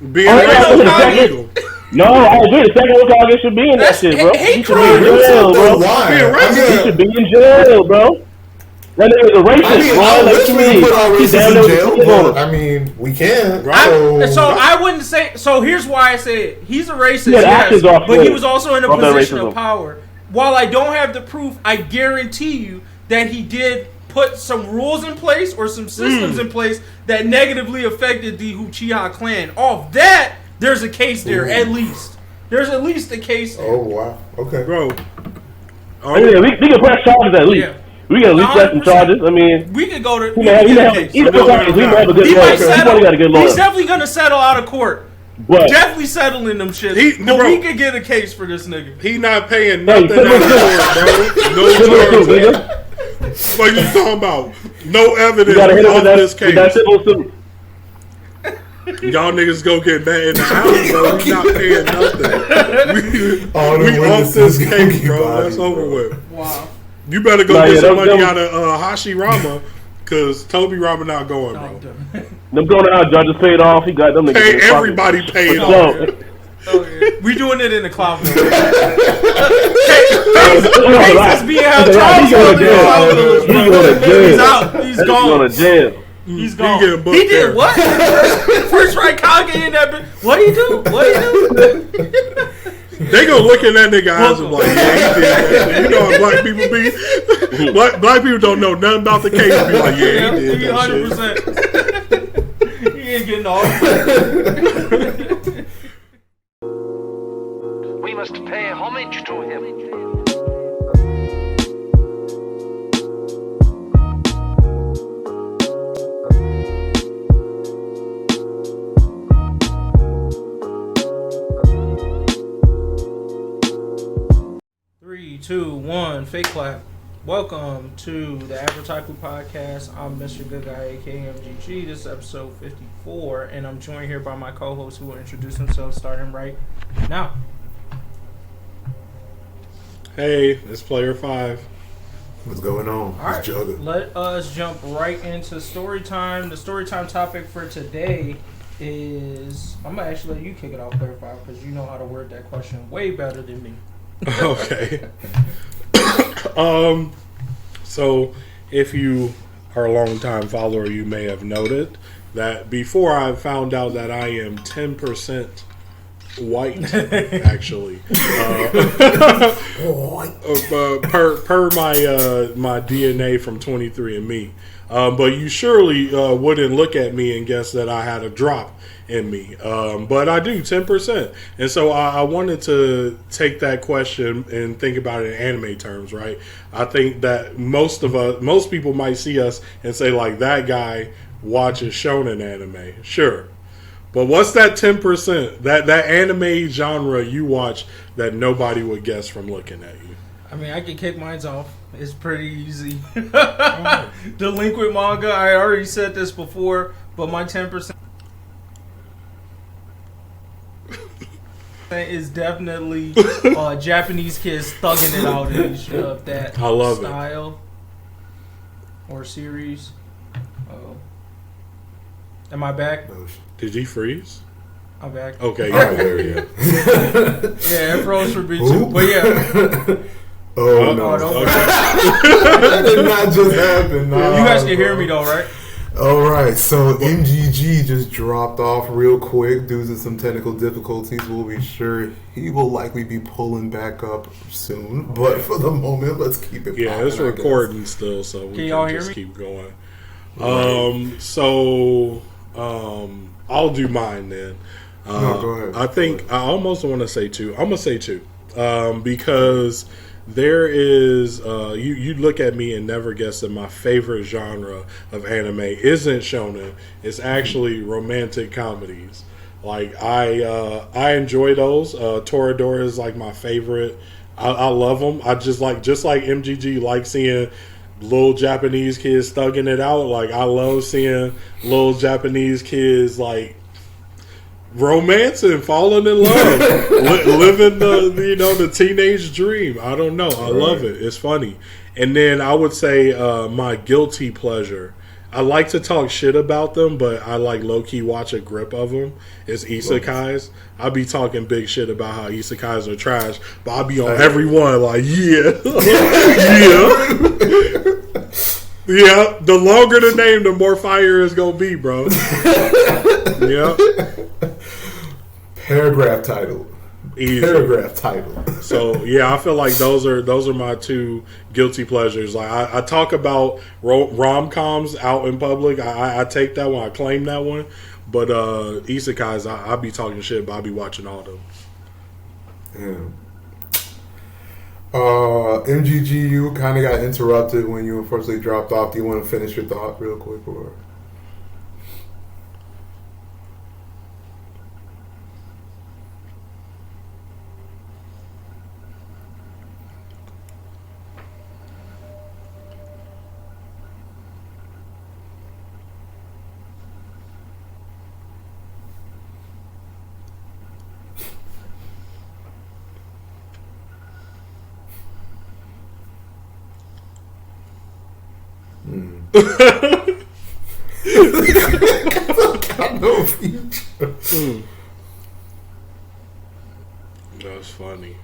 Being racist is illegal. No, I agree. The second Hokage should be in that shit, bro. He should be in jail, bro. He should be in jail, bro. That nigga's a racist, bro. I wish we could put our racists in jail, but I mean, we can. So I wouldn't say. So here's why I say he's a racist. Yes, but he was also in a position of power. While I don't have the proof, I guarantee you that he did put some rules in place or some systems in place that negatively affected the Uchiha clan. Off that, there's a case there at least. There's at least a case there. Oh wow. Okay, bro. Oh yeah, we can press charges at least. Yeah. We can at least press some charges. I mean, we could go to. He might have a good lawyer. He's definitely gonna settle out of court. But definitely settling them shit. We could get a case for this nigga. He not paying nothing out of court, bro. No charges. What you talking about? No evidence on this case. Y'all niggas go get mad in the house, bro. We not paying nothing. We off this case, bro. That's over with. Wow. You better go get some money out of Hashirama, because TOBIRAMA not going, bro. Them going out, judges paid off. He got them niggas. Everybody paid off. Oh, yeah. We doing it in the Clover. Case is being held charged. He's out. He's gone. He's going to jail. He's gone. He did what? First right Kage in that bitch. What he do? They gonna look in that nigga eyes and be like, yeah, he did that. You know how black people be? Black people don't know nothing about the case. Be like, yeah, he did that 100%. He ain't getting off. We must pay homage to him. 3, 2, 1, fake clap. Welcome to the AfrOtaku podcast. I'm Mr. Good Guy, aka MGG. This is episode 54, and I'm joined here by my co-hosts who will introduce themselves starting right now. Hey, it's Player 5. What's going on? All right, let us jump right into story time. The story time topic for today is... I'm going to actually let you kick it off, Player 5, because you know how to word that question way better than me. Okay. So if you are a long time follower, you may have noted that before I found out that I am 10% white, actually, per my DNA from 23andMe. But you surely wouldn't look at me and guess that I had a drop in me. But I do, 10%. And so I wanted to take that question and think about it in anime terms, right? I think that most people might see us and say, like, that guy watches shonen anime. Sure. But what's that 10%, that anime genre you watch that nobody would guess from looking at you? I mean, I can kick mine off. It's pretty easy. Delinquent manga. I already said this before, but my 10% is definitely Japanese kids thugging it out in that I love style or series. Am I back? Did he freeze? I'm back. Okay, there you go. Yeah, it froze for me too. But yeah. Oh no! That did not just happen. Nah, you guys can hear me though, right? All right. So MGG just dropped off real quick due to some technical difficulties. We'll be sure he will likely be pulling back up soon. But for the moment, let's keep it. Yeah, it's recording still, so we can just keep going. I'll do mine then. No, go ahead. I think I almost want to say two. I'm gonna say two because there is you look at me and never guess that my favorite genre of anime isn't shonen. It's actually romantic comedies. Like I enjoy those. Toradora is like my favorite. I love them. I just like MGG like seeing little Japanese kids thugging it out. Like I love seeing little Japanese kids like romancing, falling in love, living the teenage dream. I don't know. I love it. It's funny. And then I would say my guilty pleasure I like to talk shit about them, but I like low-key watch a grip of them. It's isekais. I be talking big shit about how isekais are trash, but I be on every one like, yeah. Yeah, the longer the name, the more fire it's gonna be, bro. Yeah. Paragraph title. Easy. Paragraph title. So yeah, I feel like those are my two guilty pleasures. Like I talk about rom-coms out in public. I take that one. I claim that one. But isekais, I be talking shit, but I be watching all them. Yeah. MGGU kind of got interrupted when you unfortunately dropped off. Do you want to finish your thought real quick, or? That's funny.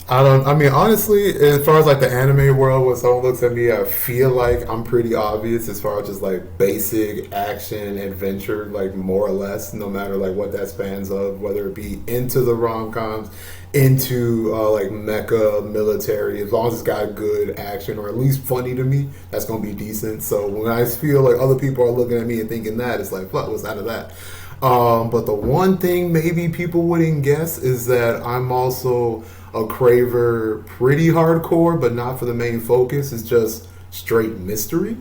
I mean, honestly, as far as like the anime world, when someone looks at me, I feel like I'm pretty obvious as far as just like basic action adventure, like more or less, no matter like what that spans of, whether it be into the rom-coms, into like mecha military, as long as it's got good action or at least funny to me, that's gonna be decent. So when I feel like other people are looking at me and thinking that, it's like, fuck, what's out of that? But the one thing maybe people wouldn't guess is that I'm also a craver pretty hardcore, but not for the main focus. It's just straight mystery.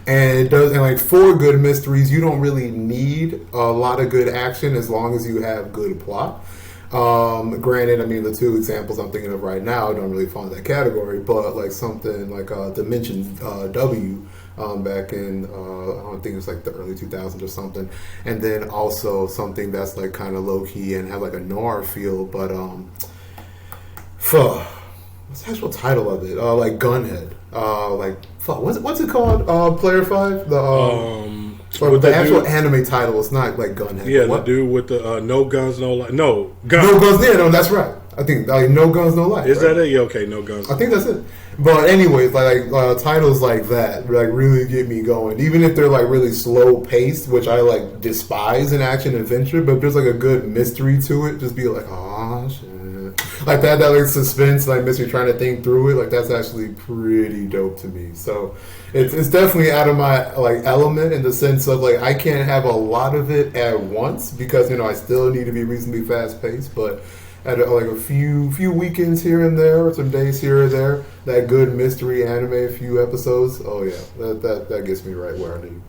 And it does, and like for good mysteries, you don't really need a lot of good action as long as you have good plot. Granted, I mean, the two examples I'm thinking of right now don't really fall in that category, but like something like Dimension W, back in, I don't think it was like the early 2000s or something. And then also something that's like kind of low key and have like a noir feel, but, what's the actual title of it? Like Gunhead. What's it called? Player 5? The actual anime title is not like Gunhead. Yeah, the dude with the no guns, no life. No guns. No guns. Yeah, no, that's right. I think like No Guns, No Life. Is that it? Yeah, okay, No Guns. I think that's it. But anyways, like titles like that, like really get me going. Even if they're like really slow paced, which I like despise in action adventure, but if there's like a good mystery to it, just be like, oh shit. Like that like suspense, like mystery, trying to think through it, like that's actually pretty dope to me. So it's definitely out of my like element in the sense of like I can't have a lot of it at once because I still need to be reasonably fast paced, but at like a few weekends here and there, or some days here or there, that good mystery anime, a few episodes, oh yeah, that gets me right where I need.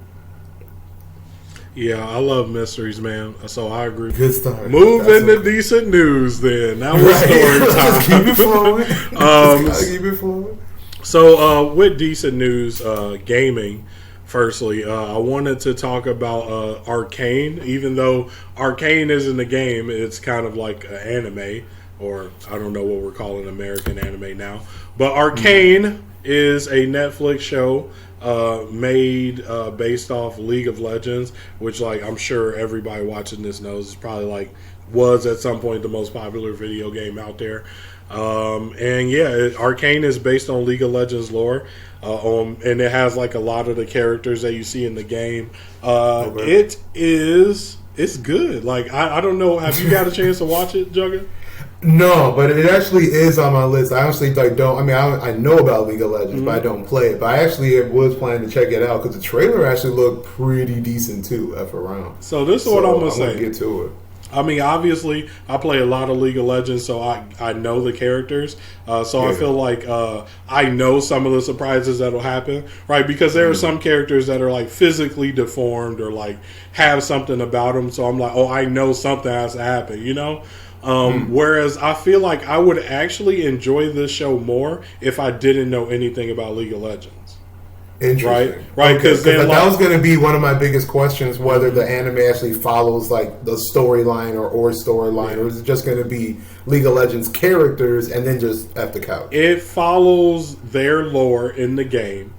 Yeah, I love mysteries, man. So I agree. Good start. Move into decent news, then. Now we're story time. Just keep it flowing. Just keep it flowing. So with decent news, gaming. Firstly, I wanted to talk about Arcane. Even though Arcane isn't a game, it's kind of like an anime, or I don't know what we're calling American anime now. But Arcane is a Netflix show made based off League of Legends, which like I'm sure everybody watching this knows is probably was at some point the most popular video game out there. And yeah, Arcane is based on League of Legends lore, and it has like a lot of the characters that you see in the game. Okay. It's good. Like I don't know. Have you got a chance to watch it, Jugga? No, but it actually is on my list. I honestly don't. I mean, I know about League of Legends, but I don't play it. But I actually was planning to check it out because the trailer actually looked pretty decent too. Around. So this is what I'm gonna say. Get to it. I mean, obviously, I play a lot of League of Legends, so I know the characters. I feel like I know some of the surprises that'll happen, right? Because there are some characters that are like physically deformed or like have something about them. So I'm like, oh, I know something has to happen, Whereas I feel like I would actually enjoy this show more if I didn't know anything about League of Legends. Interesting. Right, because that was going to be one of my biggest questions, whether the anime actually follows like the storyline or storyline, or is it just going to be League of Legends characters and then just at the couch? It follows their lore in the game,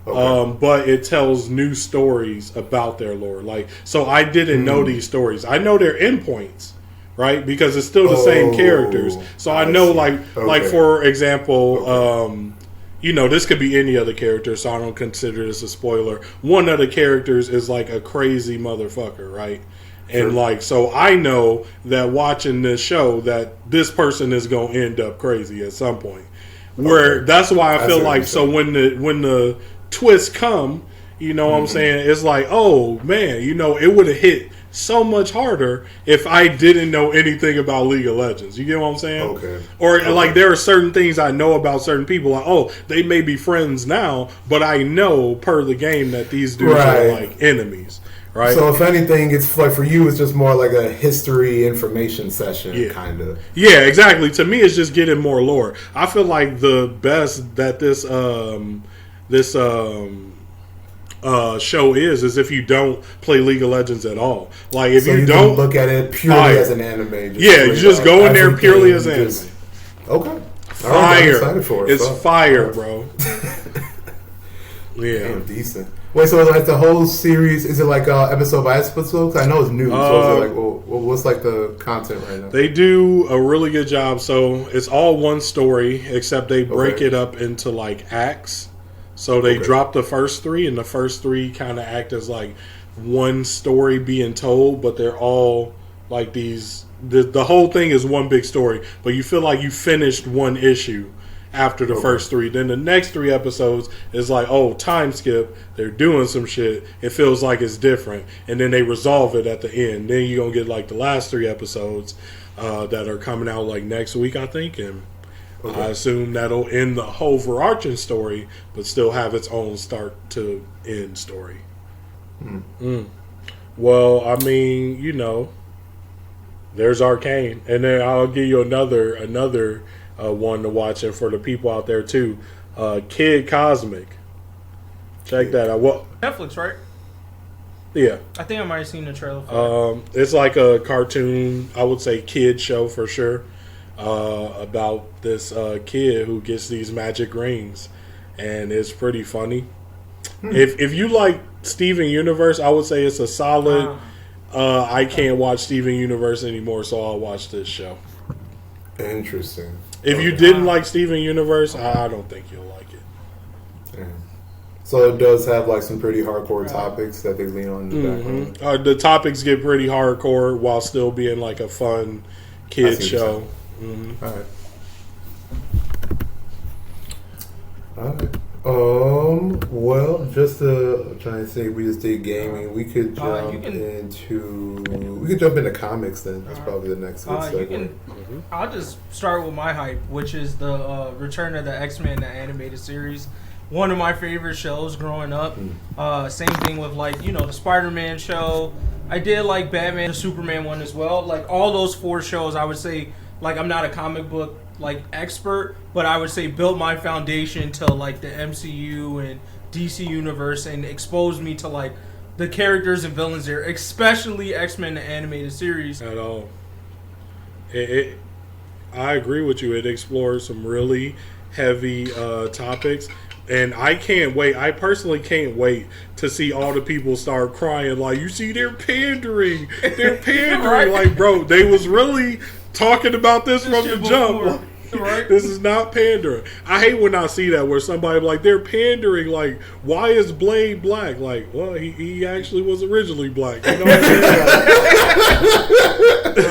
but it tells new stories about their lore. Like, so I didn't know these stories. I know their endpoints, right? Because it's still the same characters. So I know, like for example. You know, this could be any other character, so I don't consider this a spoiler. One of the characters is like a crazy motherfucker, right? And like, so I know that watching this show that this person is going to end up crazy at some point. Where that's why I feel like, so when the twists come, you know what I'm saying? It's like, oh man, you know, it would have hit so much harder if I didn't know anything about League of Legends. You get what I'm saying? Okay. Or like there are certain things I know about certain people. Like, oh, they may be friends now, but I know per the game that these dudes are like enemies. Right. So if anything, it's like for you, it's just more like a history information session, kind of. Yeah, exactly. To me, it's just getting more lore. I feel like the best that this show is if you don't play League of Legends at all. Like if you don't look at it purely as an anime. You just go in there purely as anime. Okay. Fire. I'm excited for it. It's fire, bro. Damn, decent. Wait, so like the whole series, is it like episode by episode? 'Cause I know it's new. So is it like, what's like the content right now? They do a really good job. So it's all one story, except they break it up into like acts. So they drop the first three, and the first three kind of act as like one story being told, but they're all like these. The whole thing is one big story, but you feel like you finished one issue after the first three. Then the next 3 episodes is like, oh, time skip. They're doing some shit. It feels like it's different, and then they resolve it at the end. Then you're gonna get like the last 3 episodes that are coming out like next week, I think, and. I assume that'll end the whole overarching story, but still have its own start to end story. Well, I mean, you know, there's Arcane, and then I'll give you another one to watch, and for the people out there too, Kid Cosmic. Check that out. Well, Netflix, right? Yeah, I think I might have seen the trailer for it. It's like a cartoon, I would say kid show for sure. About this kid who gets these magic rings, and it's pretty funny. If you like Steven Universe, I would say it's a solid. I can't watch Steven Universe anymore, so I'll watch this show. Interesting. If you didn't like Steven Universe, I don't think you'll like it. Yeah. So it does have like some pretty hardcore topics that they lean on in the background. The topics get pretty hardcore while still being like a fun kid show. All right. Well, just to try and say, we just did gaming. We could jump into comics. Then that's probably the next good segment. I'll just start with my hype, which is the return of the X-Men, the animated series. One of my favorite shows growing up. Same thing with like the Spider-Man show. I did like Batman, the Superman one as well. Like all those 4 shows, I would say. Like I'm not a comic book like expert, but I would say built my foundation to like the MCU and DC universe and exposed me to like the characters and villains there, especially X-Men the animated series. At all. I agree with you. It explores some really heavy topics. And I can't wait. I personally can't wait to see all the people start crying. Like, you see, they're pandering. They're pandering. Like, bro, they was really talking about this from the jump. Like, this is not pandering. I hate when I see that where somebody like they're pandering. Like, why is Blade black? Like, well, he actually was originally black. You know what I'm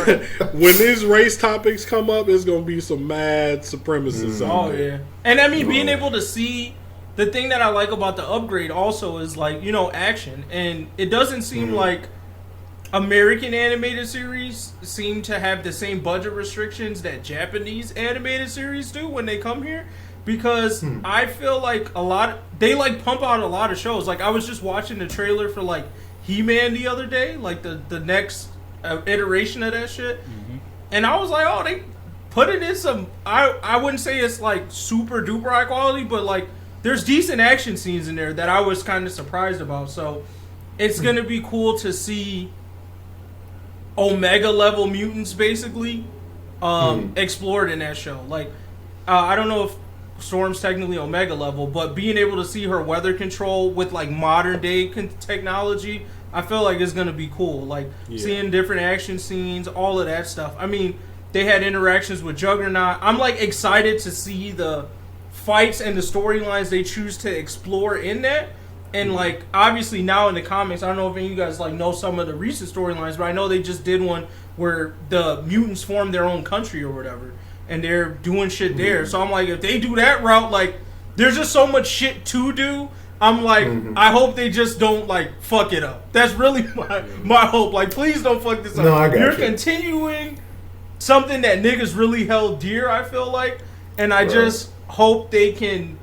saying? When these race topics come up, it's gonna be some mad supremacists. Yeah, and I mean being able to see. The thing that I like about the upgrade also is like, action. And it doesn't seem like American animated series seem to have the same budget restrictions that Japanese animated series do when they come here. Because I feel like they like pump out a lot of shows. Like I was just watching the trailer for like He-Man the other day, like the next iteration of that shit. And I was like, oh, they put it in some, I wouldn't say it's like super duper high quality, but like, there's decent action scenes in there that I was kind of surprised about. So it's gonna be cool to see Omega level mutants basically explored in that show. Like I don't know if Storm's technically Omega level, but being able to see her weather control with like modern day technology, I feel like it's gonna be cool. Like seeing different action scenes, all of that stuff. I mean, they had interactions with Juggernaut. I'm like excited to see the fights and the storylines they choose to explore in that. And like obviously now in the comics, I don't know if any of you guys like know some of the recent storylines, but I know they just did one where the mutants formed their own country or whatever, and they're doing shit there. So I'm like, if they do that route, like there's just so much shit to do. I'm like, I hope they just don't like fuck it up. That's really my hope. Like, please don't fuck this up. No, I got You're continuing something that niggas really held dear, I feel like, and I just hope they can.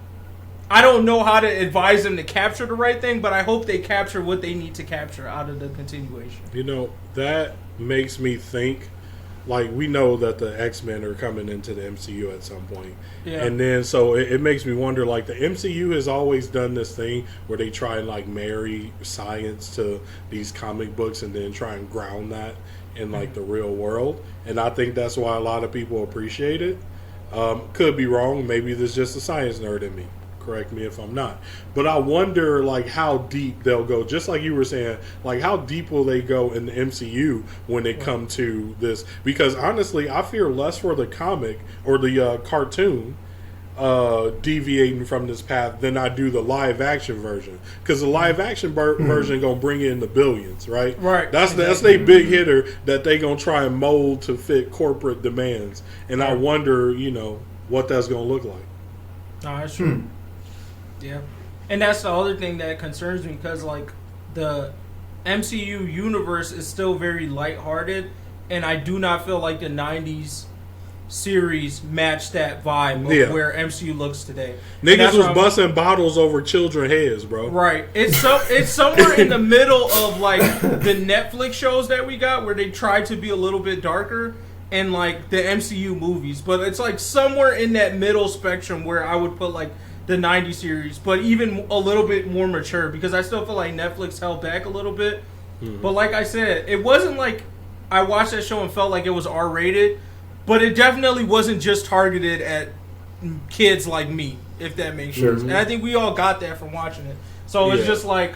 I don't know how to advise them to capture the right thing, but I hope they capture what they need to capture out of the continuation. You know, that makes me think, like, we know that the X-Men are coming into the MCU at some point. Yeah. And then, so it makes me wonder, like, the MCU has always done this thing where they try and, like, marry science to these comic books and then try and ground that in, like, the real world. And I think that's why a lot of people appreciate it. Could be wrong. Maybe there's just a science nerd in me. Correct me if I'm not. But I wonder, like, how deep they'll go. Just like you were saying, like, how deep will they go in the MCU when they come to this? Because, honestly, I fear less for the comic or the cartoon deviating from this path than I do the live-action version. Because the live-action version going to bring in the billions, right? Right. That's their big hitter that they going to try and mold to fit corporate demands. And I wonder, you know, what that's going to look like. No, that's true. Yeah, and that's the other thing that concerns me, because like the MCU universe is still very lighthearted, and I do not feel like the 90s series matched that vibe of where MCU looks today. Niggas was busting bottles over children's heads, bro. Right. It's somewhere in the middle of like the Netflix shows that we got where they tried to be a little bit darker, and like the MCU movies, but it's like somewhere in that middle spectrum where I would put like the 90s series, but even a little bit more mature, because I still feel like Netflix held back a little bit. But like I said, it wasn't like I watched that show and felt like it was R-rated, but it definitely wasn't just targeted at kids like me, if that makes sense. And I think we all got that from watching it. So it's just like,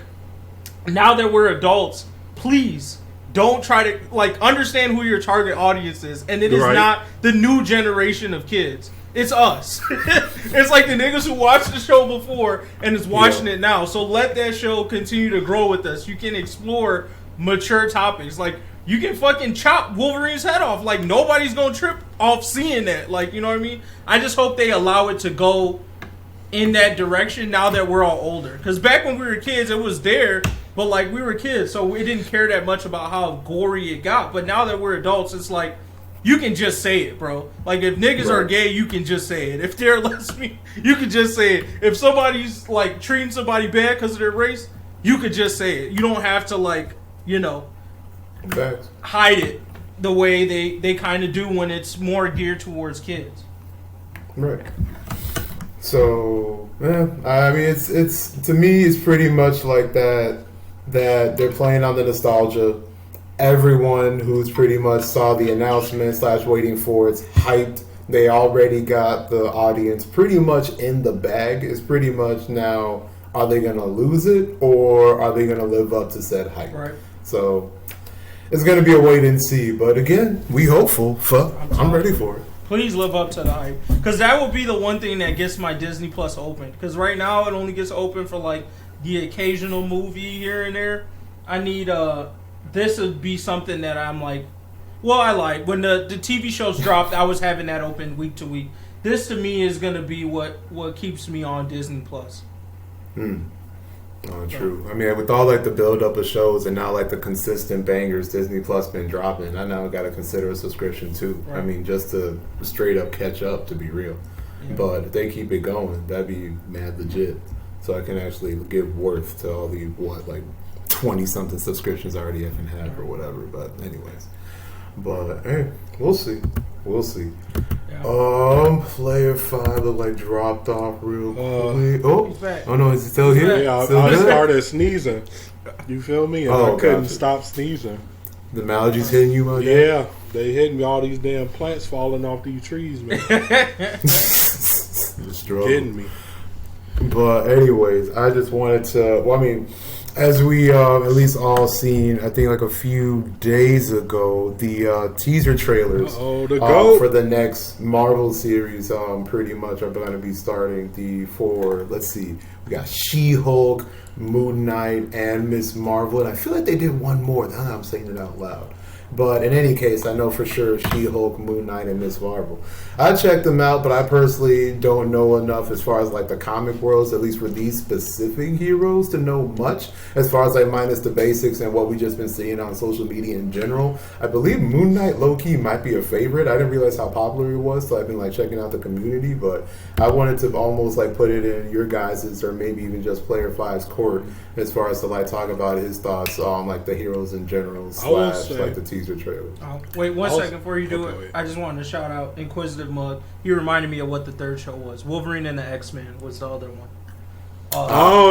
now that we're adults, please don't try to like understand who your target audience is, and it is not the new generation of kids. It's us. It's like the niggas who watched the show before and is watching it now. So let that show continue to grow with us. You can explore mature topics. Like, you can fucking chop Wolverine's head off. Like, nobody's gonna trip off seeing that. Like, you know what I mean? I just hope they allow it to go in that direction now that we're all older. Because back when we were kids, it was there, but like, we were kids, so we didn't care that much about how gory it got. But now that we're adults, it's like, you can just say it, bro. Like, if niggas are gay, you can just say it. If they're lesbian, you can just say it. If somebody's, like, treating somebody bad because of their race, you could just say it. You don't have to, like, you know, hide it the way they kind of do when it's more geared towards kids. Right. So, I mean, it's to me, it's pretty much like that they're playing on the nostalgia. Everyone who's pretty much saw the announcement / waiting for it's hyped. They already got the audience pretty much in the bag. It's pretty much now, are they going to lose it or are they going to live up to said hype? Right. So it's going to be a wait and see. But again, we hopeful. I'm ready for it. Please live up to the hype. Because that would be the one thing that gets my Disney Plus open. Because right now it only gets open for like the occasional movie here and there. I need this would be something that I'm like, well, I like. When the TV shows dropped, I was having that open week to week. This to me is going to be what keeps me on Disney Plus. Oh, true. I mean, with all like the build up of shows and now like the consistent bangers Disney Plus been dropping, I now got to consider a subscription too. Right. I mean, just to straight up catch up, to be real. Yeah. But if they keep it going, that'd be mad legit. So I can actually give worth to all the 20-something subscriptions I already have or whatever. But anyways, hey, we'll see. Yeah. Player 5 looked like dropped off real quick. Oh no, is he still here? Yeah, I started sneezing. You feel me? And I couldn't stop sneezing. The maladies hitting you, my guy? Yeah, they hitting me. All these damn plants falling off these trees, man. Getting me. But anyways, I just wanted to. Well, I mean, as we at least all seen, I think like a few days ago, the teaser trailers for the next Marvel series pretty much are going to be starting. Let's see, we got She-Hulk, Moon Knight, and Ms. Marvel, and I feel like they did one more. Now that I'm saying it out loud. But in any case, I know for sure She-Hulk, Moon Knight, and Ms. Marvel. I checked them out, but I personally don't know enough as far as like the comic worlds, at least for these specific heroes, to know much. As far as like minus the basics and what we just been seeing on social media in general. I believe Moon Knight low-key might be a favorite. I didn't realize how popular it was, so I've been like checking out the community. But I wanted to almost like put it in your guys's, or maybe even just Player 5's court, as far as to like talk about his thoughts on like the heroes in general / like the teaser trailers. Wait 1 second before you do it. I just wanted to shout out Inquisitive Mug. He reminded me of what the third show was. Wolverine and the X-Men was the other one.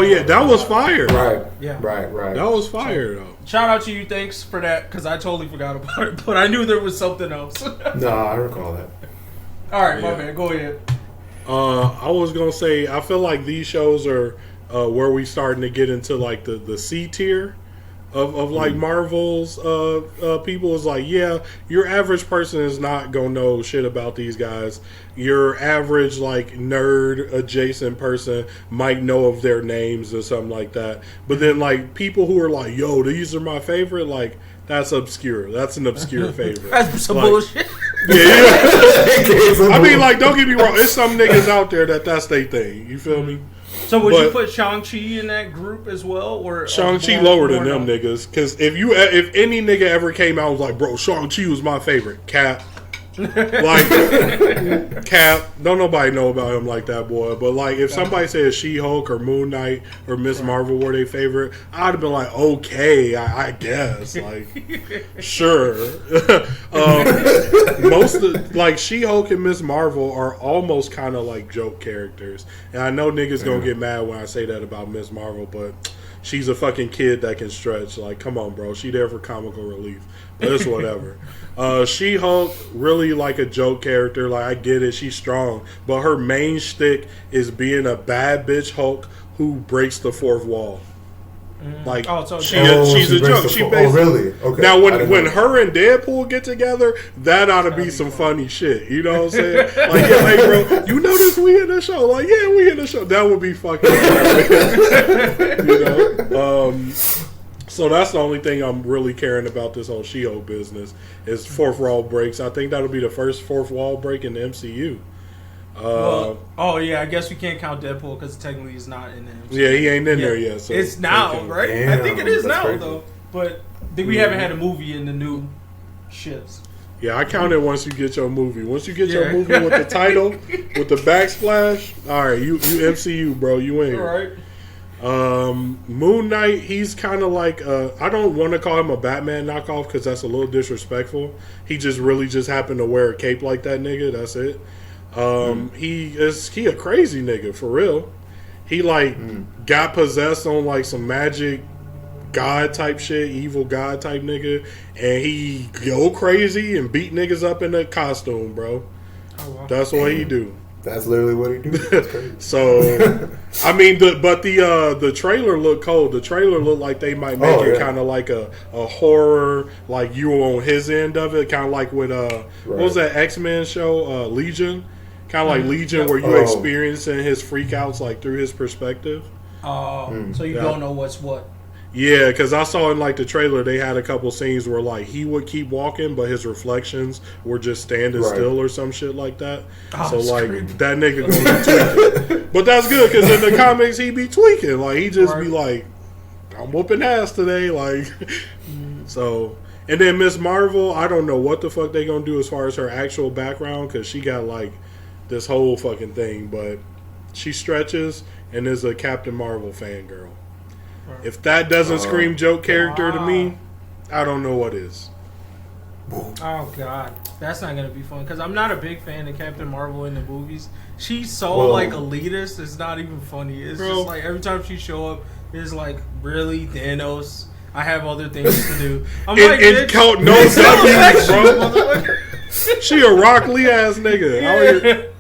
Yeah, that was fire. Right. Yeah. Right. That was fire though. Shout out to you. Thanks for that, because I totally forgot about it, but I knew there was something else. No, I recall that. All right, my man. Go ahead. I was gonna say, I feel like these shows are where we starting to get into like the C tier of like Marvel's people. Is like, yeah, your average person is not gonna know shit about these guys. Your average like nerd adjacent person might know of their names or something like that. But then like people who are like, yo, these are my favorite, like that's obscure. That's an obscure favorite. That's some like, bullshit. Yeah. I mean, like, don't get me wrong. There's some niggas out there that's their thing. You feel me? So would you put Shang-Chi in that group as well, or Shang-Chi lower than them niggas? Because if any nigga ever came out and was like, bro, Shang-Chi was my favorite, Cap. Like, Cap, don't nobody know about him like that, boy. But like, if somebody says She-Hulk or Moon Knight or Ms. Marvel were their favorite, I'd have been like, okay, I guess, like, sure. Most of, like, She-Hulk and Ms. Marvel are almost kind of like joke characters, and I know niggas gonna get mad when I say that about Ms. Marvel, but she's a fucking kid that can stretch. Like, come on, bro, she there for comical relief. But it's whatever. She-Hulk, really like a joke character. Like, I get it, she's strong. But her main shtick is being a bad bitch Hulk who breaks the fourth wall. Like, she's a joke. She basically, really? Okay. Now, when her and Deadpool get together, that ought to be some funny shit. You know what I'm saying? Like, yeah, hey, bro, you notice we in the show? Like, yeah, we in the show. That would be fucking hilarious. You know? So that's the only thing I'm really caring about this whole She-Hulk business is fourth wall breaks. I think that'll be the first fourth wall break in the MCU. I guess we can't count Deadpool because technically he's not in the MCU. Yeah, he ain't in there yet. So it's now, right? Damn, I think it is now, crazy. though. But we haven't had a movie in the new shits. Yeah, I count it once you get your movie. Once you get your movie with the title, with the backsplash, all right, you MCU, bro, you in here. All right. Moon Knight, he's kind of like I don't want to call him a Batman knockoff because that's a little disrespectful. He just happened to wear a cape like that nigga. That's it. He a crazy nigga for real. He like got possessed on like some magic god type shit, evil god type nigga, and he go crazy and beat niggas up in a costume, bro. Oh, wow. That's what he do. That's literally what he do. So, I mean, the trailer looked cold. The trailer looked like they might make it kind of like a horror, like you were on his end of it, kind of like with what was that X-Men show, Legion? Kind of like Legion, where you experiencing his freakouts like through his perspective. So you don't know what's what. Yeah, because I saw in like the trailer they had a couple scenes where like he would keep walking, but his reflections were just standing still or some shit like that. So like that nigga gonna be tweaking, but that's good because in the comics he be tweaking. Like he just be like, I'm whooping ass today. Like so. And then Ms. Marvel, I don't know what the fuck they gonna do as far as her actual background because she got like this whole fucking thing, but she stretches and is a Captain Marvel fangirl. If that doesn't scream joke character to me, I don't know what is. Oh God, that's not gonna be fun because I'm not a big fan of Captain Marvel in the movies. She's so like elitist. It's not even funny. It's just like every time she show up, it's like really Thanos. I have other things to do. I'm like, count no W's, bro. She a Rock Lee ass nigga.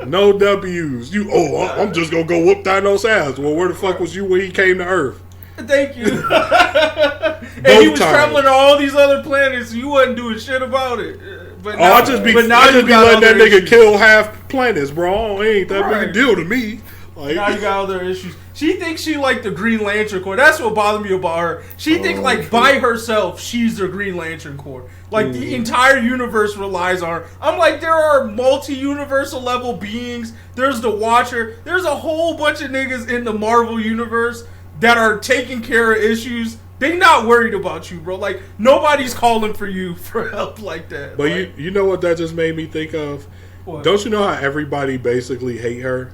No W's. I'm just gonna go whoop Thanos ass. Well, where the fuck was you when he came to Earth? Thank you. And he was traveling to all these other planets. You wasn't doing shit about it. But now, I just be letting that nigga kill half planets, bro. It ain't that big a deal to me. Like, now you got other issues. She thinks she like the Green Lantern Corps. That's what bothered me about her. She thinks like by herself she's the Green Lantern Corps. Like the entire universe relies on her. I'm like, there are multi-universal level beings. There's the Watcher. There's a whole bunch of niggas in the Marvel universe that are taking care of issues. They not worried about you, bro. Like nobody's calling for you for help like that. But like, you know what that just made me think of? What? Don't you know how everybody basically hate her?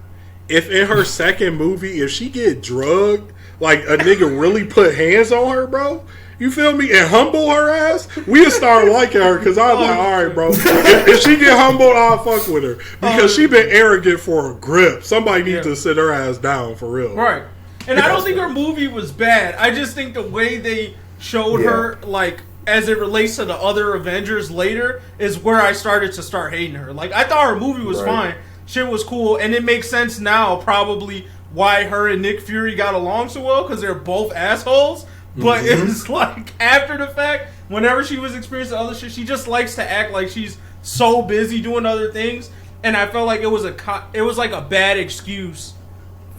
If in her second movie, if she get drugged, like a nigga really put hands on her, bro, you feel me, and humble her ass, we'll start liking her because I was like, all right, bro, if she get humbled, I'll fuck with her because she been arrogant for a grip. Somebody needs to sit her ass down for real, right? And I don't think her movie was bad. I just think the way they showed her, like as it relates to the other Avengers later, is where I started to hating her. Like I thought her movie was fine. Shit was cool, and it makes sense now probably why her and Nick Fury got along so well, because they're both assholes. But it's like after the fact, whenever she was experiencing other shit, she just likes to act like she's so busy doing other things, and I felt like it was like a bad excuse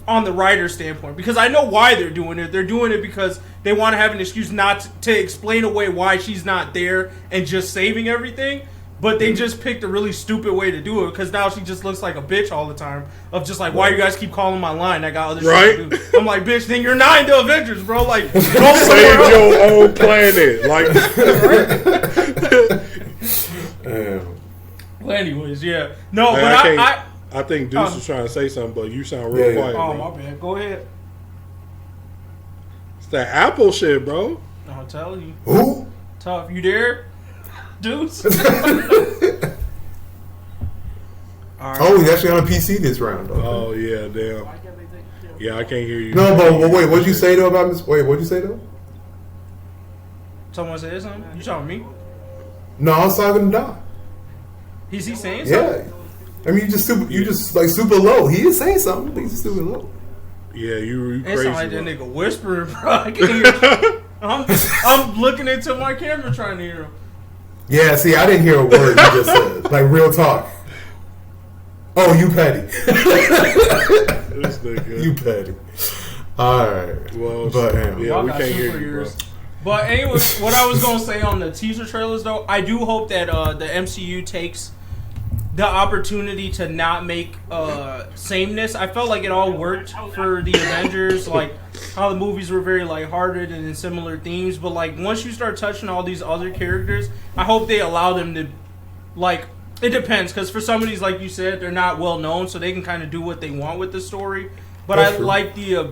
on the writer's standpoint, because I know why they're doing it. They're doing it because they want to have an excuse not to explain away why she's not there and just saving everything. But they just picked a really stupid way to do it, because now she just looks like a bitch all the time. Of just like, why you guys keep calling my line? I got other shit to do. I'm like, bitch, then you're not in the Avengers, bro. Like, go save your own planet. Like, well, anyways, yeah. No, man, but I think Deuce was trying to say something, but you sound real quiet. Oh, bro. my bad. Go ahead. It's that Apple shit, bro. I'm telling you. Who? Tough. You there? Deuce. Oh, he's actually on a PC this round. Okay. Oh yeah, damn. Yeah, I can't hear you. No, but wait, what'd you say though about Miss? Wait, what'd you say though? Someone said something. You talking to me? No, I was talking to Don. Is he saying something? Yeah. I mean, you just like super low. He is saying something, but he's just super low. Yeah, you crazy. It sound like that nigga whispering, bro. I can't hear you. I'm looking into my camera trying to hear him. Yeah, see, I didn't hear a word you just said. Like, real talk. Oh, you petty. This nigga. You petty. Alright. Well, but, yeah, we can't hear you, bro. But anyway, what I was going to say on the teaser trailers, though, I do hope that the MCU takes the opportunity to not make sameness. I felt like it all worked for the Avengers, like how the movies were very lighthearted and in similar themes. But like once you start touching all these other characters, I hope they allow them to, like, it depends, because for some of these, like you said, they're not well known, so they can kind of do what they want with the story. But I like the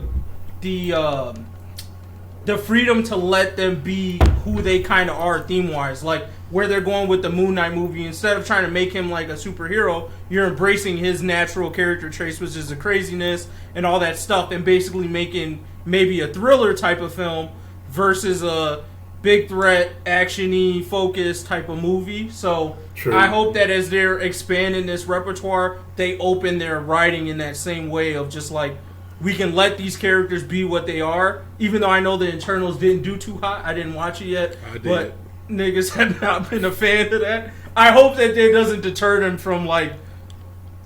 freedom to let them be who they kind of are theme wise, like where they're going with the Moon Knight movie. Instead of trying to make him like a superhero, you're embracing his natural character traits, which is the craziness and all that stuff, and basically making maybe a thriller type of film versus a big threat, action-y, focused type of movie. So I hope that as they're expanding this repertoire, they open their writing in that same way of just like, we can let these characters be what they are, even though I know the Eternals didn't do too hot. I didn't watch it yet, but niggas have not been a fan of that. I hope that it doesn't deter them from like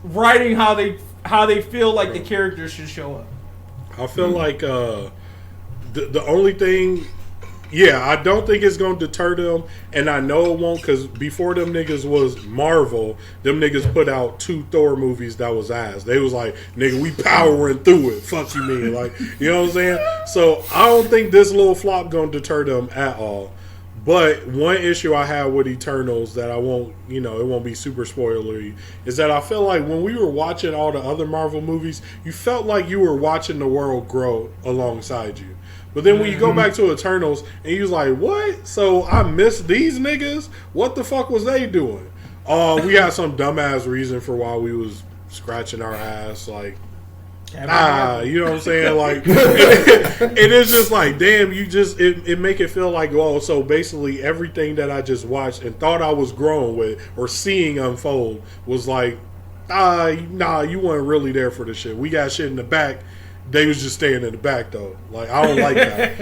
writing how they feel like the characters should show up. I feel like the only thing, I don't think it's going to deter them, and I know it won't, because before them niggas was Marvel, them niggas put out 2 Thor movies that was ass. They was like, nigga, we powering through it. Fuck you mean? Like, you know what I'm saying? So I don't think this little flop going to deter them at all. But one issue I have with Eternals that I won't, it won't be super spoilery, is that I feel like when we were watching all the other Marvel movies, you felt like you were watching the world grow alongside you. But then when you go back to Eternals, and you was like, what? So I missed these niggas? What the fuck was they doing? We had some dumbass reason for why we was scratching our ass, like, you know what I'm saying? Like, it is just like, damn, it make it feel like, oh, so basically everything that I just watched and thought I was growing with or seeing unfold was like, nah, you weren't really there for the shit. We got shit in the back. They was just staying in the back, though. Like, I don't like that.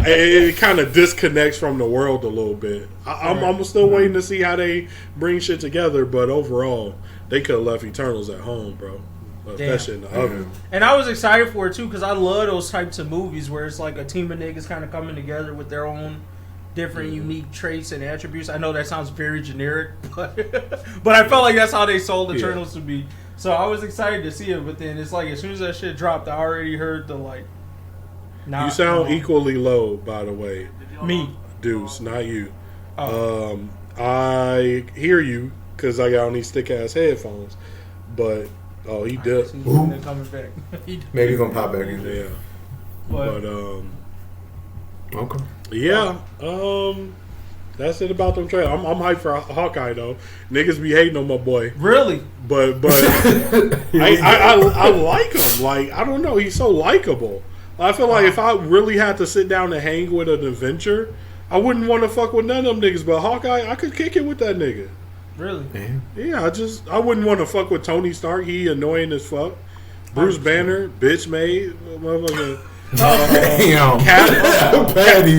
It kind of disconnects from the world a little bit. I'm still waiting to see how they bring shit together, but overall, they could have left Eternals at home, bro. That shit in the oven. And I was excited for it, too, because I love those types of movies where it's like a team of niggas kind of coming together with their own different unique traits and attributes. I know that sounds very generic, but I felt like that's how they sold Eternals to be. So I was excited to see it, but then it's like as soon as that shit dropped, I already heard the like. You sound equally low, by the way. Me, Deuce, not you. I hear you because I got on these thick ass headphones, but he did. Coming back. Maybe he's gonna pop back in. Yeah, but okay. Yeah, that's it about them trailers. I'm hyped for Hawkeye though. Niggas be hating on my boy. Really? But I like him. Like, I don't know, he's so likable. I feel like if I really had to sit down and hang with an adventure, I wouldn't want to fuck with none of them niggas. But Hawkeye, I could kick it with that nigga. Really? Yeah, I wouldn't want to fuck with Tony Stark. He annoying as fuck. Bruce Banner, bitch made, motherfucker.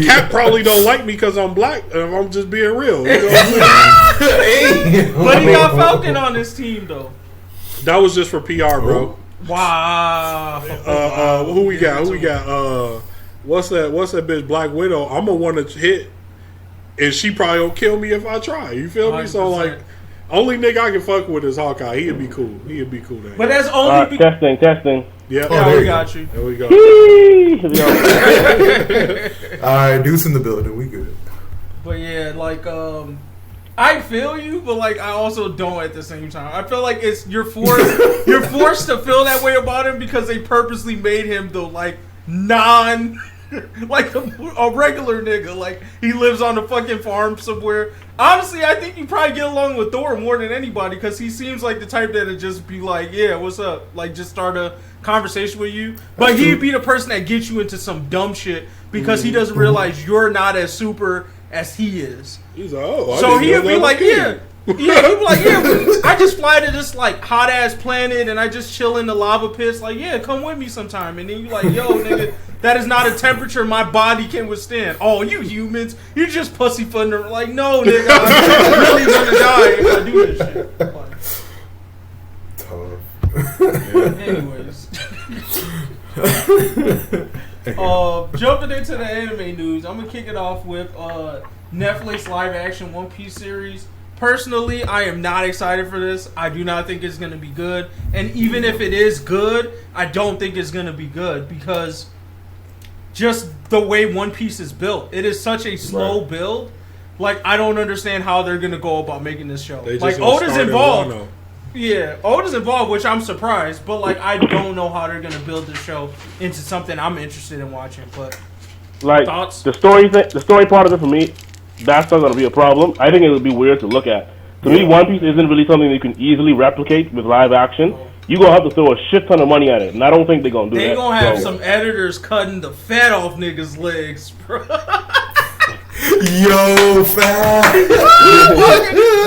Cat probably don't like me because I'm black. I'm just being real. You know what I'm but he got Falcon on his team though. That was just for PR, bro. Wow. Who we got? What's that bitch Black Widow? I'm gonna want to hit, and she probably will kill me if I try. You feel me? 100%. So like, only nigga I can fuck with is Hawkeye. He'd be cool. But that's only testing. Yeah, we got you. There we go. All right, Deuce in the building. We good. But yeah, like I feel you, but like I also don't at the same time. I feel like it's you're forced to feel that way about him because they purposely made him the like like a regular nigga. Like he lives on a fucking farm somewhere. Honestly, I think you probably get along with Thor more than anybody because he seems like the type that'd just be like, yeah, what's up? Like just start a conversation with you. But he'd be the person that gets you into some dumb shit because he doesn't realize you're not as super as he is. He's like, so he'd be like, he'd be like, I just fly to this like hot ass planet and I just chill in the lava pits. Like, yeah, come with me sometime. And then you like, yo, nigga, that is not a temperature my body can withstand. Oh, you humans, you just pussyfooting. Like, no, nigga, I'm really gonna die if I do this shit. Like, anyways, jumping into the anime news, I'm gonna kick it off with Netflix live action One Piece series. Personally, I am not excited for this. I do not think it's going to be good. And even if it is good, I don't think it's going to be good because just the way One Piece is built. It is such a slow build. Like, I don't understand how they're going to go about making this show. Like, Oda's involved. Yeah, Oda's involved, which I'm surprised. But, like, I don't know how they're going to build this show into something I'm interested in watching. But, like, thoughts? The story part of it for me, that's not going to be a problem. I think it would be weird to look at. To me, One Piece isn't really something you can easily replicate with live action. You're going to have to throw a shit ton of money at it, and I don't think they're going to do that. They're going to have some editors cutting the fat off niggas' legs, bro. Yo, fat.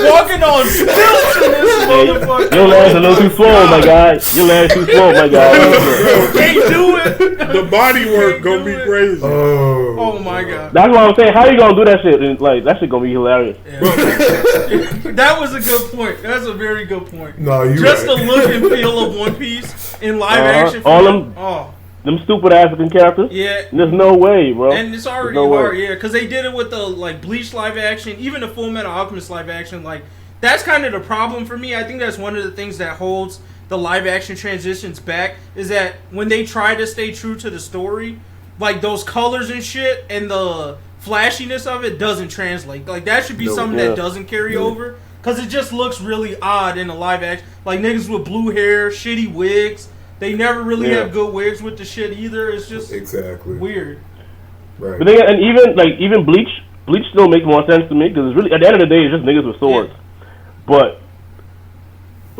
Walking on stilts in this motherfucker. Your legs a little too slow, my guy. Your legs too slow, my guy. Can't do it. The body work gonna be crazy. Oh my god. That's what I'm saying. How you gonna do that shit? And, like, that shit gonna be hilarious. Yeah. That was a good point. That's a very good point. No, you just the look and feel of One Piece in live action. All them stupid African characters. Yeah. There's no way, bro. And it's already hard, because they did it with the like Bleach live action, even the Full Metal Alchemist live action. Like, that's kind of the problem for me. I think that's one of the things that holds the live action transitions back is that when they try to stay true to the story, like those colors and shit and the flashiness of it doesn't translate. Like, that should be something that doesn't carry over because it just looks really odd in the live action. Like, niggas with blue hair, shitty wigs. They never really have good wigs with the shit either. It's just weird. Right. But then, and even Bleach still makes more sense to me because it's really at the end of the day it's just niggas with swords. Yeah. But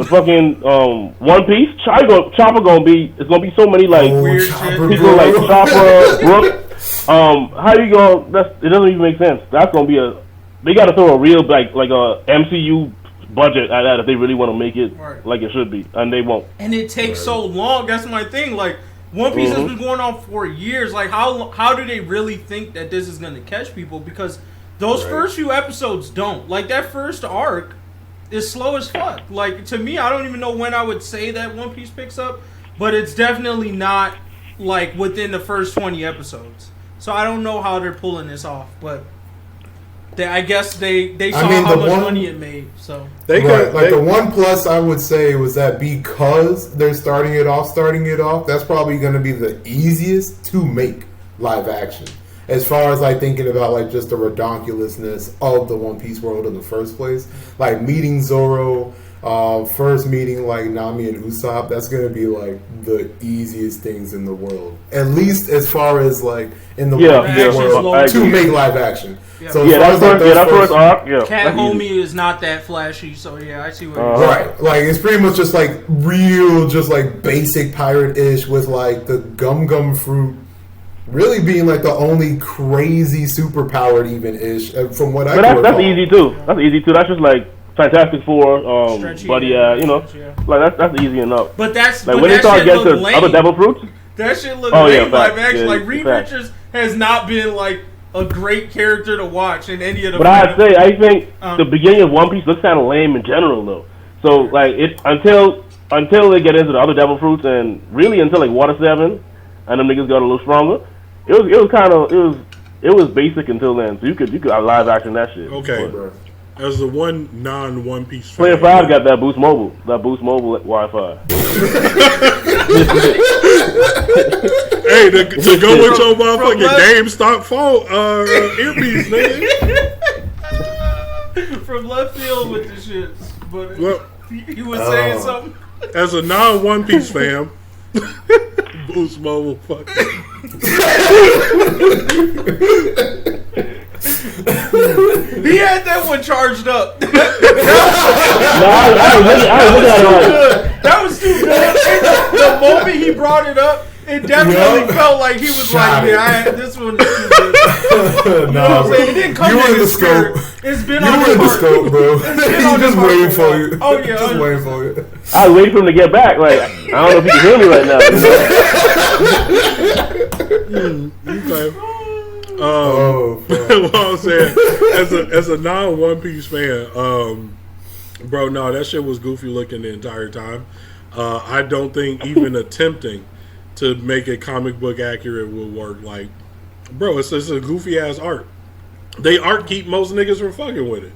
fucking One Piece, Chopper gonna be so many like weird shit. People like Chopper, Brook. How you go? It doesn't even make sense. That's gonna be they got to throw a real like a MCU budget at that if they really want to make it like it should be, and they won't. And it takes so long. That's my thing. Like One Piece has been going on for years. Like how do they really think that this is gonna catch people? Because those first few episodes don't. Like that first arc is slow as fuck. Like to me, I don't even know when I would say that One Piece picks up, but it's definitely not like within the first 20 episodes. So I don't know how they're pulling this off, but I guess they saw how much money it made. So the one plus I would say was that because they're starting it off, that's probably going to be the easiest to make live action. As far as like thinking about like just the redonkulousness of the One Piece world in the first place, like meeting Zoro, first meeting like Nami and Usopp, that's gonna be like the easiest things in the world. At least as far as like in the One Piece world to make live action. Yeah. So that's first arc. Yeah, Cat Homie is not that flashy, so yeah, I see what you're saying. Right, like it's pretty much just like real, just like basic pirate-ish with like the gum fruit. Really being like the only crazy superpowered even ish from what I. But that's easy too. That's easy too. That's just like Fantastic Four, Buddy, like that's easy enough. But that's like when they start getting to other devil fruits. That shit look lame live action. Like Reed Richards has not been like a great character to watch in any of the. But I think the beginning of One Piece looks kind of lame in general though. So like it until they get into the other devil fruits and really until like Water 7 and them niggas got a little stronger. It was basic until then, so you could live action that shit. Okay, but as the one non-One Piece fan, Player 5 got that Boost Mobile Wi-Fi. Hey, to go with your motherfucking GameStop phone earpiece, nigga. From left field with the shits, but you was saying something. As a non-One Piece fan. Boost Mobile, fuck. He had that one charged up. That was too good. The moment he brought it up, it definitely felt like he was like, "Yeah, I had this one." You know what I'm saying? It didn't come in the scope. It's been on the scope, bro. He's just waiting for you. Oh yeah, just waiting for you. I was waiting for him to get back. Like I don't know if you can hear me right now. Okay. What I'm saying, as a non-One Piece fan, bro, no, that shit was goofy looking the entire time. I don't think even attempting to make it comic book accurate will work. Like, bro, it's a goofy ass art. They art keep most niggas from fucking with it.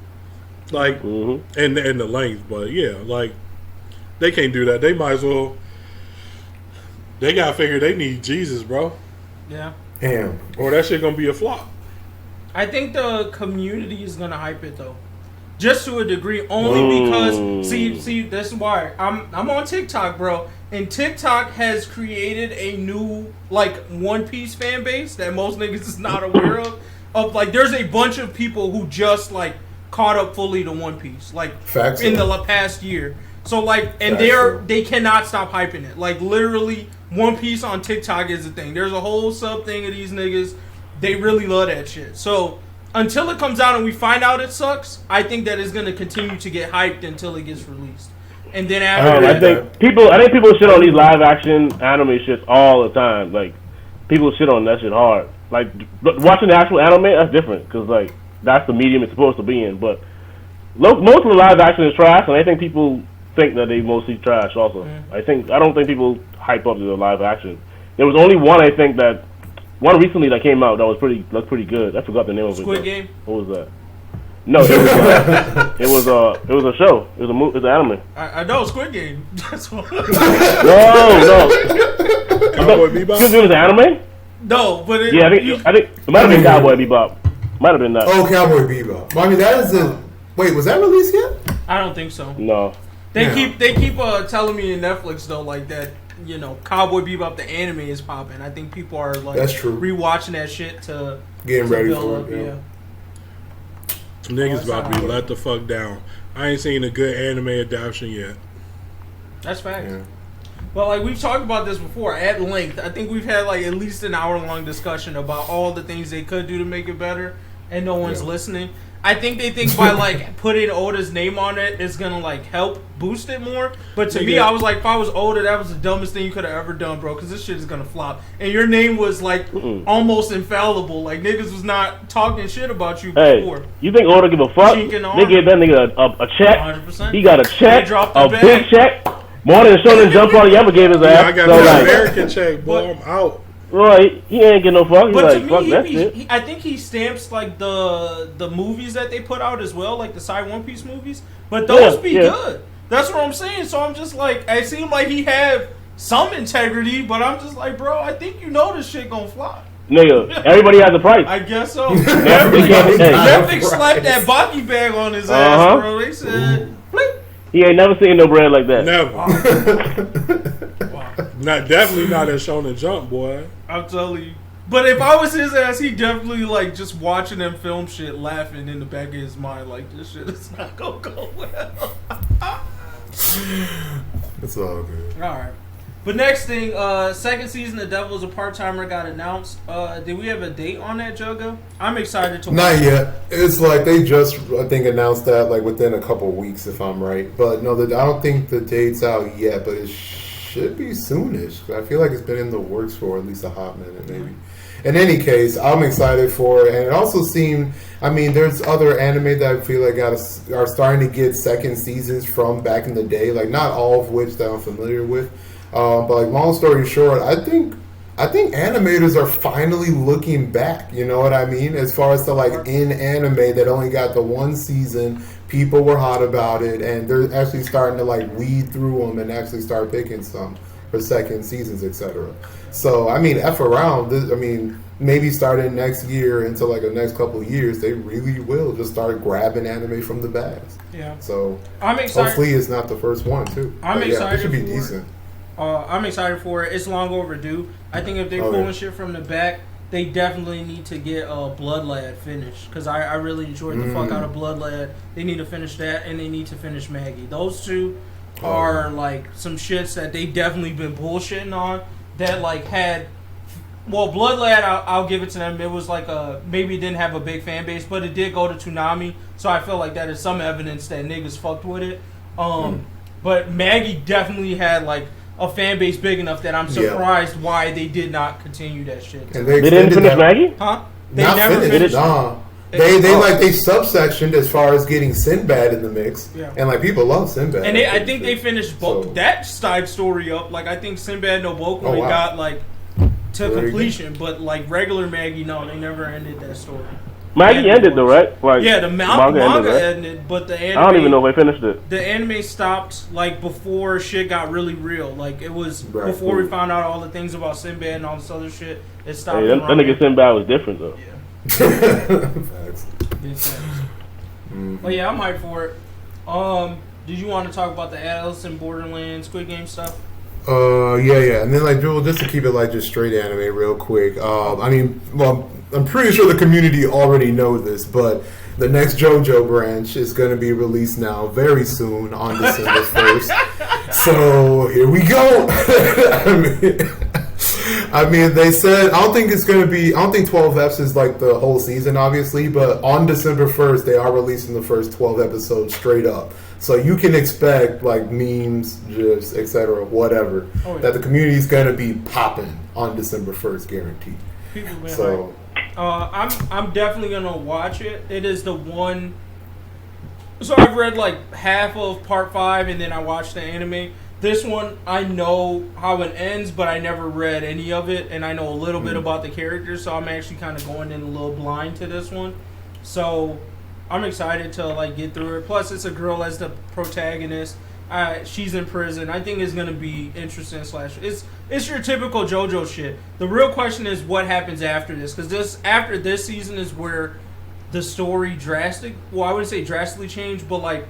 Like, and the length, but yeah, like they can't do that. They might as well. They gotta figure they need Jesus, bro. Yeah. Damn. Or that shit gonna be a flop. I think the community is gonna hype it though, just to a degree. Only because see, this is why I'm on TikTok, bro, and TikTok has created a new like One Piece fan base that most niggas is not aware of. Of like, there's a bunch of people who just like caught up fully to One Piece, like in the past year. So like, and they cannot stop hyping it. Like literally, One Piece on TikTok is a thing. There's a whole sub thing of these niggas. They really love that shit. So until it comes out and we find out it sucks, I think that it's gonna continue to get hyped until it gets released. And then after I think people shit on these live action anime shits all the time. Like people shit on that shit hard. Like watching the actual anime, that's different because like that's the medium it's supposed to be in. But most of the live action is trash, and I think people think that they mostly trash. Also, I don't think people hype up the live action. There was only one one recently that came out that looked pretty good. I forgot the name of it. Squid Game. What was that? No, it was a show. It was an anime. I know Squid Game. That's what. No. Cowboy Bebop. Excuse me, it was an anime. No, but I think it might have been Cowboy Bebop. Might have been that. Oh, Cowboy Bebop. I mean, that is wait, was that released yet? I don't think so. No. They keep telling me in Netflix though like that Cowboy Bebop the anime is popping. I think people are like that's true. Rewatching that shit to getting ready for it. Yeah. Niggas about to be let the fuck down. I ain't seen a good anime adaptation yet. That's facts. Yeah. Well, like we've talked about this before at length. I think we've had like at least an hour-long discussion about all the things they could do to make it better, and no one's listening. I think they think by like putting Oda's name on it is gonna like help boost it more. But to me, I was like, if I was Oda, that was the dumbest thing you could have ever done, bro. Because this shit is gonna flop. And your name was like almost infallible. Like niggas was not talking shit about you before. You think Oda give a fuck? They gave that nigga a check. 100%. He got a check, a big check, more than Shonen Jump party ever gave his ass. I got an American check, boy. I'm out. Right, he ain't get no fuck. He's but like, to me, fuck that shit. I think he stamps like the movies that they put out as well, like the side One Piece movies. But those be good. That's what I'm saying. So I'm just like, it seemed like he had some integrity, but I'm just like, bro, I think this shit gonna fly. Nigga, everybody has a price. I guess so. Netflix slapped that Baki bag on his ass, bro. They said, Flip. He ain't never seen no bread like that. Never. Definitely not at Shonen Jump, boy. I'm telling you. But if I was his ass, he definitely like just watching them film shit, laughing in the back of his mind, like this shit is not gonna go well. It's all good. All right. But next thing, second season of Devil's a Part-Timer got announced. Did we have a date on that, Jogo? I'm excited to watch. Not yet. It's like they just, I think, announced that like within a couple weeks, if I'm right. But no, I don't think the date's out yet, but it should be soonish. I feel like it's been in the works for at least a hot minute, maybe. In any case, I'm excited for it. And it also seemed, I mean, there's other anime that I feel like are starting to get second seasons from back in the day. Like, not all of which that I'm familiar with. But like, long story short, I think animators are finally looking back. You know what I mean? As far as to like in anime that only got the one season, people were hot about it, and they're actually starting to like weed through them and actually start picking some for second seasons, etc. So I mean, maybe starting next year into like the next couple of years, they really will just start grabbing anime from the bags. Yeah. So I'm excited. Hopefully, it's not the first one too. I'm excited. It should be decent. I'm excited for it. It's long overdue. I think if they're pulling shit from the back, they definitely need to get Blood Lad finished. Because I really enjoyed the fuck out of Blood Lad. They need to finish that, and they need to finish Maggie. Those two are like some shits that they definitely been bullshitting on. That like had, Blood Lad, I'll give it to them. It was like maybe it didn't have a big fan base, but it did go to Toonami. So I feel like that is some evidence that niggas fucked with it. But Maggie definitely had like a fan base big enough that I'm surprised why they did not continue that shit. And they didn't finish Maggie? Huh? They never finished. Nah. They subsectioned as far as getting Sinbad in the mix, and like people love Sinbad. And I think they finished that side story up. Like I think Sinbad no Boku got like to completion, but like regular Maggie, no, they never ended that story. Maggie ended though, right? Like, the manga ended, but the anime, I don't even know if they finished it. The anime stopped like before shit got really real. Like it was before we found out all the things about Sinbad and all this other shit. It stopped. Hey, that nigga Sinbad was different though. Yeah. But yeah, I'm hyped for it. Did you want to talk about the Alice in Borderland Squid Game stuff? Yeah. And then like, just to keep it like just straight anime real quick. I'm pretty sure the community already know this, but the next JoJo branch is going to be released now very soon on December 1st. So here we go. I mean, they said, I don't think 12 eps is like the whole season, obviously, but on December 1st, they are releasing the first 12 episodes straight up. So you can expect like memes, gifs, etc., whatever, that the community is going to be popping on December 1st, guaranteed. I'm definitely gonna watch it. It is the one. So I've read like half of part 5, and then I watched the anime. This one, I know how it ends, but I never read any of it, and I know a little bit about the characters, so I'm actually kind of going in a little blind to this one. So I'm excited to like get through it. Plus, it's a girl as the protagonist. She's in prison. I think it's gonna be interesting. It's your typical JoJo shit. The real question is what happens after this, because after this season is where the story I wouldn't say drastically changed, but like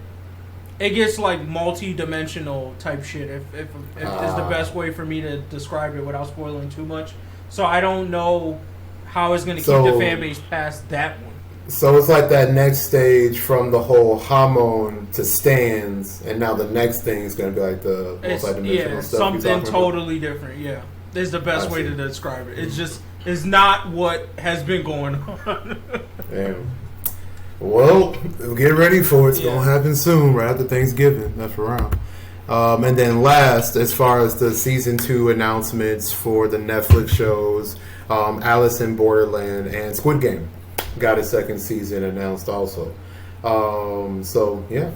it gets like multi-dimensional type shit. If is the best way for me to describe it without spoiling too much. So I don't know how it's going to keep the fan base past that one. So it's like that next stage from the whole Hamon to stands, and now the next thing is going to be like the multi-dimensional stuff. Something totally different. Yeah, is the best way to describe it. It's not what has been going on. Damn. Well, get ready for it. It's going to happen soon, right after Thanksgiving. That's around. And then last, as far as the season 2 announcements for the Netflix shows, Alice in Borderland and Squid Game got a second season announced also. So, yeah.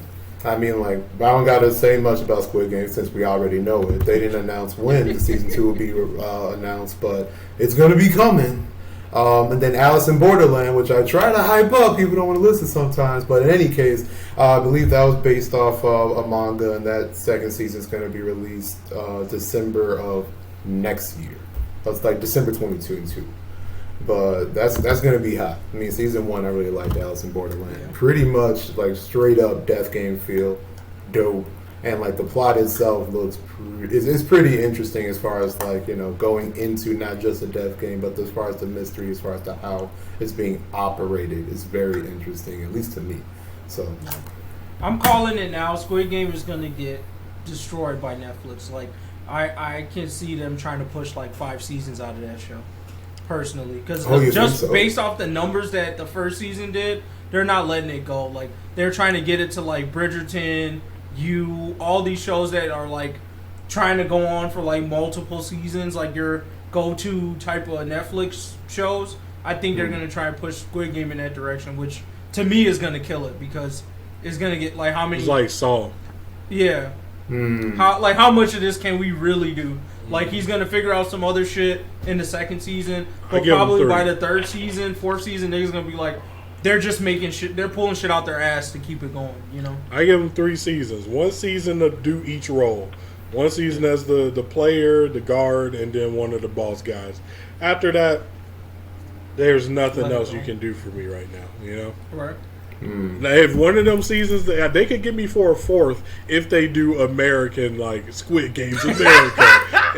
I mean, like, I don't got to say much about Squid Game since we already know it. They didn't announce when the season 2 will be announced, but it's going to be coming. And then Alice in Borderland, which I try to hype up. People don't want to listen sometimes. But in any case, I believe that was based off of a manga, and that second season is going to be released December of next year. That's like December 2022. But that's going to be hot. I mean, season 1, I really liked Alice in Borderland. Yeah. Pretty much like straight up death game feel. Dope. And like the plot itself looks it's pretty interesting as far as like, you know, going into not just a death game, but as far as the mystery, as far as to how it's being operated is very interesting, at least to me. So I'm calling it now. Squid Game is going to get destroyed by Netflix. Like I can see them trying to push like 5 seasons out of that show, personally, because based off the numbers that the first season did, they're not letting it go. Like they're trying to get it to like Bridgerton. All these shows that are like trying to go on for like multiple seasons, like your go-to type of Netflix shows. I think they're gonna try and push Squid Game in that direction, which to me is gonna kill it because it's gonna get like how many? It's like Saw. Yeah. How much of this can we really do? Like he's gonna figure out some other shit in the second season, but probably by the third season, fourth season, niggas gonna be like. They're just making shit. They're pulling shit out their ass to keep it going. You know. I give them 3 seasons. 1 season to do each role. 1 season as the player, the guard, and then one of the boss guys. After that, there's nothing else you can do for me right now. You know. Right. Now, if one of them seasons, they could get me for a 4th if they do American like Squid Games America,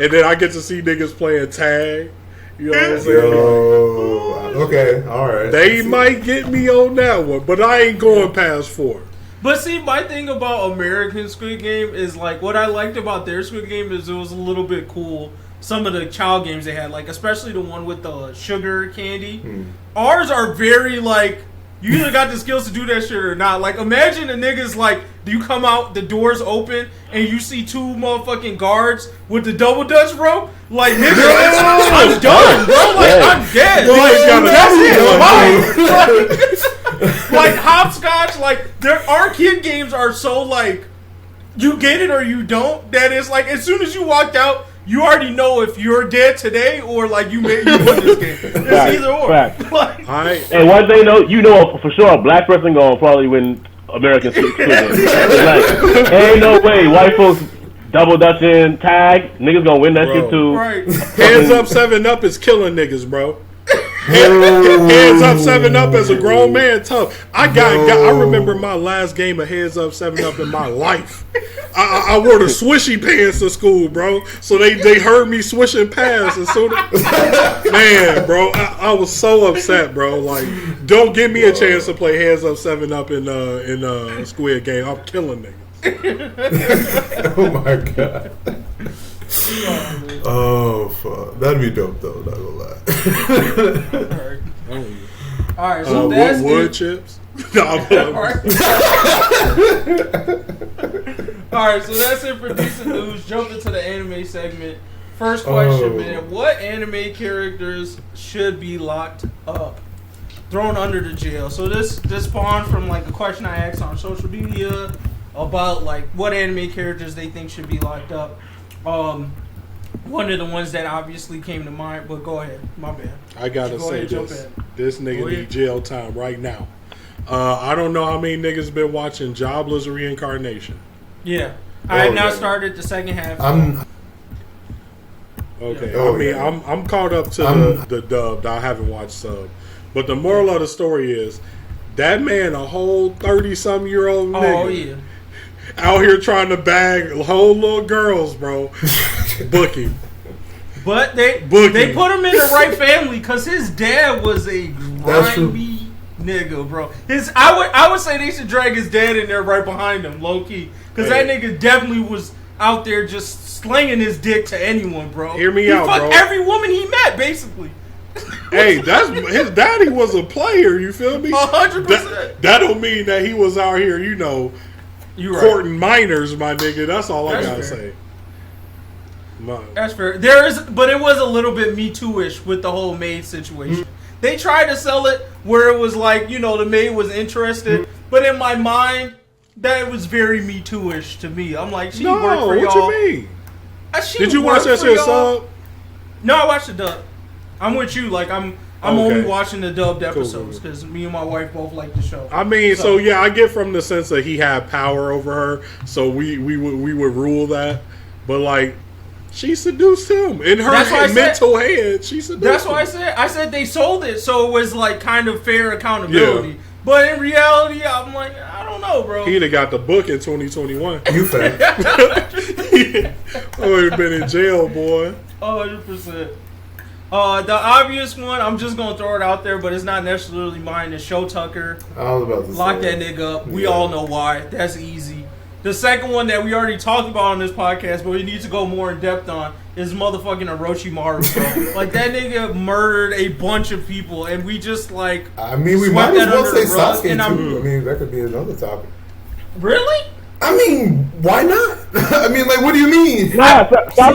and then I get to see niggas playing tag. You know what I'm saying? Okay, all right. They might get me on that one, but I ain't going past 4. But see, my thing about American Squid Game is like what I liked about their Squid Game is it was a little bit cool. Some of the child games they had, like especially the one with the sugar candy. Ours are very like you either got the skills to do that shit or not. Like imagine a nigga's like, do you come out, the doors open, and you see 2 motherfucking guards with the double dutch, bro? Like nigga, I'm done, bro. Like I'm dead. Like hopscotch, like our kid games are so like you get it or you don't. That is like as soon as you walked out, you already know if you're dead today or like you won this game. It's either or. Like, and one thing you know for sure, a black person gonna probably win American Squid Game. Like, ain't no way white folks double dutching tag niggas gonna win that shit too. Right. Hands up, 7-Up is killing niggas, bro. Hands up, 7-Up as a grown man, tough. I remember my last game of Hands Up, 7-Up in my life. I wore the swishy pants to school, bro. So they heard me swishing past as soon as man, bro. I was so upset, bro. Like, don't give me a chance to play Hands Up, 7-Up in Squid Game. I'm killing niggas. Oh my god. Oh fuck, that'd be dope though. Not gonna lie. All right, so that's wood chips. All right, so that's it for decent news. Jump into the anime segment. First question, man. What anime characters should be locked up, thrown under the jail? So this spawned from like a question I asked on social media about like what anime characters they think should be locked up. One of the ones that obviously came to mind, but go ahead, my bad. I gotta say this nigga need jail time right now. I don't know how many niggas been watching Jobless Reincarnation. Yeah, I have now started the second half. I'm caught up to the dubbed. I haven't watched sub, but the moral of the story is that man a whole 30-some-year-old nigga. Oh yeah. Out here trying to bag whole little girls, bro. Booking. But they put him in the right family because his dad was a grimy nigga, bro. I would say they should drag his dad in there right behind him, low key, because that nigga definitely was out there just slinging his dick to anyone, bro. Hear me out, bro. Every woman he met, basically. Hey, that's his daddy was a player. You feel me? 100%. That don't mean that he was out here, courting minors, my nigga. That's all I gotta say. That's fair. But it was a little bit Me Too-ish with the whole maid situation. Mm-hmm. They tried to sell it where it was like, the maid was interested, but in my mind, that was very Me Too-ish to me. I'm like, she worked for y'all. What you mean? Did you watch that shit sub? No, I watched the dub. I'm with you. Like I'm only watching the dubbed episodes because me and my wife both like the show. I mean, so yeah, I get from the sense that he had power over her, so we would rule that. But like, she seduced him in her mental head. She seduced him. That's what I said. I said they sold it, so it was like kind of fair accountability. Yeah. But in reality, I'm like, I don't know, bro. He'd have got the book in 2021. You fair. I would have been in jail, boy. 100%. The obvious one, I'm just gonna throw it out there, but it's not necessarily mine. Is Show Tucker. I was about to lock that nigga up. We all know why. That's easy. The second one that we already talked about on this podcast, but we need to go more in depth on, is motherfucking Orochimaru, bro. Like, that nigga murdered a bunch of people, and we just, like, I mean, we might as well say Sasuke, too. I mean, that could be another topic. Really? I mean, why not? I mean, like, what do you mean? Nah, I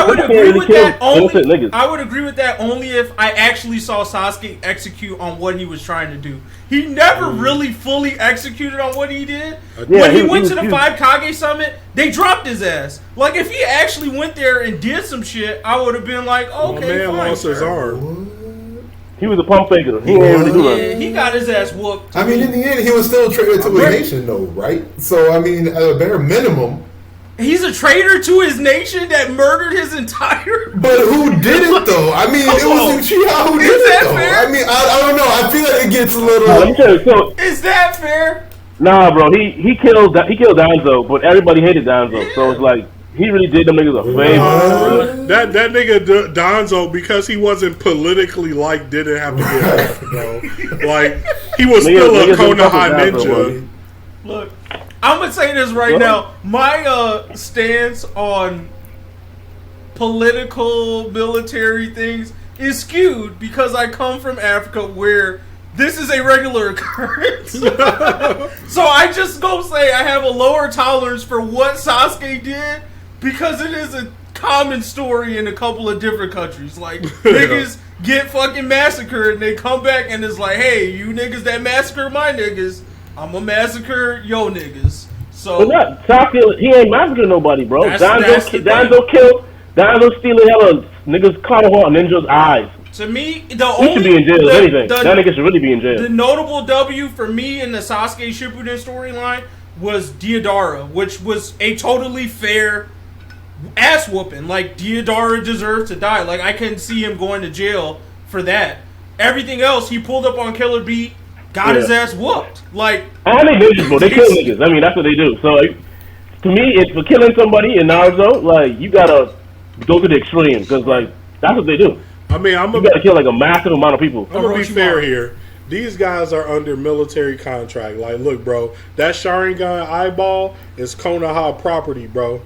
would agree with that only. I would agree with that only if I actually saw Sasuke execute on what he was trying to do. He never really fully executed on what he did. Yeah, when he went to the 5 Kage Summit, they dropped his ass. Like, if he actually went there and did some shit, I would have been like, okay, fine. Lost his arm. He was a pump faker. He ain't really do that. He got his ass whooped. I mean, in the end, he was still a traitor to his nation, though, right? So, I mean, at a bare minimum, he's a traitor to his nation that murdered his entire. But who did it though? I mean, it was Uchiha who did it though. Fair? I mean, I don't know. I feel like it gets a little. Is that fair? Nah, bro. He killed Danzo, but everybody hated Danzo, so it's like. He really did them niggas a favor. That nigga Danzo, because he wasn't politically didn't have to get off, bro. Like, he was still a Konoha ninja. Look, I'm gonna say this right now. My stance on political military things is skewed because I come from Africa where this is a regular occurrence. So I just go say I have a lower tolerance for what Sasuke did. Because it is a common story in a couple of different countries. Like, niggas get fucking massacred and they come back and it's like, hey, you niggas that massacre my niggas, I'm gonna massacre yo niggas. So, Sasuke, he ain't massacring nobody, bro. Danzo stealing hella niggas Konoha ninja's eyes. To me, he should be in jail. Anything. That nigga should really be in jail. The notable W for me in the Sasuke Shippuden storyline was Deodara, which was a totally fair ass whooping. Like, Deodara deserved to die. Like, I couldn't see him going to jail for that. Everything else, he pulled up on Killer Beat, got his ass whooped. Like, all they ninjas, bro. They kill niggas. I mean, that's what they do. So, to me, it's for killing somebody in Naruto. Like, you gotta go to the extreme because, like, that's what they do. I mean, you gotta kill like a massive amount of people. I'm gonna be fair here. These guys are under military contract. Like, look, bro, that Sharingan eyeball is Konoha property, bro.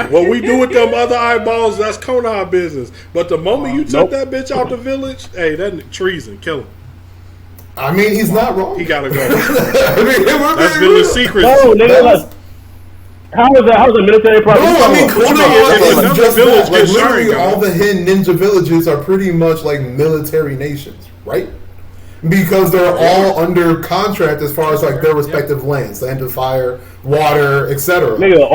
What we do with them other eyeballs, that's Konoha business. But the moment you took that bitch out the village, hey, that treason, kill him. I mean, he's not wrong. He gotta go. That's been the secret. No, nigga, how was that military property? No, I mean, Konoha is just village. Like, literally, all the hidden ninja villages are pretty much like military nations, right? Because they're all under contract as far as like their respective lands, land of fire, water, etc. Nigga,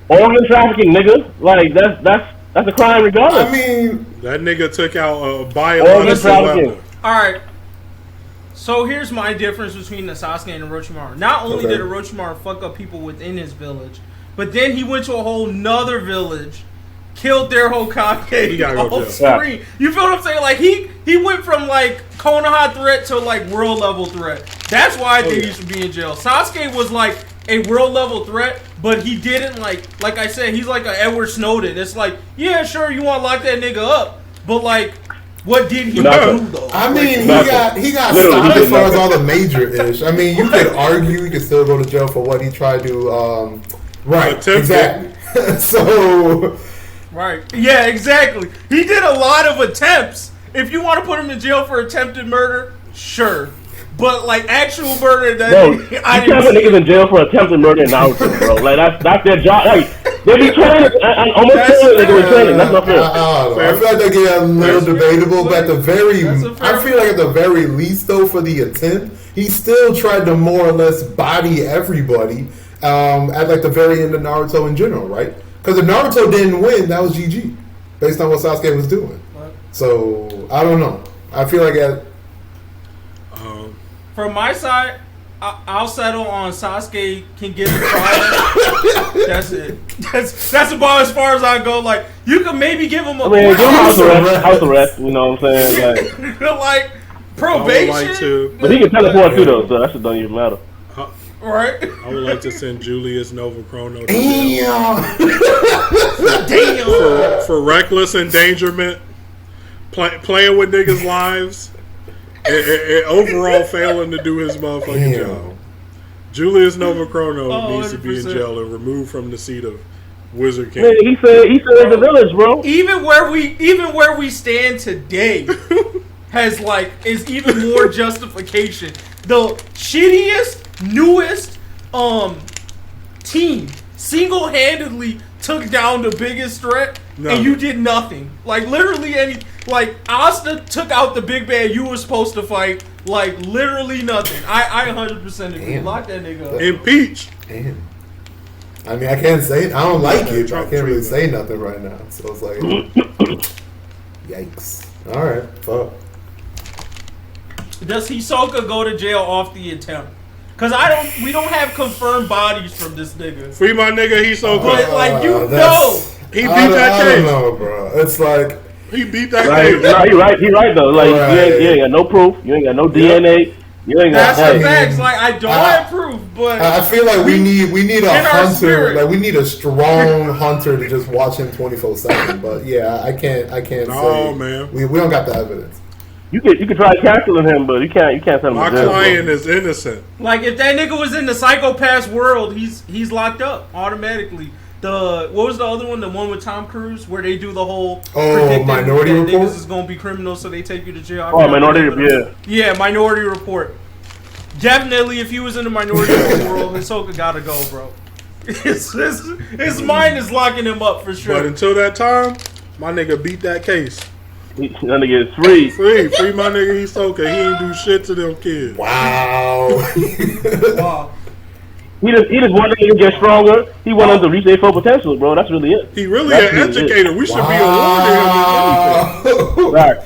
organ trafficking, nigga. Like that's a crime regardless. I mean, that nigga took out a biological weapon. All right. So here's my difference between the Sasuke and Orochimaru. Not only did Orochimaru fuck up people within his village, but then he went to a whole nother village. Killed their Hokage off screen. You feel what I'm saying? Like he went from like Konoha threat to like world level threat. That's why I think he should be in jail. Sasuke was like a world level threat, but he didn't like I said, he's like an Edward Snowden. It's like, yeah, sure, you want to lock that nigga up, but like, what did he do though? I mean, he got stopped as far as all the major ish. I mean, you could argue, you could still go to jail for what he tried to. Right, exactly. So. Right. Yeah, exactly. He did a lot of attempts. If you want to put him in jail for attempted murder, sure. But like actual murder, I can't put niggas in jail for attempted murder in Naruto, bro. Like that's their job. Like they be training. I almost feel like they were training. That's not fair. I feel like they get a little debatable, but at the very, I feel like at the very least though, for the attempt, he still tried to more or less body everybody at like the very end of Naruto in general, right? Because if Naruto didn't win, that was GG, based on what Sasuke was doing. So I don't know. I feel like from my side, I'll settle on Sasuke can get a trial. That's it. That's about as far as I go. Like you can maybe give him a house arrest. You know what I'm saying? Like probation. But he can teleport too, though, so that shit don't even matter. Right. I would like to send Julius Novachrono for reckless endangerment, playing with niggas' lives, and overall failing to do his motherfucking job. Julius Novachrono needs to be in jail and removed from the seat of Wizard King. Man, he said the village, bro. Even where we stand today is even more justification. The shittiest, newest team single-handedly took down the biggest threat, and you did nothing. Like literally like Asta took out the big bad you were supposed to fight. Like literally nothing. I 100% agree. Lock that nigga up. Impeach. Damn. I mean, I can't say I don't like it, but I can't really say nothing right now. So it's like, yikes. All right, fuck. Does Hisoka go to jail off the attempt? Cause we don't have confirmed bodies from this nigga. Free my nigga Hisoka. But like he beat that case. I don't know, bro. It's like he beat that case. He right though. Like you ain't got no proof. You ain't got no DNA. You ain't got. That's the facts. Like I don't have proof, but I feel like we need a hunter. Like we need a strong hunter to just watch him 24/7. But yeah, I can't say. No, man. We don't got the evidence. You could try canceling him, but you can't send him. My client is innocent. Like if that nigga was in the Psycho-Pass world, he's locked up automatically. What was the other one? The one with Tom Cruise, where they do the whole Minority Report. Niggas is gonna be criminals, so they take you to jail. Minority Report. Yeah, Minority Report. Definitely, if he was in the Minority Report world, Hisoka gotta go, bro. His mind is locking him up for sure. But until that time, my nigga beat that case. That nigga is free. Free my nigga Hisoka. He ain't do shit to them kids. Wow. He just wanted to get stronger. He wanted to reach their full potential, bro. That's really it. He really an educator. We should be awarding him. Right.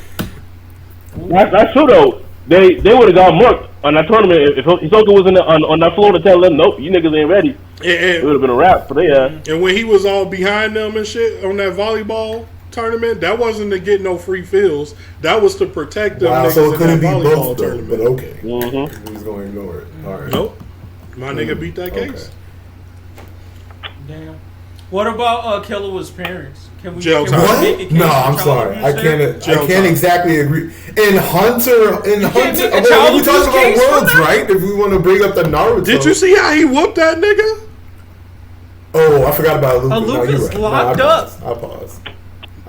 That's true though. They would have got marked on that tournament if Hisoka was on that floor to tell them, nope, you niggas ain't ready. It would have been a wrap for them. And when he was all behind them and shit on that volleyball tournament, that wasn't to get no free fills. That was to protect them niggas so it in that volleyball both, tournament. But okay. Mm-hmm. He's going to ignore it. All right. Nope. My nigga beat that case. Damn. What about Killua's parents? Can we jail time? What? No, I'm sorry. I can't exactly agree. In Hunter, we talking about worlds, right? If we want to bring up the Naruto. Did you see how he whooped that nigga? Oh, I forgot about Luffy. Luffy's locked up. I pause.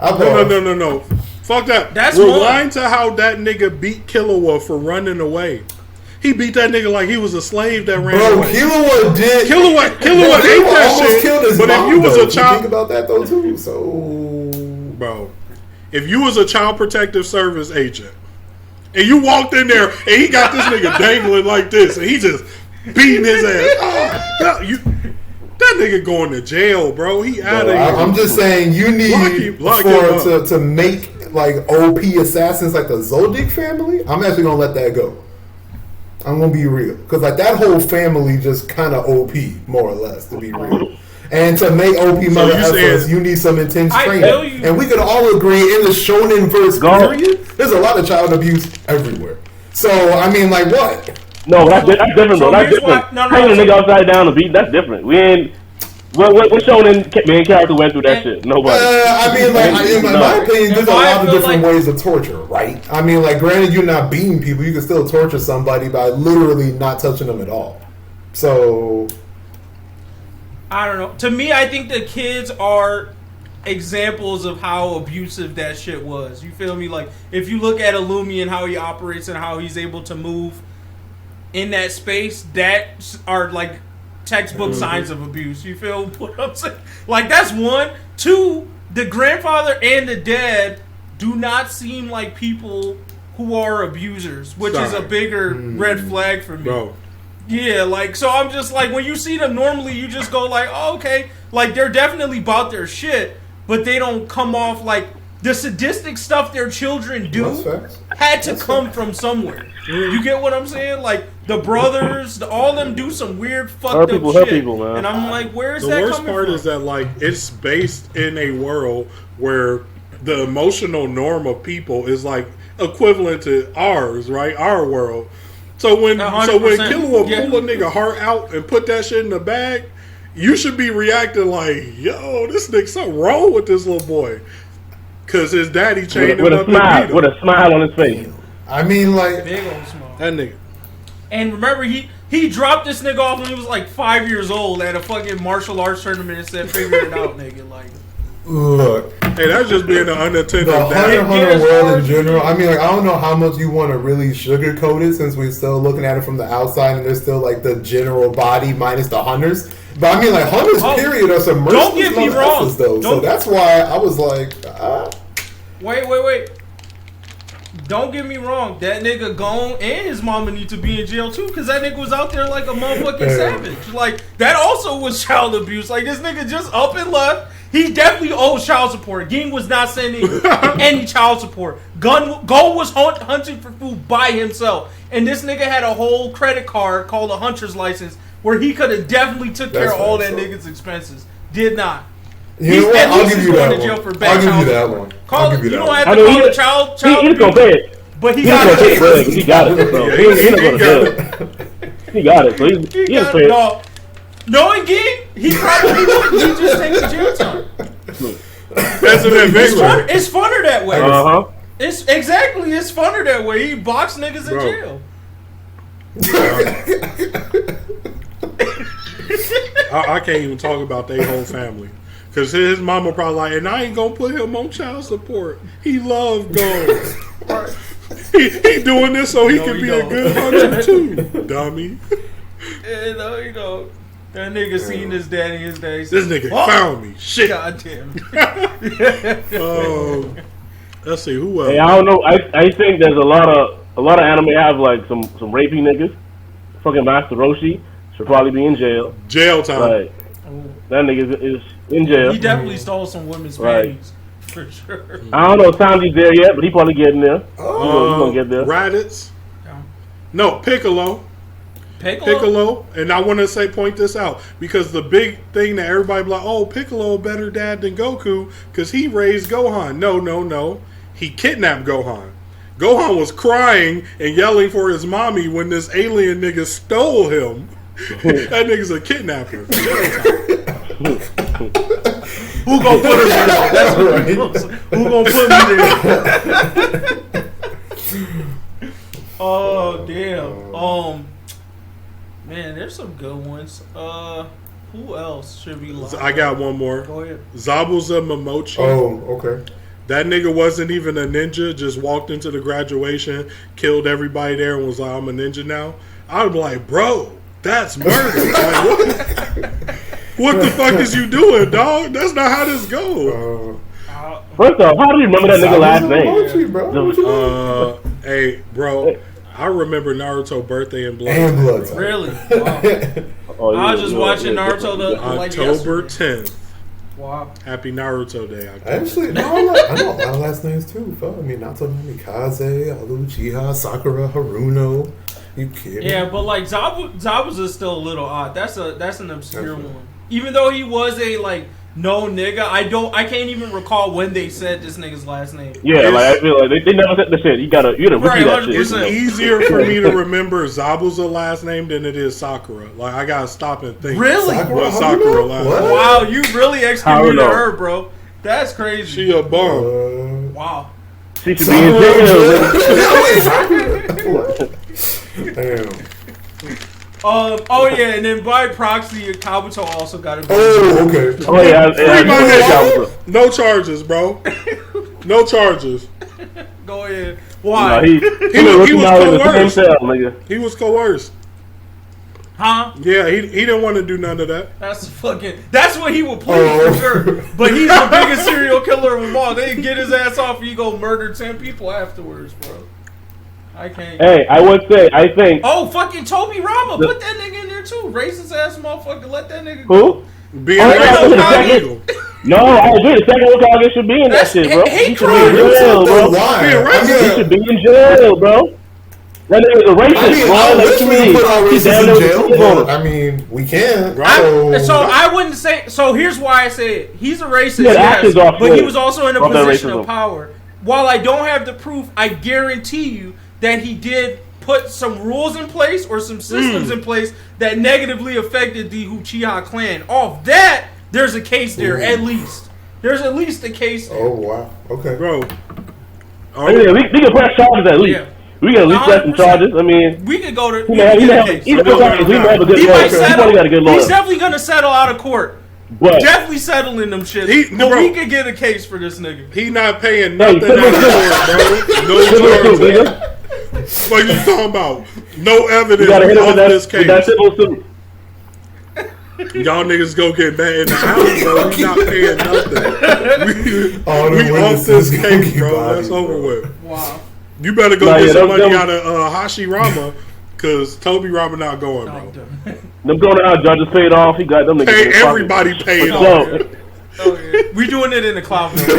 No. Fuck that. Rewind to how that nigga beat Killua for running away. He beat that nigga like he was a slave that ran away. Killua did. Killua ate that shit. Killed his but mom, if you was a child, think about that though too. So, bro, if you was a child protective service agent and you walked in there and he got this nigga dangling like this and he just beating his ass, that nigga going to jail, bro. He out of here. I'm just saying you need to make like OP assassins like the Zoldyck family. I'm actually gonna let that go. I'm gonna be real, because like that whole family just kind of OP, more or less, to be real. And to make OP mother efforts, you need some intense training. And we could all agree in the shonen verse period, there's a lot of child abuse everywhere. So I mean, like what? No, that's different, bro. That's different. Hanging a nigga upside down the beat, that's different. We ain't. What shonen main character went through that shit? Nobody. I mean, like, in my opinion, there's a lot of different ways of torture, right? I mean, like, granted, you're not beating people. You can still torture somebody by literally not touching them at all. So, I don't know. To me, I think the kids are examples of how abusive that shit was. You feel me? Like, if you look at Illumi and how he operates and how he's able to move in that space, that are like textbook signs of abuse. You feel what I'm saying? Like, that's one. Two, the grandfather and the dad do not seem like people who are abusers, which is a bigger red flag for me. Bro. Yeah, like, so I'm just like, when you see them normally, you just go like, oh, okay. Like, they're definitely about their shit, but they don't come off like the sadistic stuff their children do had to come from somewhere. You get what I'm saying? Like, the brothers, all of them do some weird fucked up shit. People, man. And I'm like, where's that coming from? The worst part is that, like, it's based in a world where the emotional norm of people is, like, equivalent to ours, right? Our world. So when Killer will pull a nigga heart out and put that shit in the bag, you should be reacting like, yo, this nigga, something wrong with this little boy. Because his daddy chained him up and beat him. With a smile on his face. I mean, like, big old smile. That nigga. And remember, he dropped this nigga off when he was like 5 years old at a fucking martial arts tournament and said, figure it out, nigga. Like, look. Hey, that's just being an unattended The dad. Hunter world in general, I mean, like, I don't know how much you want to really sugarcoat it since we're still looking at it from the outside and there's still, like, the general body minus the hunters. But, I mean, like, hunters, period, are some merciless. Don't get me wrong. Though, so that's why I was like, Wait. Don't get me wrong. That nigga Gone and his mama need to be in jail too, because that nigga was out there like a motherfucking savage. Like, that also was child abuse. Like, this nigga just up and left. He definitely owes child support. Ging was not sending any child support. Go was hunting for food by himself. And this nigga had a whole credit card called a hunter's license where he could have definitely took care of all that nigga's expenses. Did not. You know what? I'll give you that one. I'll give you that one. You don't have to call the child he's gonna pay it. But he got it. He got it. So he's not gonna pay it. He got it. So he'll pay it. Knowing Ging, he probably would. He just take the jail time. That's an adventure. It's funner that way. It's It's funner that way. He box niggas in jail. I can't even talk about their whole family. Because his mama probably like, and I ain't going to put him on child support. He loved gold. he doing this so he can be a good hunter too, dummy. You know, that nigga seen his daddy. His daddy said, this nigga found me. Shit. Goddamn. Let's see who else. Hey, I don't know. I think there's a lot of anime have like some rapey niggas. Fucking Master Roshi should probably be in jail. Jail time. Like, that nigga is in jail. He definitely stole some women's panties. For sure. I don't know if Sanji's there yet, but he probably getting there. He's gonna get there. Raditz. No, Piccolo, and I want to point this out because the big thing that everybody be like, oh, Piccolo a better dad than Goku because he raised Gohan. No, he kidnapped Gohan. Gohan was crying and yelling for his mommy when this alien nigga stole him. That nigga's a kidnapper. Who gonna put him there? That's right. Who gonna put me there? Oh damn. Man, there's some good ones. Who else should we like? I got one more. Go ahead. Zabuza Momochi. Oh, okay. That nigga wasn't even a ninja, just walked into the graduation, killed everybody there, and was like, I'm a ninja now. I'd be like, bro, that's murder. Like, what the fuck is you doing, dog? That's not how this goes. First off, how do you remember that nigga last name? Hey, bro, I remember Naruto birthday and blood. Really? Wow. I was just watching Naruto October 10th. Wow. Happy Naruto Day. Actually, no, I know a lot of last names too. Fuck. I mean, Naruto, Kaze, Alu, Uchiha, Sakura, Haruno. You kidding? Yeah, but like Zabuza is still a little odd. That's an obscure one. Even though he was a like No, nigga, I can't even recall when they said this nigga's last name. Yeah, like I feel like they never said the shit. You gotta repeat that shit. It's easier for me to remember Zabuza last name than it is Sakura. Like I gotta stop and think. Really? What Sakura last name? Wow, you really excluded her, bro. That's crazy. She a bum. Wow. She should be in jail. Damn. Oh yeah, and then by proxy, Kabuto also got it. Oh, okay. Oh yeah. No charges, bro. No charges. Go ahead. Why? No, he was coerced. He was coerced. Huh? Yeah, he didn't want to do none of that. That's what he would plead for sure. But he's the biggest serial killer of them all. They get his ass off and you go murder 10 people afterwards, bro. I can't. Hey, I think. Oh, fucking TOBIRAMA. Put that nigga in there too. Racist ass motherfucker. Let that nigga go. Who? Being racist. No, I agree. The second Hokage should be in that shit, bro. He should be in jail, bro. He should be in jail, bro. That nigga's a racist, bro. Let's put all racists in jail, but I mean, we can. I wouldn't say. So here's why I say it. He's a racist, yes, but he was also in a position of power. While I don't have the proof, I guarantee you that he did put some rules in place or some systems in place that negatively affected the Uchiha clan. Off that, there's a case there, at least. There's at least a case there. Oh, wow. Okay. Bro. We can press charges at least. Yeah. We can at least press some charges. I mean, we could go to. He might have a good lawyer. He's definitely going to settle out of court. What? Definitely settling them shit. But we could get a case for this nigga. He not paying nothing out of court, bro. No charges. What you talking about? No evidence of this case. Y'all niggas go get mad in the house, bro. We not paying nothing. We off this case, bro. That's over with. Wow. You better go get some money out of Hashirama, because TOBIRAMA not going, bro. Them going out, judges paid off. He got them niggas. Everybody paid off. Oh, yeah. We doing it in the Clover. Cases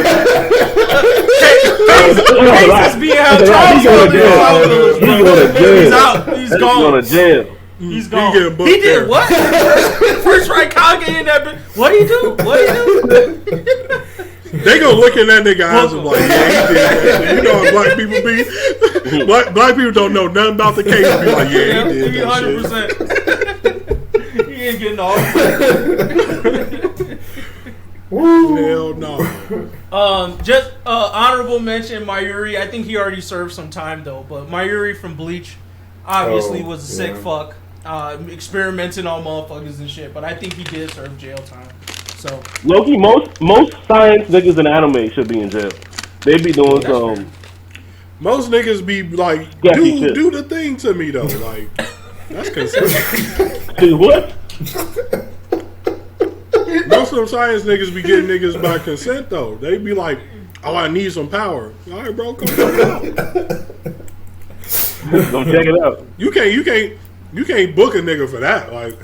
being held charged. He's out. He's gone. He's going to jail. He's gone. He did what? First right Kage in that bitch. What he do? They gonna look in that nigga eyes and be like, yeah, he did that. You know how black people be? Black people don't know nothing about the case. Be like, yeah, he did that 100%. He ain't getting off. Hell no. Just honorable mention, Mayuri. I think he already served some time though. But Mayuri from Bleach obviously was a sick fuck, experimenting on motherfuckers and shit. But I think he did serve jail time. So Loki, most science niggas in anime should be in jail. They be doing some. Most niggas be like, do the thing to me though. Like that's consent. What? Most of them science niggas be getting niggas by consent though. They be like, oh, I need some power. All right, bro, come out. Go check it out. You can't book a nigga for that. Like,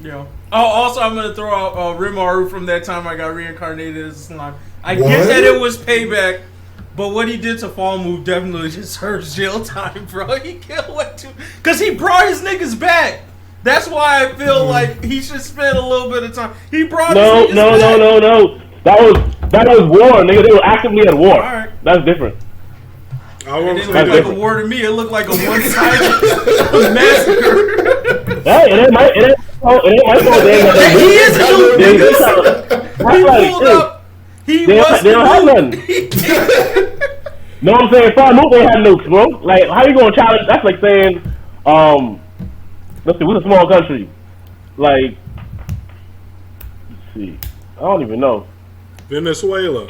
yeah. Oh, also, I'm gonna throw out Rimaru from that time I got reincarnated as a slime. I get that it was payback, but what he did to Fall Move definitely deserves jail time, bro. He killed what too, because he brought his niggas back. That's why I feel like he should spend a little bit of time. He brought his niggas back. No. That was war, nigga. They were actively at war. Right. That's different. It didn't look like a war to me. It looked like a one-sided massacre. Hey, it ain't my fault. He is a new nigga. He pulled up. They don't have none. No, I'm saying, Far Move ain't have nukes, bro. Like, how you gonna challenge? That's like saying, let's see, we're a small country. Like, let's see, I don't even know. Venezuela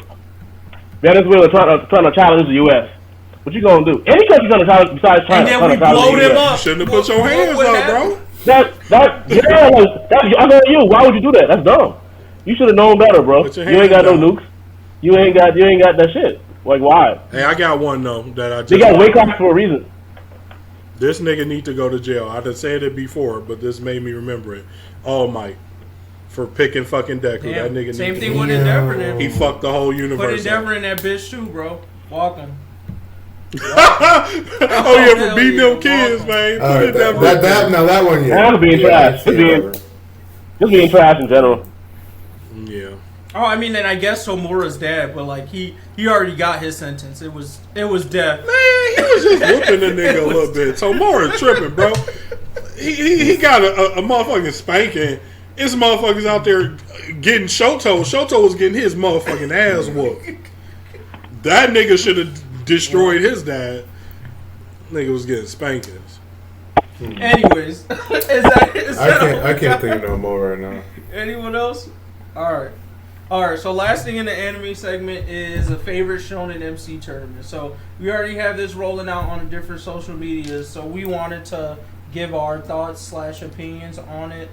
trying to challenge the U.S. What you gonna do? Any country gonna challenge besides China. And then we blow them up. You shouldn't have put your hands up, bro. I'm on you. Why would you do that? That's dumb. You should have known better, bro. You ain't got no nukes. You ain't got that shit. Like, why? Hey, I got one though that I just. They got wake up for a reason. This nigga need to go to jail. I'd have said it before, but this made me remember it. All Might for picking fucking Deku. That nigga. Same thing with Endeavor. Then he fucked the whole universe. Put Endeavor in that bitch too, bro. Walking. Oh yeah, for beating them kids, man. Put that one, yeah. That's being trash. Just being trash in general. Oh, I mean, and I guess Tomura's dead, but like he already got his sentence. It was death. Man, he was just whooping the nigga a little bit. Tomura tripping, bro. He got a motherfucking spanking. This motherfucker's out there getting Shoto. Shoto was getting his motherfucking ass whooped. That nigga should have destroyed his dad. Nigga was getting spankings. Anyways, I can't think of no more right now. Anyone else? All right. So last thing in the anime segment is a favorite shonen MC tournament. So we already have this rolling out on different social medias. So we wanted to give our thoughts / opinions on it.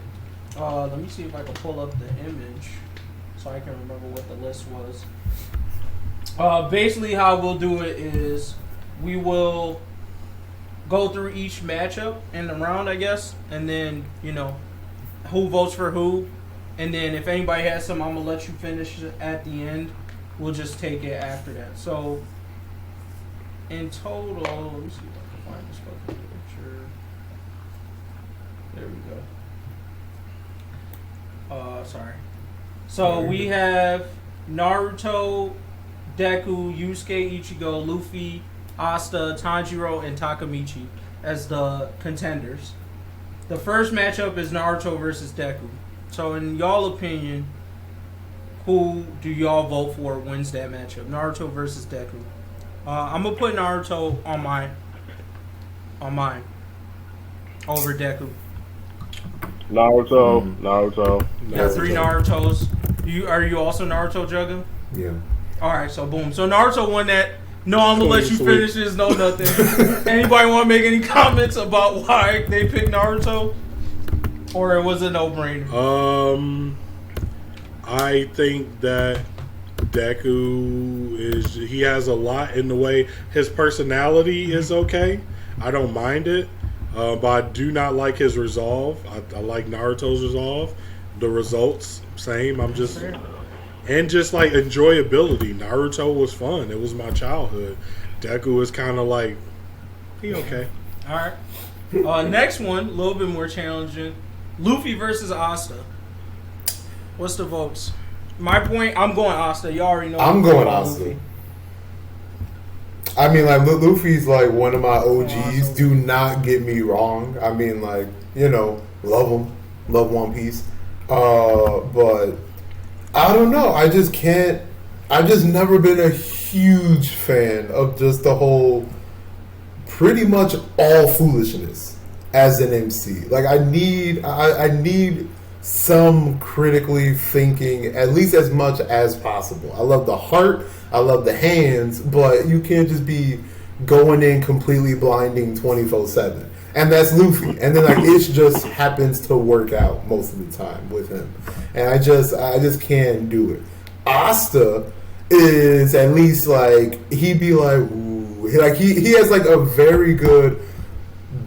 Let me see if I can pull up the image so I can remember what the list was. Basically, how we'll do it is we will go through each matchup in the round, I guess, and then who votes for who. And then if anybody has some, I'm going to let you finish at the end. We'll just take it after that. So, in total, let me see if I can find this fucking picture. There we go. Sorry. So, we have Naruto, Deku, Yusuke, Ichigo, Luffy, Asta, Tanjiro, and Takamichi as the contenders. The first matchup is Naruto versus Deku. So, in y'all opinion, who do y'all vote for wins that matchup? Naruto versus Deku. I'm gonna put Naruto on mine over Deku. Naruto. Got 3 Narutos. Are you also Naruto, Jugga? Yeah. All right, so boom. So Naruto won that. No, I'm gonna let you finish this. No, nothing. Anybody want to make any comments about why they picked Naruto? Or it was a no-brainer? I think that Deku he has a lot in the way. His personality is okay. I don't mind it. But I do not like his resolve. I like Naruto's resolve. The results, same. And just like enjoyability. Naruto was fun. It was my childhood. Deku is kind of like, he okay. All right. Next one, a little bit more challenging. Luffy versus Asta. What's the votes? My point, I'm going Asta. You already know. I'm going Asta. I mean, like, Luffy's like one of my OGs. Do not get me wrong. I mean, like, love him. Love One Piece. But I don't know. I just can't. I've just never been a huge fan of just the whole, pretty much all foolishness as an MC. Like, I need some critically thinking, at least as much as possible. I love the heart, I love the hands, but you can't just be going in completely blinding 24/7. And that's Luffy. And then, like, it just happens to work out most of the time with him. And I just can't do it. Asta is at least, like, he'd be like, ooh. Like, he has, like, a very good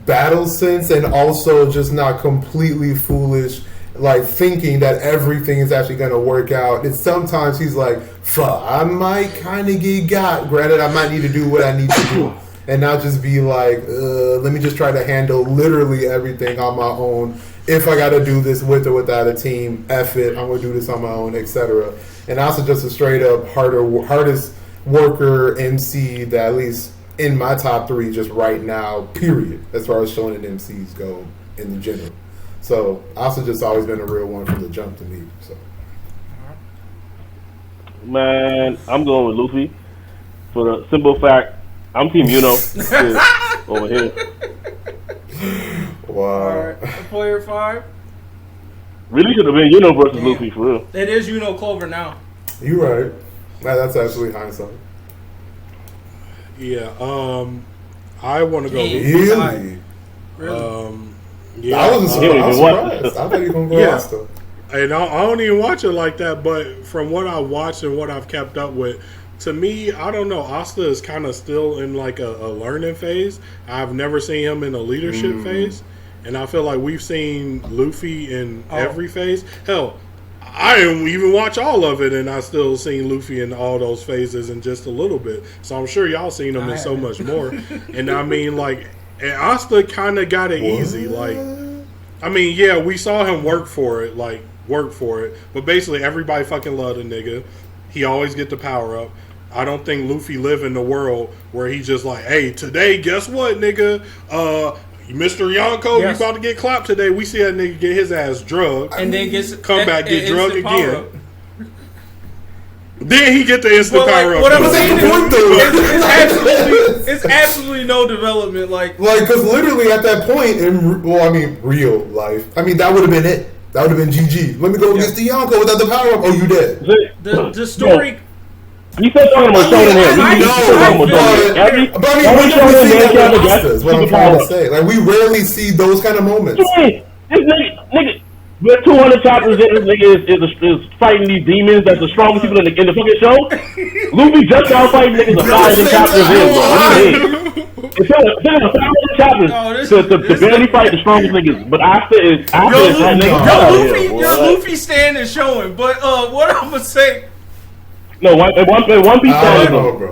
battle sense, and also just not completely foolish, like thinking that everything is actually going to work out. And sometimes he's like, fuck, I might kind of get got. Granted, I might need to do what I need to do and not just be like, let me just try to handle literally everything on my own. If I got to do this with or without a team, F it, I'm going to do this on my own, etc. And also just a straight up hardest worker MC that, at least in my top 3 just right now, period, as far as shonen MCs go in the general. So, also just always been a real one from the jump to me. So, man, I'm going with Luffy for the simple fact I'm Team over here. Wow. All right, player 5. Really should have been versus Luffy for real. It is Clover now. You're right. That's actually hindsight. Yeah, I want to go. Really? Yeah, I was surprised. I thought you were going to go Asta. And I don't even watch it like that, but from what I watched and what I've kept up with, to me, I don't know. Asta is kind of still in like a learning phase. I've never seen him in a leadership phase, and I feel like we've seen Luffy in every phase. Hell, I didn't even watch all of it, and I still seen Luffy in all those phases in just a little bit. So I'm sure y'all seen him in so much more. And I mean, like, and Asta kind of got it easy. Like, I mean, yeah, we saw him work for it. Like, work for it. But basically, everybody fucking loved the nigga. He always get the power up. I don't think Luffy live in the world where he's just like, hey, today, guess what, nigga? Mr. Yonko, you about to get clapped today. We see that nigga get his ass drugged. And then come back, get drugged again. Then he get the instant power up. What I'm saying is, it's absolutely no development. Like, because literally at that point, real life, that would have been it. That would have been GG. Let me go against the Yonko without the power up. Oh, you dead. The story... You said talking about Shonen here. What I'm trying to say. Like, we rarely see those kind of moments. This nigga, we're 200 chapters in. This nigga is fighting these demons. That's the strongest people in the fucking show. Luffy just out fighting niggas 1,000 chapters in, bro. It's 1,000 chapters to barely fight the strongest niggas. But after Luffy stand is showing. But what I'm gonna say. No, One Piece.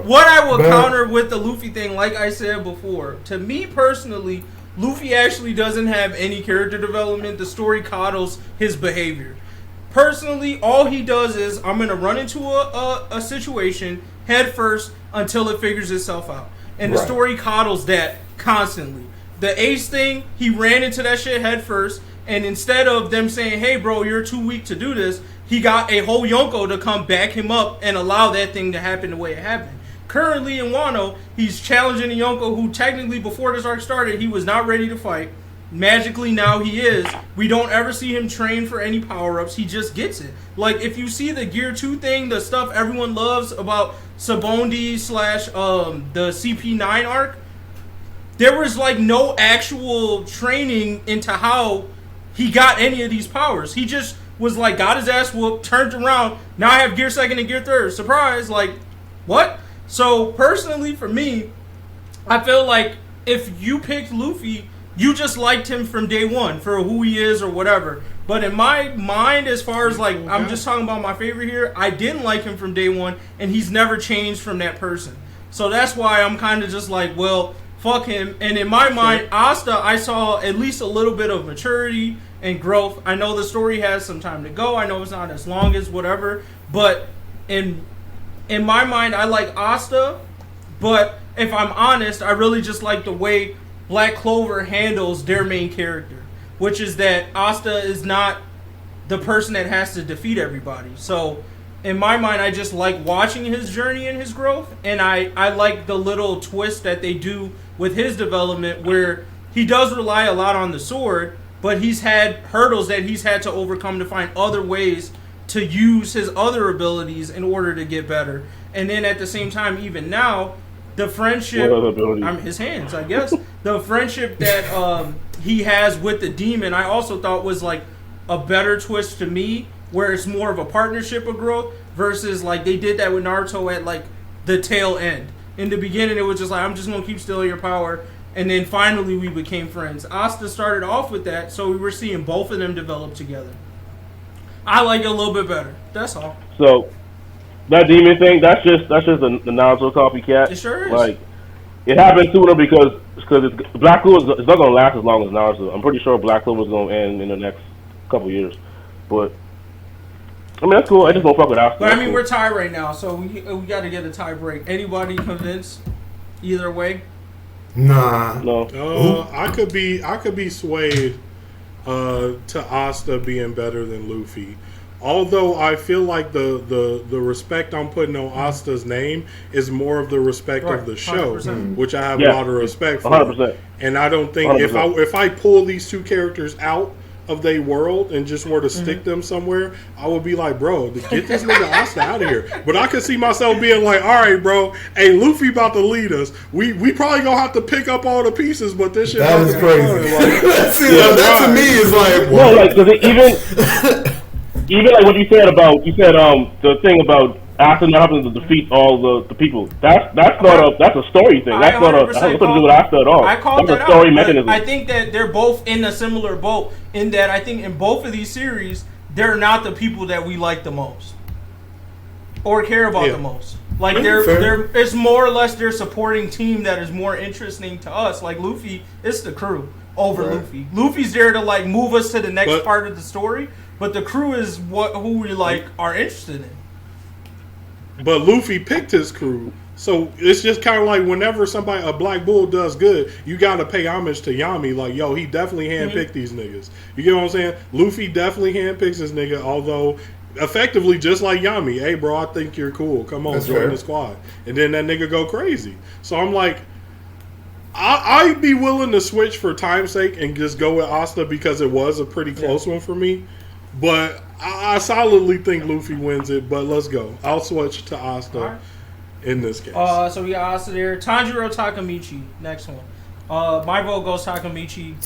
What I will counter with the Luffy thing, like I said before, to me personally, Luffy actually doesn't have any character development. The story coddles his behavior. Personally, all he does is, I'm going to run into a situation head first until it figures itself out. And the story coddles that constantly. The Ace thing, he ran into that shit head first, and instead of them saying, hey bro, you're too weak to do this, he got a whole Yonko to come back him up and allow that thing to happen the way it happened. Currently in Wano, he's challenging a Yonko who technically before this arc started, he was not ready to fight. Magically now he is. We don't ever see him train for any power-ups. He just gets it. Like, if you see the Gear 2 thing, the stuff everyone loves about Sabondi / the CP9 arc, there was like no actual training into how he got any of these powers. He just was like, got his ass whooped, turned around, now I have Gear 2nd and Gear 3rd. Surprise, like, what? So, personally, for me, I feel like if you picked Luffy, you just liked him from day one for who he is or whatever. But in my mind, as far as, like, I'm just talking about my favorite here, I didn't like him from day one, and he's never changed from that person. So that's why I'm kind of just like, well, fuck him. And in my mind, Asta, I saw at least a little bit of maturity and growth. I know the story has some time to go. I know it's not as long as whatever. But in my mind, I like Asta. But if I'm honest, I really just like the way Black Clover handles their main character, which is that Asta is not the person that has to defeat everybody. So in my mind, I just like watching his journey and his growth. And I like the little twist that they do with his development where he does rely a lot on the sword, but he's had hurdles that he's had to overcome to find other ways to use his other abilities in order to get better. And then at the same time, even now, the friendship, his hands, I guess, the friendship that he has with the demon, I also thought was like a better twist to me, where it's more of a partnership of growth versus like they did that with Naruto at like the tail end. In the beginning, it was just like, I'm just going to keep stealing your power. And then finally, we became friends. Asta started off with that, so we were seeing both of them develop together. I like it a little bit better. That's all. So, that demon thing, that's just the Naruto copycat. It sure is. Like, it happened sooner because Black Clover is not going to last as long as Naruto. I'm pretty sure Black Clover is going to end in the next couple years. But, I mean, that's cool. I just don't fuck with Asta. But, I mean, we're tied right now, so we got to get a tie break. Anybody convinced either way? Nah. No. I could be swayed to Asta being better than Luffy. Although I feel like the respect I'm putting on Asta's name is more of the respect of the show, 100%. which I have a lot of respect for. 100%. And I don't think 100%. if I pull these two characters out of their world and just were to stick them somewhere, I would be like, bro, get this nigga Asta out of here. But I could see myself being like, all right, bro, hey, Luffy about to lead us. We probably gonna have to pick up all the pieces, but this shit that is crazy. That to me is like, what? No, like, cause even like what you said the thing about Asta not having to defeat all the people. That's not that's a story thing. That's not has nothing to do with Asta at all. I called that's that a story out, mechanism. I think that they're both in a similar boat in that I think in both of these series, they're not the people that we like the most or care about the most. Like it's more or less their supporting team that is more interesting to us. Like Luffy, it's the crew over Luffy. Luffy's there to like move us to the next part of the story, but the crew is who we like are interested in. But Luffy picked his crew, so it's just kind of like whenever a Black Bull does good, you got to pay homage to Yami. Like, yo, he definitely handpicked these niggas. You get what I'm saying? Luffy definitely handpicks his nigga, although effectively just like Yami. Hey, bro, I think you're cool. Come on, join the squad. And then that nigga go crazy. So I'm like, I'd be willing to switch for time's sake and just go with Asta because it was a pretty close one for me. But I solidly think Luffy wins it, but let's go. I'll switch to Asta in this case. So we got Asta there. Tanjiro Takamichi, next one. My vote goes Takamichi.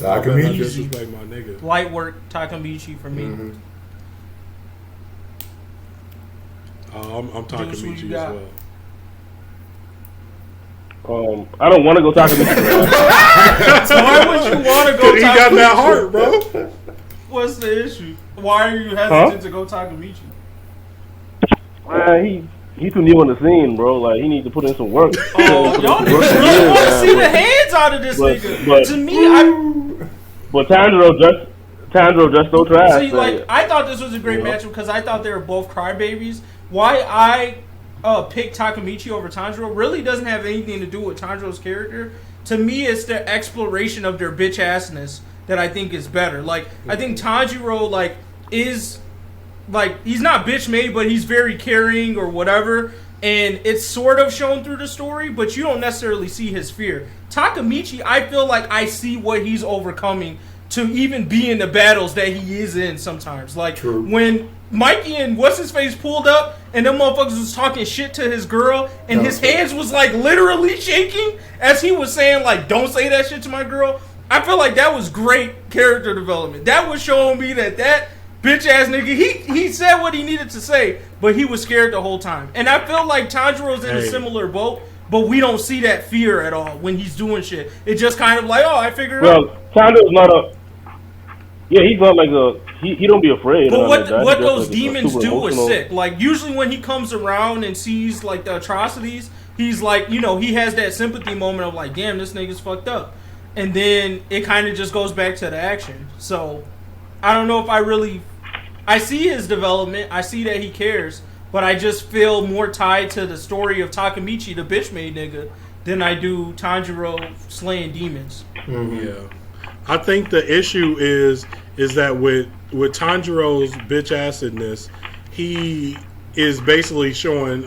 Easy. Like my nigga. Light work Takamichi for me. Mm-hmm. I'm Takamichi as well. I don't want to go Takamichi. Why would you want to go Takamichi? He got that heart, bro. What's the issue? Why are you hesitant to go Takamichi? He's too new on the scene, bro. Like, he needs to put in some work. Y'all niggas really want to see the hands out of this nigga. But, to me, But Tanjiro just so trash. See, like, I thought this was a great matchup because I thought they were both crybabies. Why I picked Takamichi over Tanjiro really doesn't have anything to do with Tanjiro's character. To me, it's the exploration of their bitch assness that I think is better. Like, I think Tanjiro, like, is, like, he's not bitch made, but he's very caring or whatever. And it's sort of shown through the story, but you don't necessarily see his fear. Takamichi, I feel like I see what he's overcoming to even be in the battles that he is in sometimes. Like, when Mikey and what's-his-face pulled up and them motherfuckers was talking shit to his girl and his hands was, like, literally shaking as he was saying, like, don't say that shit to my girl. I feel like that was great character development. That was showing me that bitch-ass nigga, he said what he needed to say, but he was scared the whole time. And I feel like Tanjiro's in a similar boat, but we don't see that fear at all when he's doing shit. It's just kind of like, oh, I figured it out. Well, Tanjiro's not a... Yeah, he's not like a... He don't be afraid. But what those demons do is sick. Like, usually when he comes around and sees, like, the atrocities, he's like, you know, he has that sympathy moment of like, damn, this nigga's fucked up. And then it kind of just goes back to the action. So, I don't know if I see his development. I see that he cares. But I just feel more tied to the story of Takamichi, the bitch-made nigga, than I do Tanjiro slaying demons. Mm-hmm. Yeah. I think the issue is that with Tanjiro's bitch-assedness, he is basically showing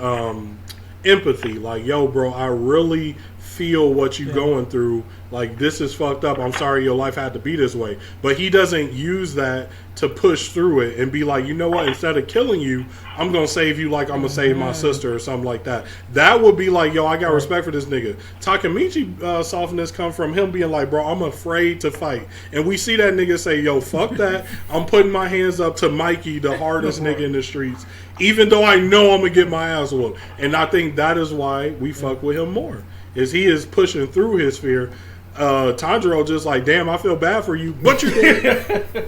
empathy. Like, yo, bro, I really feel what you going through. Like, this is fucked up. I'm sorry your life had to be this way. But he doesn't use that to push through it and be like, you know what, instead of killing you, I'm going to save you like I'm going to save my sister or something like that. That would be like, yo, I got respect for this nigga. Takamichi softness come from him being like, bro, I'm afraid to fight. And we see that nigga say, yo, fuck that. I'm putting my hands up to Mikey, the hardest nigga in the streets, even though I know I'm going to get my ass whooped. And I think that is why we fuck with him more, is he is pushing through his fear. Tanjiro just like, damn, I feel bad for you, but you did.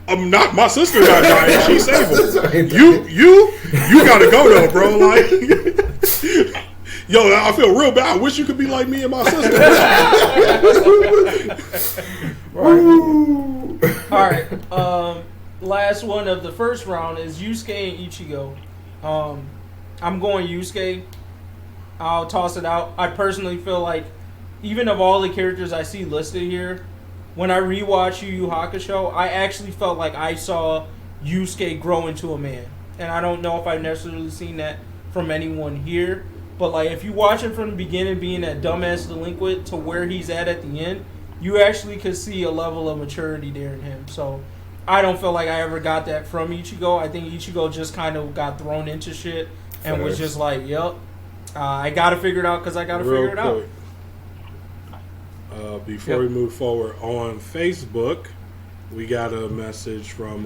I'm not, my sister not dying. She saved him. You gotta go though, bro. Like, yo, I feel real bad. I wish you could be like me and my sister. All right. Last one of the first round is Yusuke and Ichigo. I'm going Yusuke. I'll toss it out. I personally feel like, even of all the characters I see listed here, when I rewatch Yu Yu Hakusho, I actually felt like I saw Yusuke grow into a man. And I don't know if I've necessarily seen that from anyone here. But like, if you watch him from the beginning being that dumbass delinquent to where he's at the end, you actually could see a level of maturity there in him. So I don't feel like I ever got that from Ichigo. I think Ichigo just kind of got thrown into shit and was just like, yep, I got to figure it out because I got to figure it out. Before we move forward, on Facebook, we got a message from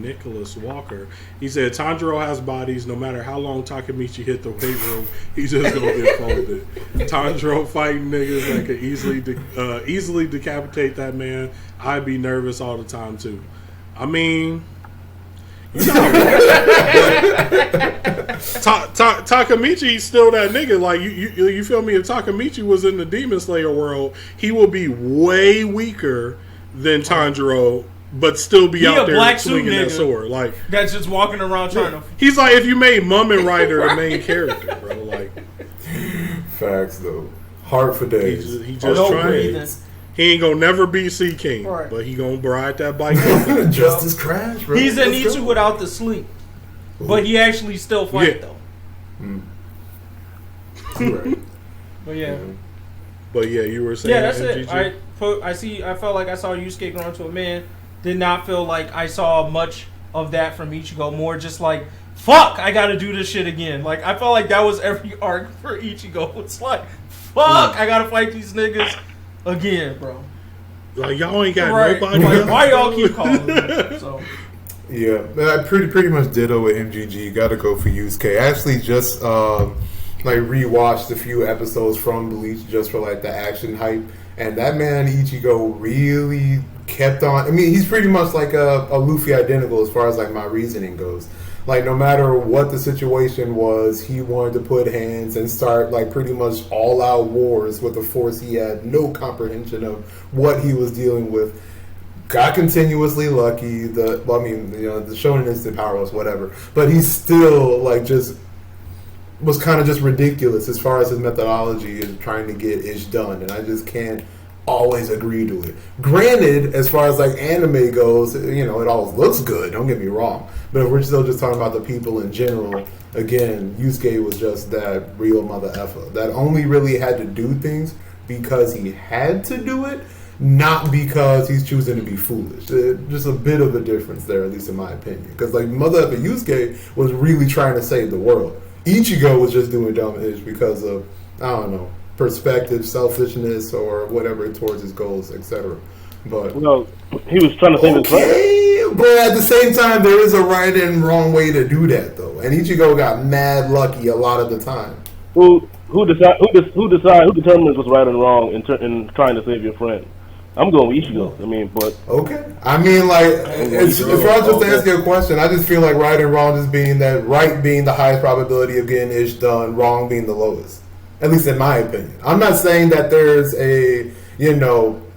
Nicholas Walker. He said, Tanjiro has bodies. No matter how long Takamichi hit the weight room, he's just going to get folded. Tanjiro fighting niggas that could easily decapitate that man. I'd be nervous all the time, too. I mean, Takamichi's still that nigga. Like you feel me? If Takamichi was in the Demon Slayer world, he would be way weaker than Tanjiro, but still be out there swinging that sword. Like that's just walking around trying to. He's like if you made Mummin Rider the main character, bro. Like facts though, hard for days. He just trying. He ain't gonna never be Sea King, but he gonna ride that bike. Justice Crash, bro. He's an Ichi without the sleep, but he actually still fight though. Right. But yeah. But yeah, you were saying. Yeah, that's MGG? it. I felt like I saw Yusuke grow into a man. Did not feel like I saw much of that from Ichigo. More just like, fuck, I gotta do this shit again. Like I felt like that was every arc for Ichigo. It's like, fuck, I gotta fight these niggas again, bro. Like y'all ain't got nobody. Like, why y'all keep calling me? So. Yeah, I pretty much ditto with MGG. Got to go for Yusuke. I actually just like rewatched a few episodes from Bleach just for like the action hype, and that man Ichigo really kept on. I mean, he's pretty much like a Luffy identical as far as like my reasoning goes. Like no matter what the situation was, he wanted to put hands and start like pretty much all out wars with a force he had no comprehension of what he was dealing with. Got continuously lucky. The shonen instant powerless, whatever. But he's still like just was kind of just ridiculous as far as his methodology is trying to get ish done, and I just can't always agree to it. Granted, as far as like anime goes, it always looks good. Don't get me wrong, but if we're still just talking about the people in general, again, Yusuke was just that real mother effer that only really had to do things because he had to do it. Not because he's choosing to be foolish. Just a bit of a difference there, at least in my opinion. Because like Mother Effer Yusuke was really trying to save the world. Ichigo was just doing dumb-ish because of, I don't know, perspective, selfishness, or whatever towards his goals, etc. But he was trying to save his friend. But at the same time, there is a right and wrong way to do that, though. And Ichigo got mad lucky a lot of the time. Who determines what's right and wrong in trying to save your friend? I'm going with Ichigo. I mean, but okay. I mean, like, as far as just to answer your question, I just feel like right and wrong just being that right being the highest probability of getting ish done, wrong being the lowest. At least in my opinion. I'm not saying that there's a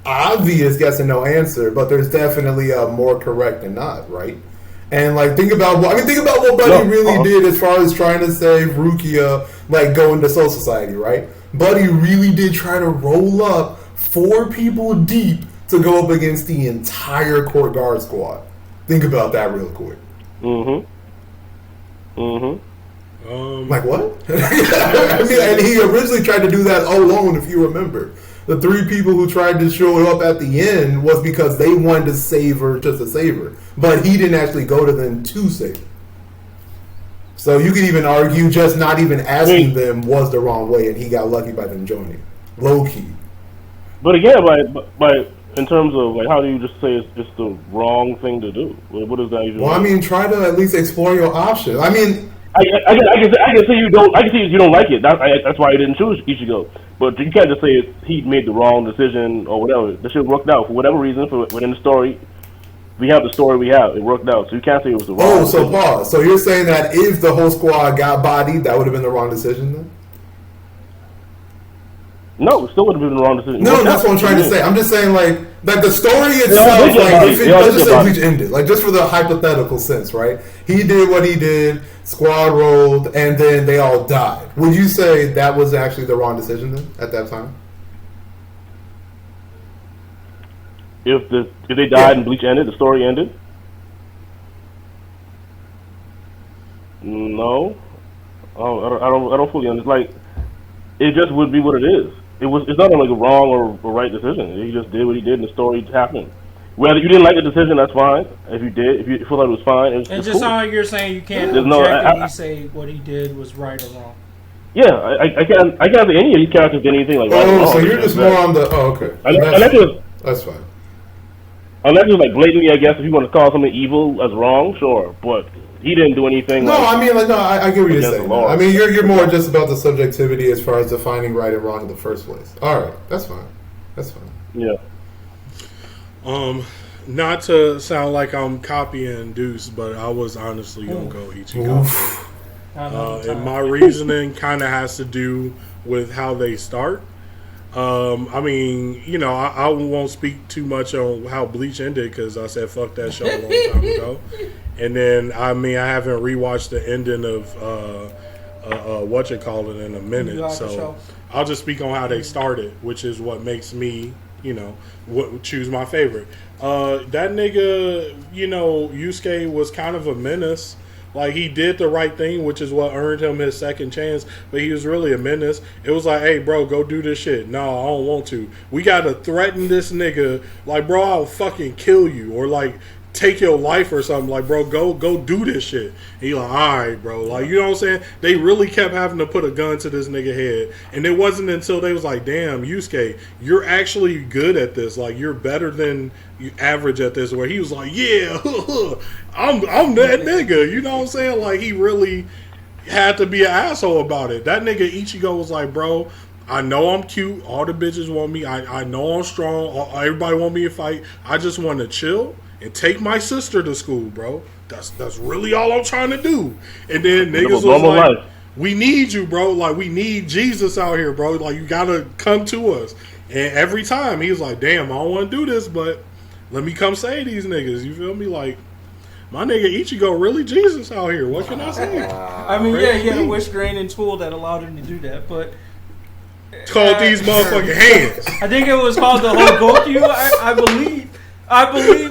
obvious yes and no answer, but there's definitely a more correct than not, right? And like think about what Buddy really did as far as trying to save Rukia, like going to Soul Society, right? Buddy really did try to roll up 4 people deep to go up against the entire court guard squad. Think about that real quick. Like what? I mean, and he originally tried to do that alone, if you remember. The 3 people who tried to show up at the end was because they wanted to save her just to save her. But he didn't actually go to them to save her. So you could even argue just not even asking them was the wrong way, and he got lucky by them joining. Low key. But again, by in terms of like, how do you just say it's the wrong thing to do? What does that usually? Well, I mean, try to at least explore your options. I mean, I can see you don't. I can see you don't like it. That's why you didn't choose Ichigo. But you can't just say he made the wrong decision or whatever. The shit worked out for whatever reason. Within the story, we have the story we have. It worked out, so you can't say it was the wrong. So pause. So you're saying that if the whole squad got bodied, that would have been the wrong decision then? No, it still would have been the wrong decision. No, that's what I'm trying to say. I'm just saying, like the story itself, let's just say Bleach ended. Like, just for the hypothetical sense, right? He did what he did, squad rolled, and then they all died. Would you say that was actually the wrong decision then, at that time? If they died and Bleach ended, the story ended? No. I don't fully understand. Like, it just would be what it is. It's not like a wrong or right decision. He just did what he did, and the story happened. Whether you didn't like the decision, that's fine. If you did, if you feel like it was fine, it's just cool. how you're saying you can't objectively say what he did was right or wrong. Yeah, I can't say any of these characters did anything like right or wrong. So you're just more on the okay. That's fine. Unless it's like blatantly, I guess, if you want to call something evil as wrong, sure, but he didn't do anything. No, I get what you're saying. I mean, you're more just about the subjectivity as far as defining right and wrong in the first place. All right, that's fine. Yeah. Not to sound like I'm copying Deuce, but I was honestly gonna go Ichigo. And my reasoning kind of has to do with how they start. I mean, you know, I won't speak too much on how Bleach ended because I said fuck that show a long time ago. And then, I mean, I haven't rewatched the ending of whatchamacallit in a minute, so I'll just speak on how they started, which is what makes me, you know, choose my favorite. That nigga, you know, Yusuke was kind of a menace. Like, he did the right thing, which is what earned him his second chance, but he was really a menace. It was like, hey, bro, go do this shit. No, I don't want to. We gotta threaten this nigga. Like, bro, I'll fucking kill you. Or, like, take your life or something. Like, bro, go do this shit. And he like, all right, bro. Like, you know what I'm saying? They really kept having to put a gun to this nigga head. And it wasn't until they was like, damn, Yusuke, you're actually good at this. Like, you're better than you average at this. Where he was like, yeah, I'm that nigga. You know what I'm saying? Like, he really had to be an asshole about it. That nigga Ichigo was like, bro, I know I'm cute. All the bitches want me. I know I'm strong. Everybody want me to fight. I just want to chill and take my sister to school, bro. That's really all I'm trying to do. And then niggas was like, we need you, bro. Like, we need Jesus out here, bro. Like, you gotta come to us. And every time he was like, damn, I don't want to do this, but let me come save these niggas. You feel me? Like, my nigga Ichigo really Jesus out here. What can I say? I mean, yeah, he had a wish draining tool that allowed him to do that, but it's called these motherfucking hands. I think it was called the Hogoku, I believe.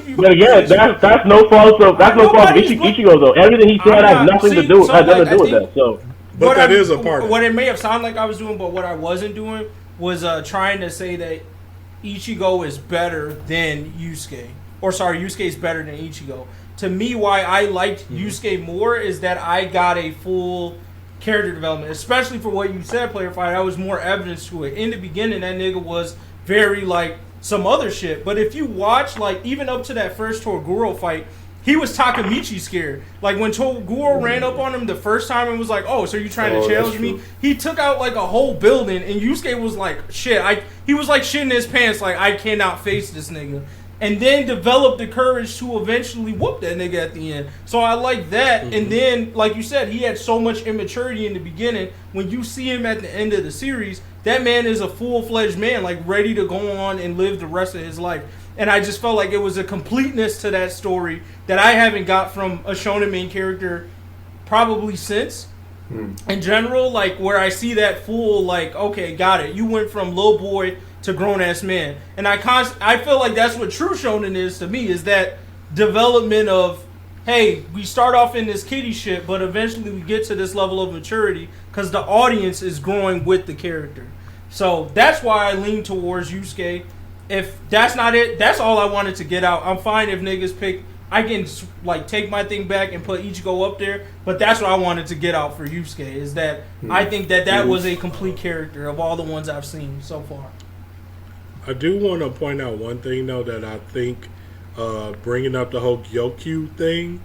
You. But again, that's no fault of Ichigo though. Everything he said has nothing to do with that. So, but that is a part. What it may have sounded like I was doing, but what I wasn't doing was trying to say that Ichigo is better than Yusuke, or sorry, Yusuke is better than Ichigo. To me, why I liked Yusuke more is that I got a full character development, especially for what you said, Player Fight. I was more evidence to it. In the beginning, that nigga was very like some other shit. But if you watch, like, even up to that first Toguro fight, he was Takamichi scared. Like, when Toguro ran up on him the first time and was like, oh, so you trying to challenge me? He took out, like, a whole building, and Yusuke was like, shit. He was, like, shitting his pants, like, I cannot face this nigga. And then developed the courage to eventually whoop that nigga at the end. So I like that. Mm-hmm. And then, like you said, he had so much immaturity in the beginning. When you see him at the end of the series, that man is a full-fledged man, like, ready to go on and live the rest of his life. And I just felt like it was a completeness to that story that I haven't got from a shonen main character probably since. In general, like, where I see that full, like, okay, got it. You went from little boy to grown-ass man. And I feel like that's what true shonen is to me, is that development of, hey, we start off in this kiddie shit, but eventually we get to this level of maturity because the audience is growing with the character. So that's why I lean towards Yusuke. If that's not it, that's all I wanted to get out. I'm fine if niggas pick. I can, like, take my thing back and put Ichigo up there, but that's what I wanted to get out for Yusuke, is that I think that was a complete character of all the ones I've seen so far. I do want to point out one thing, though, that I think bringing up the whole Gyokyu thing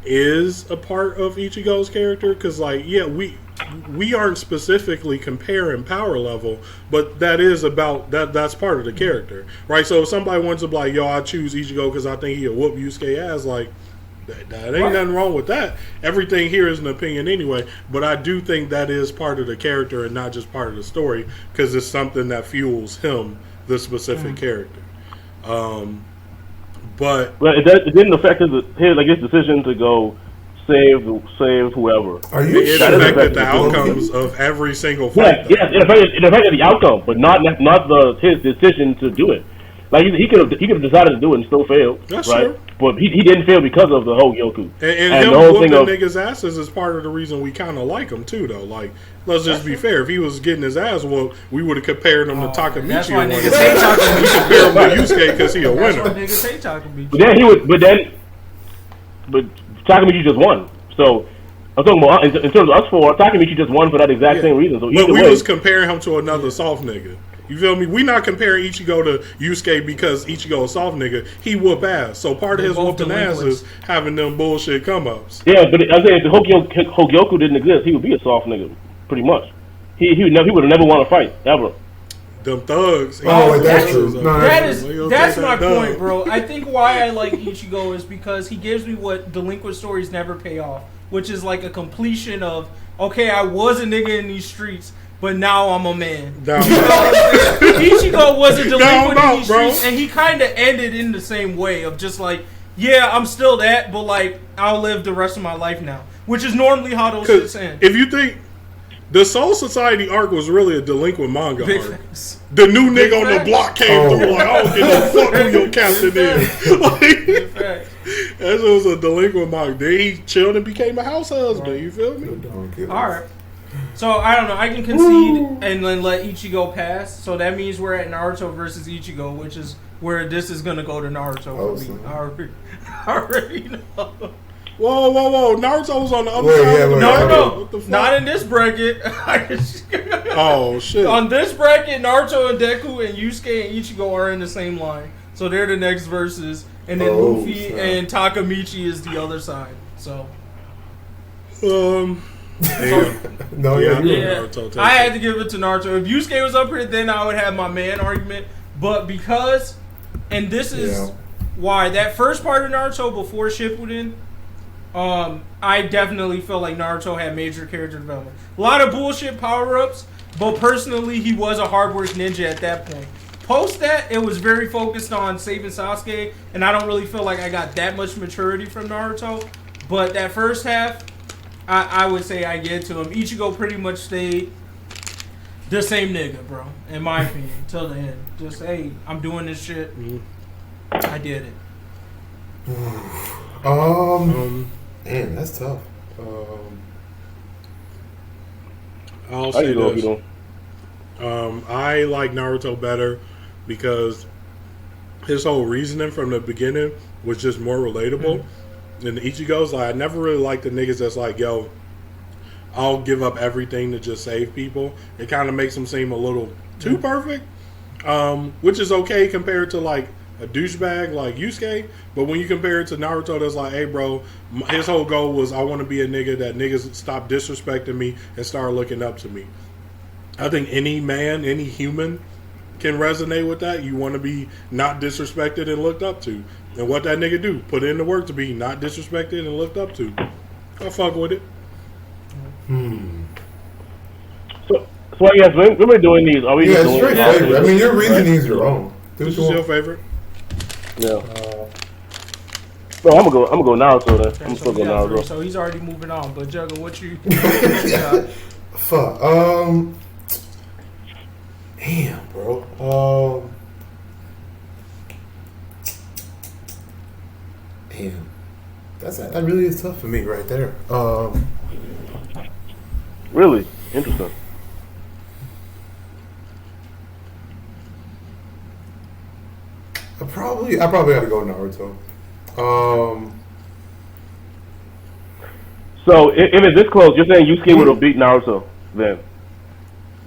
is a part of Ichigo's character, because, like, yeah, we aren't specifically comparing power level, but that is about that's part of the character, right? So if somebody wants to be like, yo, I choose Ichigo because I think he'll whoop Yusuke ass, like, that ain't nothing wrong with that. Everything here is an opinion anyway, but I do think that is part of the character and not just part of the story, because it's something that fuels him, the specific character. But it didn't affect his decision to go save whoever. It affected the outcomes of every single fight. Yes, it affected the outcome, but not his decision to do it. Like, he could have decided to do it and still failed. That's right? true. But he didn't fail because of the whole Yoku. And him the whole whooping thing niggas' asses is part of the reason we kind of like him too, though. Like, let's just be fair. If he was getting his ass whooped, we would have compared him to Takamichi. That's why niggas hate Takamichi. We compare him to Yusuke because he a winner. That's why niggas hate Takamichi. But Takamichi just won. So I'm talking about in terms of us four, Takamichi just won for that exact same reason. So but we was comparing him to another soft nigga. You feel me? We not comparing Ichigo to Yusuke because Ichigo a soft nigga. He whoop ass. So part of his whooping ass is having them bullshit come ups. Yeah, but I'm saying if the Hogyoku didn't exist, he would be a soft nigga, pretty much. He would have never won a fight ever. Them thugs. Oh, that's true. No, that is That's my point, bro. I think why I like Ichigo is because he gives me what delinquent stories never pay off, which is like a completion of, okay, I was a nigga in these streets, but now I'm a man. Ichigo was a delinquent in these streets, and he kind of ended in the same way of just like, yeah, I'm still that, but like, I'll live the rest of my life now, which is normally how those shits end. If you think the Soul Society arc was really a delinquent manga arc, the new nigga on the block came through like, I don't give a fuck who your captain is. Like, that was a delinquent manga. Then he chilled and became a house husband. Right. You feel me? All right. So I don't know. I can concede and then let Ichigo pass. So that means we're at Naruto versus Ichigo, which is where this is gonna go to Naruto for me. I already know. Whoa! Naruto was on the other side. No, not in this bracket. Oh shit! On this bracket, Naruto and Deku and Yusuke and Ichigo are in the same line, so they're the next verses, and then Luffy and Takamichi is the other side. So, Naruto I had to give it to Naruto. If Yusuke was up here, then I would have my man argument. But because, and this is why that first part of Naruto before Shippuden. I definitely feel like Naruto had major character development. A lot of bullshit power-ups, but personally, he was a hard-work ninja at that point. Post that, it was very focused on saving Sasuke, and I don't really feel like I got that much maturity from Naruto. But that first half, I would say I get to him. Ichigo pretty much stayed the same nigga, bro, in my opinion, till the end. Just, hey, I'm doing this shit. I did it. Man, that's tough. I'll say this. I like Naruto better because his whole reasoning from the beginning was just more relatable. And Ichigo's like, I never really liked the niggas that's like, yo, I'll give up everything to just save people. It kind of makes him seem a little too perfect, which is okay compared to like a douchebag like Yusuke, but when you compare it to Naruto, that's like, hey bro, his whole goal was I want to be a nigga that niggas stop disrespecting me and start looking up to me. I think any man, any human can resonate with that. You want to be not disrespected and looked up to. And what that nigga do? Put in the work to be not disrespected and looked up to. I fuck with it. So I guess when we're doing these, are we it's straight favorite. I mean, your reasoning's your own. This is your favorite? Yeah. No, I'm gonna go Naruto then. I'm still going Naruto. So he's already moving on. But Jugga, what you? Fuck. Damn, bro. Damn. That really is tough for me right there. Really interesting. I probably gotta go Naruto. So if it's this close, you're saying Yusuke would have beat Naruto then?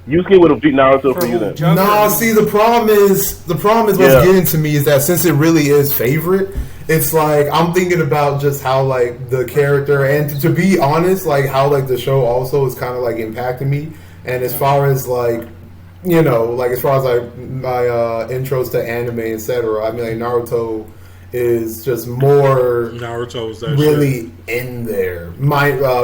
Yusuke would have beat Naruto for you then? Nah, see the problem is what's getting to me is that since it really is favorite, it's like I'm thinking about just how like the character and to be honest, like how like the show also is kind of like impacting me. And as far as like, you know, like as far as like my intros to anime, etc. I mean, like Naruto is just more Naruto's that really in there,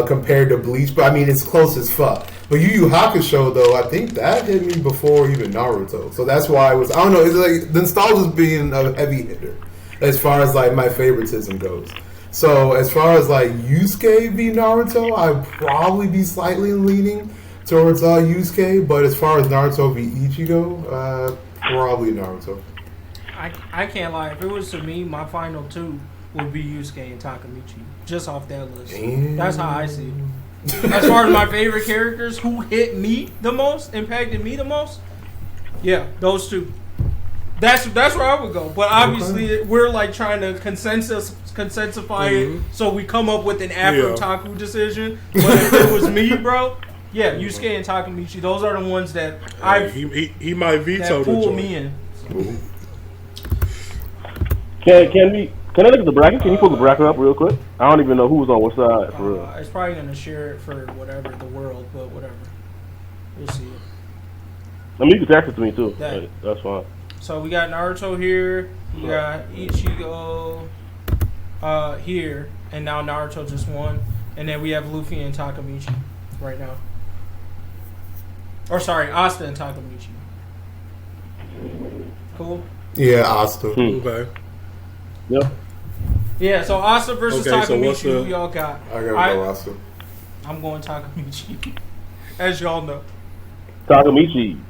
compared to Bleach. But I mean, it's close as fuck. But Yu Yu Hakusho though, I think that hit me before even Naruto. So that's why I don't know. It's like the nostalgia's being a heavy hitter as far as like my favoritism goes. So as far as like Yusuke v Naruto, I'd probably be slightly leaning towards Yusuke, but as far as Naruto v Ichigo, probably Naruto. I can't lie. If it was to me, my final two would be Yusuke and Takamichi, just off that list. That's how I see it. As far as my favorite characters, who hit me the most, impacted me the most, yeah, those two. That's where I would go. But obviously, we're like trying to consensify it, so we come up with an AfrOtaku decision. But if it was me, bro, yeah, Yusuke and Takamichi, those are the ones that he might veto that pulled me in. So. Can I look at the bracket? Can you pull the bracket up real quick? I don't even know who's on what side for real. It's probably gonna share it for whatever the world, but whatever. We'll see it. I mean, you can text it to me too. That's fine. So we got Naruto here. We got Ichigo here, and now Naruto just won. And then we have Luffy and Takamichi right now. Or sorry, Asta and Takamichi. Cool. Yeah, Asta. Okay. Yep. Yeah, so Asta versus Takamichi. So who y'all got? I gotta go Asta. I'm going Takamichi. As y'all know. Takamichi.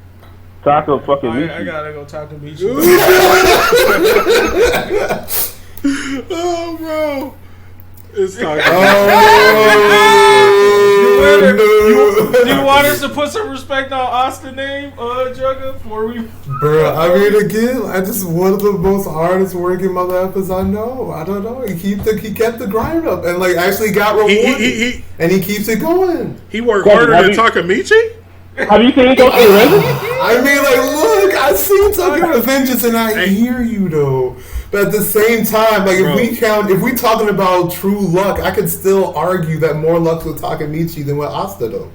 Taka fucking Michi. I gotta go Takamichi. Oh, bro. It's Takamichi. Do you want us to put some respect on Austin's name, Jugga, before we... Bro, I mean, again, I just one of the most hardest working motherfuckers I know. I don't know. He kept the grind up and like actually got rewarded, and he keeps it going. He worked harder than Takamichi? Have you seen Tokyo Revengers? I mean, like, look, I've seen Tokyo Revengers, and I hear you though. But at the same time, like, if we talking about true luck, I could still argue that more luck with Takamichi than with Asta though.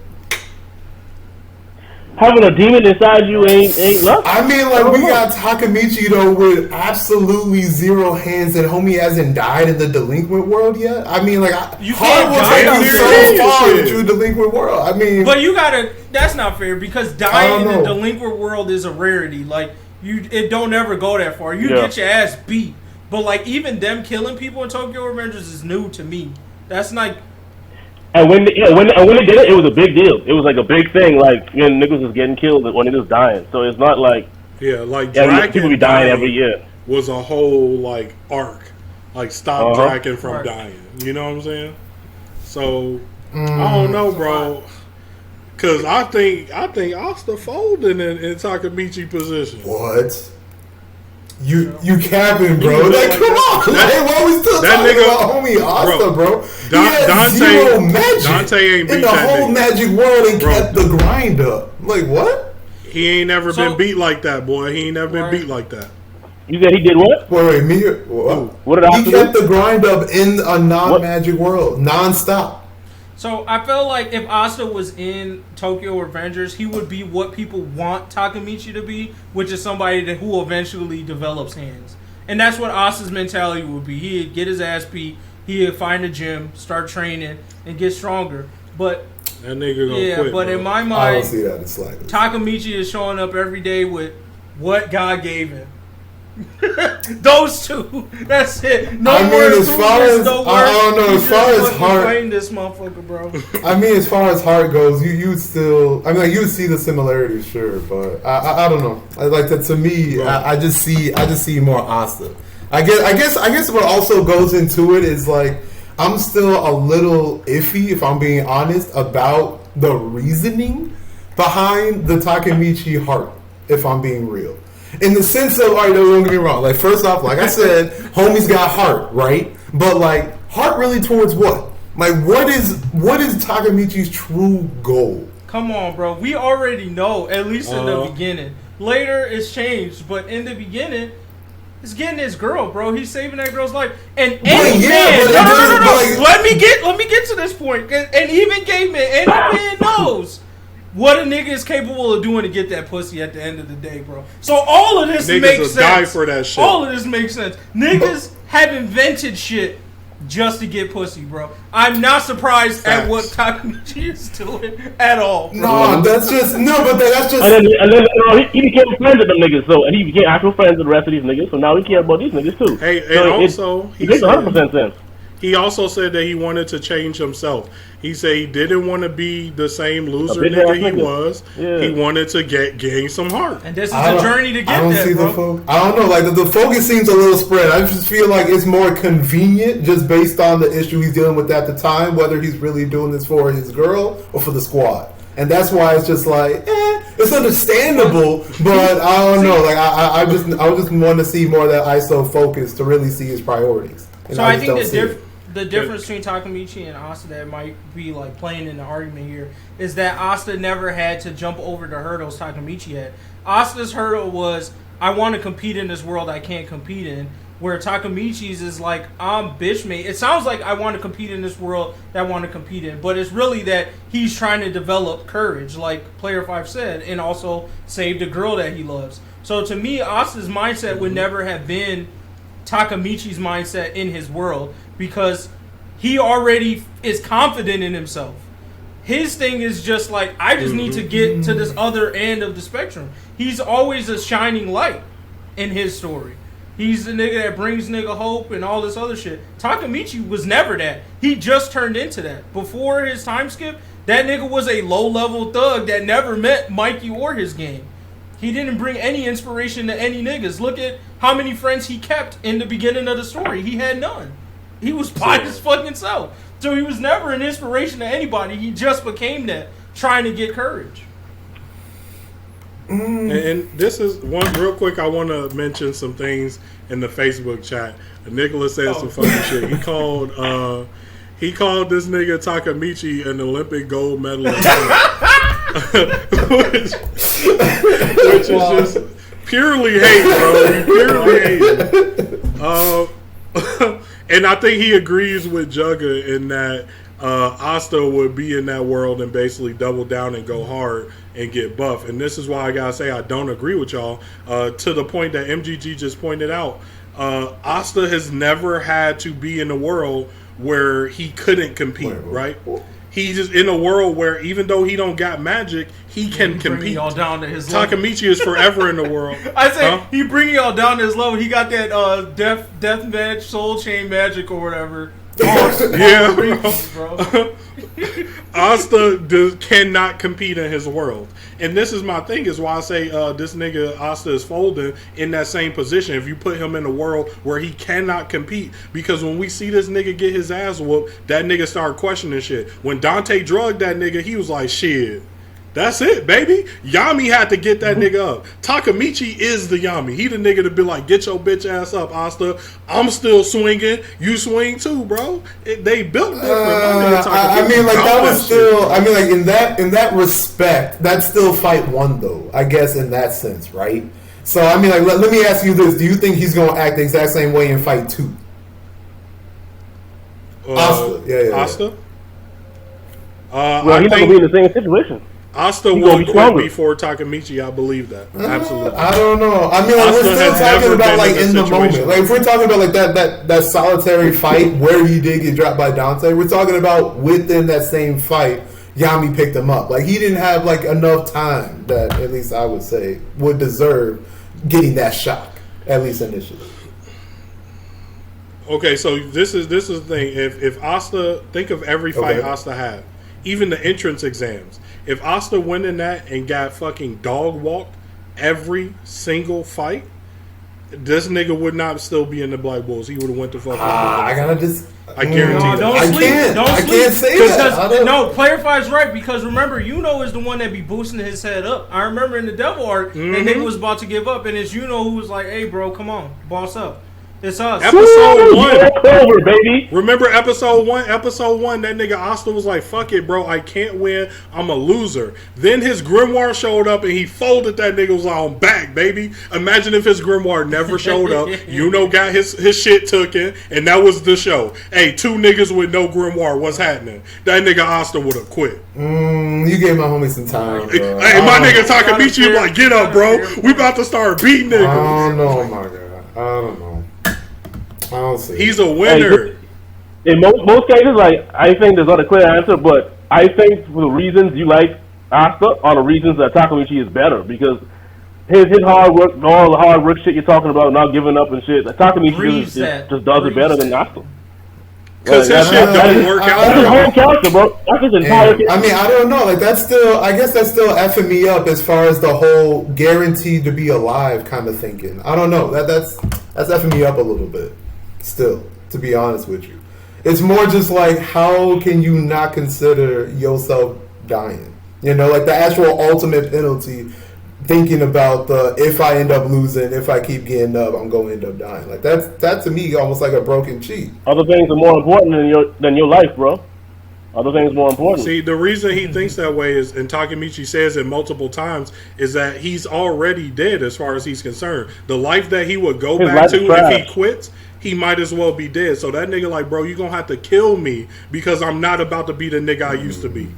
Having a demon inside you ain't luck. I mean, like, we got Takamichi though with absolutely zero hands, and homie hasn't died in the delinquent world yet. I mean, like, you can't die in the true delinquent world. I mean, but you gotta. That's not fair because dying in the delinquent world is a rarity. Like, it don't ever go that far. You get your ass beat, but like even them killing people in Tokyo Revengers is new to me. That's like. And when they did it, it was a big deal. It was like a big thing. Like, you know, niggas was getting killed when niggas dying. So it's not like people be dying every year. Was a whole like arc, like stop Draken from dying. You know what I'm saying? So I don't know, bro. Cause I think Asta folding in Takamichi position. What? You capping, bro? Like, come on! Why we still talking about homie Asta, bro? He had zero magic Dante ain't beat in the whole magic world and kept the grind up. Like, what? He ain't never been beat like that, boy. He ain't never been beat like that. You said he did what? Wait, me? What did Asta do? He kept the grind up in a non-magic world, non-stop. So I felt like if Asta was in Tokyo Revengers, he would be what people want Takamichi to be, which is somebody who eventually develops hands. And that's what Asta's mentality would be. He'd get his ass beat, he'd find a gym, start training, and get stronger. But that nigga gonna quit, but bro. in my mind, I don't see that in the slightest. Takamichi is showing up every day with what God gave him. Those two. That's it. No more as far as no I don't know. As far as heart, playing this motherfucker, bro. I mean, as far as heart goes, you still. I mean, like, you see the similarities, sure, but I don't know. Like that to me, I just see more Asta. I guess what also goes into it is like I'm still a little iffy, if I'm being honest, about the reasoning behind the Takamichi heart. If I'm being real. In the sense of, alright, don't get me wrong. Like, first off, like I said, homie's got heart, right? But like, heart really towards what? Like, what is Takamichi's true goal? Come on, bro. We already know, at least in the beginning. Later, it's changed, but in the beginning, it's getting his girl, bro. He's saving that girl's life. And any man, no. Let me get to this point. And even gay men, any man knows what a nigga is capable of doing to get that pussy at the end of the day, bro. So all of this makes sense. Die for that shit. All of this makes sense. Niggas have invented shit just to get pussy, bro. I'm not surprised at what Takamichi is doing at all, bro. No, that's just And then he became friends with them niggas, and he became actual friends with the rest of these niggas. So now he cares about these niggas too. Hey, so and also he makes 100% sense. He also said that he wanted to change himself. He said he didn't want to be the same loser nigga he was. Yeah. He wanted to gain some heart. And this is a journey to get there, bro. I don't know. Like, the focus seems a little spread. I just feel like it's more convenient just based on the issue he's dealing with at the time, whether he's really doing this for his girl or for the squad. And that's why it's just like, it's understandable, but I don't know. Like, I just want to see more of that ISO focus to really see his priorities. And so I think the difference between Takamichi and Asta that might be like playing in the argument here is that Asta never had to jump over the hurdles Takamichi had. Asta's hurdle was, I want to compete in this world I can't compete in, where Takamichi's is like, I'm bitch made. It sounds like I want to compete in this world that I want to compete in, but it's really that he's trying to develop courage, like Player 5 said, and also save the girl that he loves. So to me, Asta's mindset would never have been Takamichi's mindset in his world because he already is confident in himself. His thing is just like, I just need to get to this other end of the spectrum. He's always a shining light in his story. He's the nigga that brings nigga hope and all this other shit. Takamichi was never that. He just turned into that. Before his time skip, that nigga was a low-level thug that never met Mikey or his gang. He didn't bring any inspiration to any niggas. Look at how many friends he kept in the beginning of the story. He had none. He was by his fucking self. So he was never an inspiration to anybody. He just became that, trying to get courage. And this is one real quick. I want to mention some things in the Facebook chat. Nicholas said some fucking shit. He called this nigga Takamichi an Olympic gold medalist, which is just purely hate, bro. Purely hate. And I think he agrees with Jugga in that Asta would be in that world and basically double down and go hard and get buff. And this is why I gotta say I don't agree with y'all to the point that MGG just pointed out. Asta has never had to be in a world where he couldn't compete, right? He's just in a world where even though he don't got magic, he can compete. Y'all down to his Takamichi is forever in the world. I say he bringing y'all down to his level. He got that death match, soul chain magic or whatever. Yeah, bro. Asta cannot compete in his world, and this is my thing. Is why I say this nigga Asta is folding in that same position. If you put him in a world where he cannot compete, because when we see this nigga get his ass whooped, that nigga started questioning shit. When Dante drugged that nigga, he was like, "Shit, that's it, baby." Yami had to get that nigga up. Takamichi is the Yami. He the nigga to be like, "Get your bitch ass up, Asta. I'm still swinging. You swing too, bro." They built different. I mean, like that was still. Shit. I mean, like in that respect, that's still fight one though. I guess in that sense, right? So I mean, like let me ask you this: do you think he's gonna act the exact same way in fight 2? Asta, yeah. Asta. Well, he's not gonna be in the same situation. Asta will quit before Takamichi. I believe that. Absolutely. I don't know. I mean, like, we're still talking about like in the moment. Like if we're talking about like that solitary fight where he did get dropped by Dante, we're talking about within that same fight, Yami picked him up. Like he didn't have like enough time that at least I would say would deserve getting that shock, at least initially. Okay, so this is the thing. If Asta, think of every fight Asta had, even the entrance exams. If Asta went in that and got fucking dog walked every single fight, this nigga would not still be in the Black Bulls. He would have went to fucking. I guarantee that. I can't say that. No, Player 5's right because remember, Yuno is the one that be boosting his head up. I remember in the Devil arc, that nigga was about to give up, and it's Yuno who was like, "Hey, bro, come on, boss up." It's us. Episode 1. Clover, baby. Remember episode 1? Episode 1, that nigga Asta was like, "Fuck it, bro. I can't win. I'm a loser." Then his grimoire showed up and he folded that nigga was on back, baby. Imagine if his grimoire never showed up. Yuno got his shit taken, and that was the show. Hey, 2 niggas with no grimoire. What's happening? That nigga Asta would have quit. You gave my homie some time, bro. Hey, my nigga Takamichi like, "Get up, bro. We about to start beating niggas." I don't know, my God. I don't know. I don't see. He's a winner. Hey, in most cases, like I think there's not a clear answer, but I think for the reasons you like Asta are the reasons that Takamichi is better because his hard work, all the hard work shit you're talking about, not giving up and shit. Takamichi just does it better than Asta. Because his shit don't work out. That's his whole character, bro. That's his entire character. I mean, I don't know. Like that's still, I guess that's still effing me up as far as the whole guaranteed to be alive kind of thinking. I don't know. That's effing me up a little bit. Still, to be honest with you, it's more just like how can you not consider yourself dying? You know, like the actual ultimate penalty. Thinking about the if I end up losing, if I keep getting up, I'm going to end up dying. Like that to me almost like a broken cheat. Other things are more important than your life, bro. Other things more important. See, the reason he thinks that way is, and Takamichi says it multiple times, is that he's already dead as far as he's concerned. The life that he would go back to if he quits, he might as well be dead. So that nigga like, bro, you gonna have to kill me because I'm not about to be the nigga I used to be.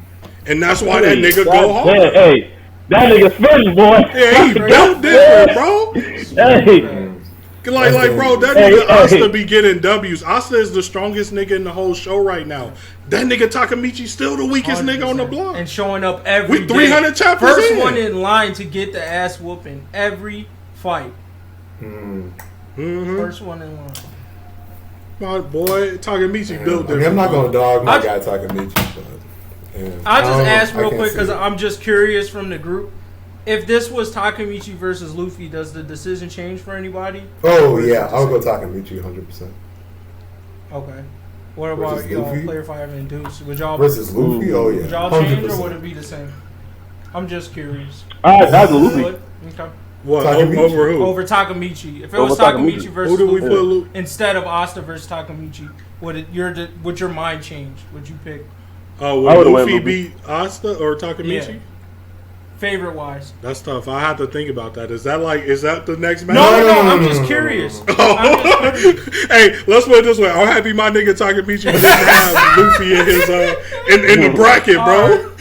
And that's why that nigga go hard. Hey, That nigga spinning, boy. Yeah, he built different, bro. Hey. Like, bro, that nigga Asta be getting W's. Asta is the strongest nigga in the whole show right now. That nigga Takamichi still the weakest 100%. nigga on the block. And showing up every with 300 chapters First one in line to get the ass whooping every fight. First one in line. My boy, Takamichi built different. I'm not going to dog my guy Takamichi, but... Yeah. I'll just ask real quick because I'm just curious from the group. If this was Takamichi versus Luffy, does the decision change for anybody? Oh, yeah. I'll go Takamichi 100%. Okay. What about y'all, Player 5 and Deuce? Would y'all versus Luffy? Oh, yeah. Would y'all change 100%. Or would it be the same? I'm just curious. I'd go Luffy. Okay. What? Over who? Over Takamichi. If it was Takamichi versus who do we put Luffy? Instead of Asta versus Takamichi, would your mind change? Would you pick? Would Luffy beat Asta or Takamichi? Yeah. Favorite wise. That's tough. I have to think about that. Is that the next match? No. I'm just curious. Hey, let's put it this way. I'm happy my nigga Takamichi didn't have Luffy in his in the bracket, bro.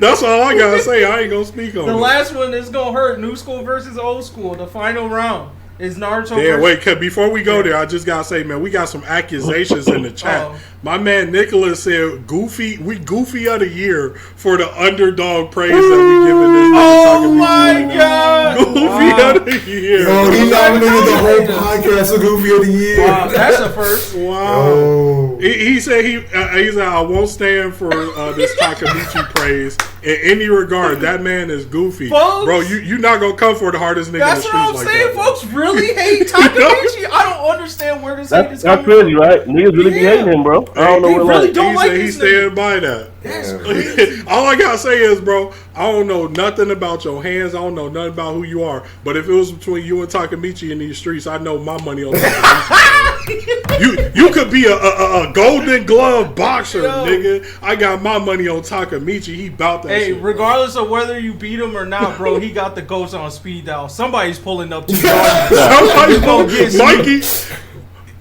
That's all I gotta say. I ain't gonna speak on the it. last one is gonna hurt. New school versus old school. The final round is Naruto. Yeah, wait. Before we go there, I just gotta say, man, we got some accusations in the chat. My man Nicholas said, "Goofy of the year for the underdog praise that we giving this nigga Takamichi." Oh my god! Goofy of the year. Yo, he nominated the whole podcast for Goofy of the year. Wow, that's a first. Wow. Oh. He said he said I won't stand for this Takamichi praise in any regard. That man is goofy, folks, bro. You not gonna come for the hardest nigga in the streets like that. That's what I'm saying, folks. Really hate Takamichi. I don't understand where this hate is coming from. That's crazy, right? Niggas really be hating him, bro. I don't know what really don't like he's staying by that. That's crazy. All I gotta say is, bro, I don't know nothing about your hands. I don't know nothing about who you are. But if it was between you and Takamichi in these streets, I know my money on Takamichi. you could be a Golden Glove boxer, nigga. I got my money on Takamichi. He bout that shit. Regardless of whether you beat him or not, bro, he got the ghost on speed dial. Somebody's pulling up to somebody's gonna get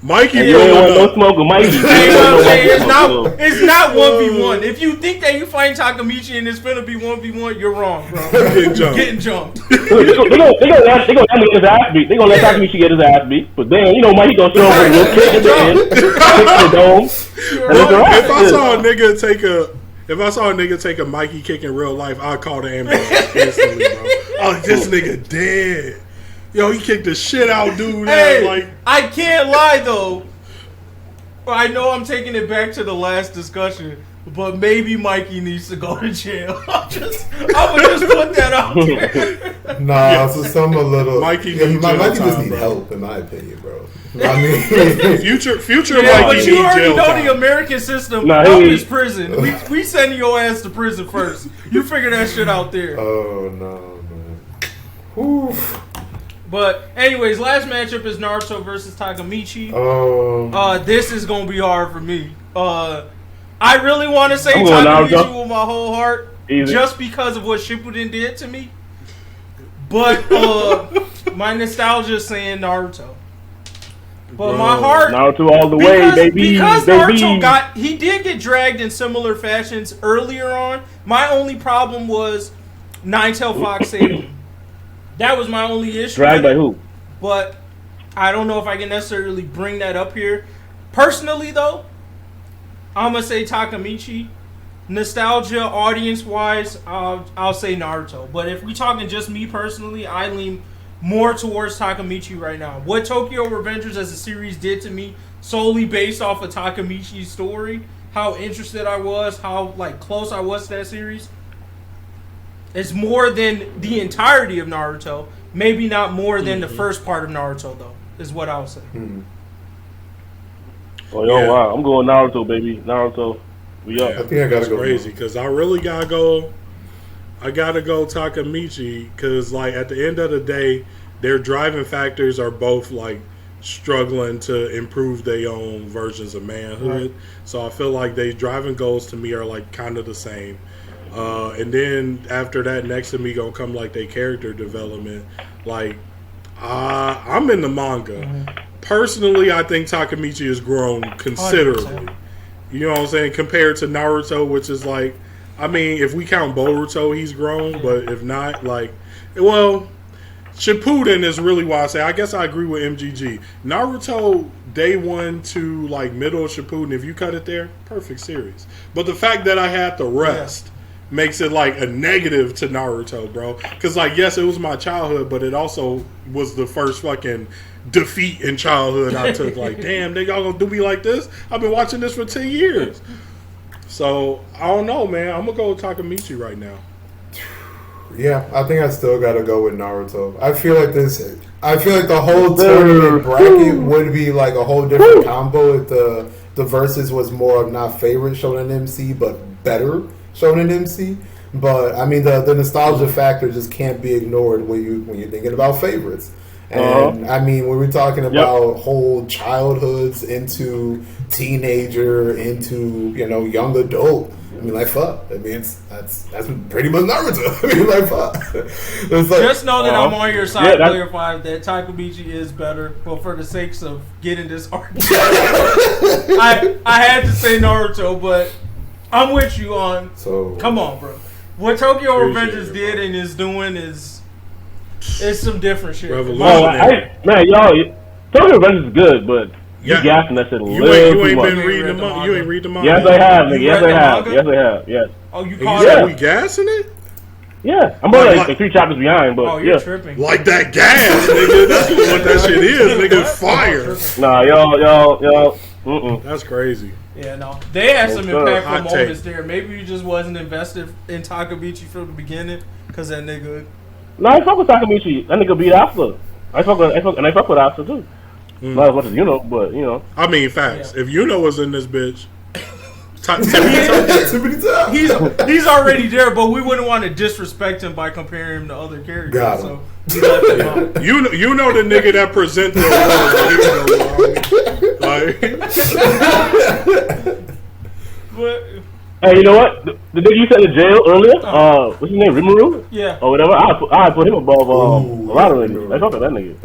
Mikey, no smoke with Mikey. It's not 1v1. If you think that you find Takamichi and it's gonna be 1v1, you're wrong, bro. Getting jumped. They're gonna let him get his ass beat. They're gonna let Takamichi get his ass beat. But then, Mikey gonna show up with a little kick at the end, kick the dome. If I saw a nigga take a Mikey kick in real life, I'd call the ambulance instantly, bro. Oh, this nigga dead. Yo, he kicked the shit out, dude. Hey, I can't lie though. I know I'm taking it back to the last discussion, but maybe Mikey needs to go to jail. I'm gonna just put that out there. Nah, so some a little. Mikey just need help, in my opinion, bro. I mean, future yeah, Mikey but you already know time. The American system. Help is prison. We sending your ass to prison first. You figure that shit out there. Oh no, man. Oof. But anyways, last matchup is Naruto versus Takamichi. This is gonna be hard for me. I really want to say Takamichi with my whole heart, just because of what Shippuden did to me. But my nostalgia is saying Naruto. But my heart, Naruto all the way, baby. Because Naruto he did get dragged in similar fashions earlier on. My only problem was Nine-Tailed Fox saved him. That was my only issue. Dragged by who? But I don't know if I can necessarily bring that up here. Personally, though, I'm going to say Takamichi. Nostalgia, audience-wise, I'll say Naruto. But if we're talking just me personally, I lean more towards Takamichi right now. What Tokyo Revengers as a series did to me, solely based off of Takamichi's story, how interested I was, how close I was to that series, it's more than the entirety of Naruto. Maybe not more than the first part of Naruto, though, is what I would say. Wow. I'm going Naruto, baby. Naruto. We up. I think I gotta go. Crazy, because I really gotta go. I gotta go Takamichi, because at the end of the day, their driving factors are both struggling to improve their own versions of manhood. Right. So I feel like their driving goals to me are kind of the same. And then after that, next to me gonna come their character development. I'm in the manga. Personally, I think Takamichi has grown considerably. 100%. You know what I'm saying? Compared to Naruto, which is I mean, if we count Boruto, he's grown. But if not, like, well, Shippuden is really why I say. I guess I agree with MGG. Naruto, day 1 to like middle of Shippuden, if you cut it there, perfect series. But the fact that I had the rest makes it like a negative to Naruto, bro. Because like, yes, it was my childhood, but it also was the first fucking defeat in childhood I took. Like, damn, they y'all gonna do me like this? I've been watching this for 10 years. So I don't know, man. I'm gonna go with Takamichi right now. Yeah, I think I still gotta go with Naruto. I feel like the whole tournament bracket would be like a whole different combo if the versus was more of not favorite Shonen MC but better Shonen MC. But I mean the nostalgia factor just can't be ignored when you're thinking about favorites. And I mean when we're talking about whole childhoods into teenager into young adult. I mean, like, fuck. I mean, that's pretty much Naruto. I mean, like, fuck. It's like, just know that I'm on your side. Clarify that Takamichi is better, but for the sakes of getting this argument, I had to say Naruto, but I'm with you on. So come on, bro. What Tokyo Revengers did and is doing is some different shit. Revolutionary. Man, y'all, Tokyo Revengers is good, but. You gassing that shit a little too much. Been reading the manga. You ain't read the manga. Yes, I have, nigga. Yes, I have. Yes. Oh, you called it? We gassing it? Yeah, I'm only like 3 chapters behind, but you're tripping. Like that gas, nigga. That's what that shit is, nigga. Fire. Nah, y'all. That's crazy. Yeah, no. They had some impactful moments there. Maybe you just wasn't invested in Takamichi from the beginning, because that nigga. No, I fuck with Takamichi. That nigga beat Afro. I fuck with Afro too. Not as much as but I mean, facts. Yeah. If was in this bitch, he's already there, but we wouldn't want to disrespect him by comparing him to other characters. Got him. So you know the nigga that present the award. But hey, you know what? The nigga you said in jail earlier, what's his name? Rimuru? Yeah. Or whatever. I put him above a lot of niggas. I talk to that nigga.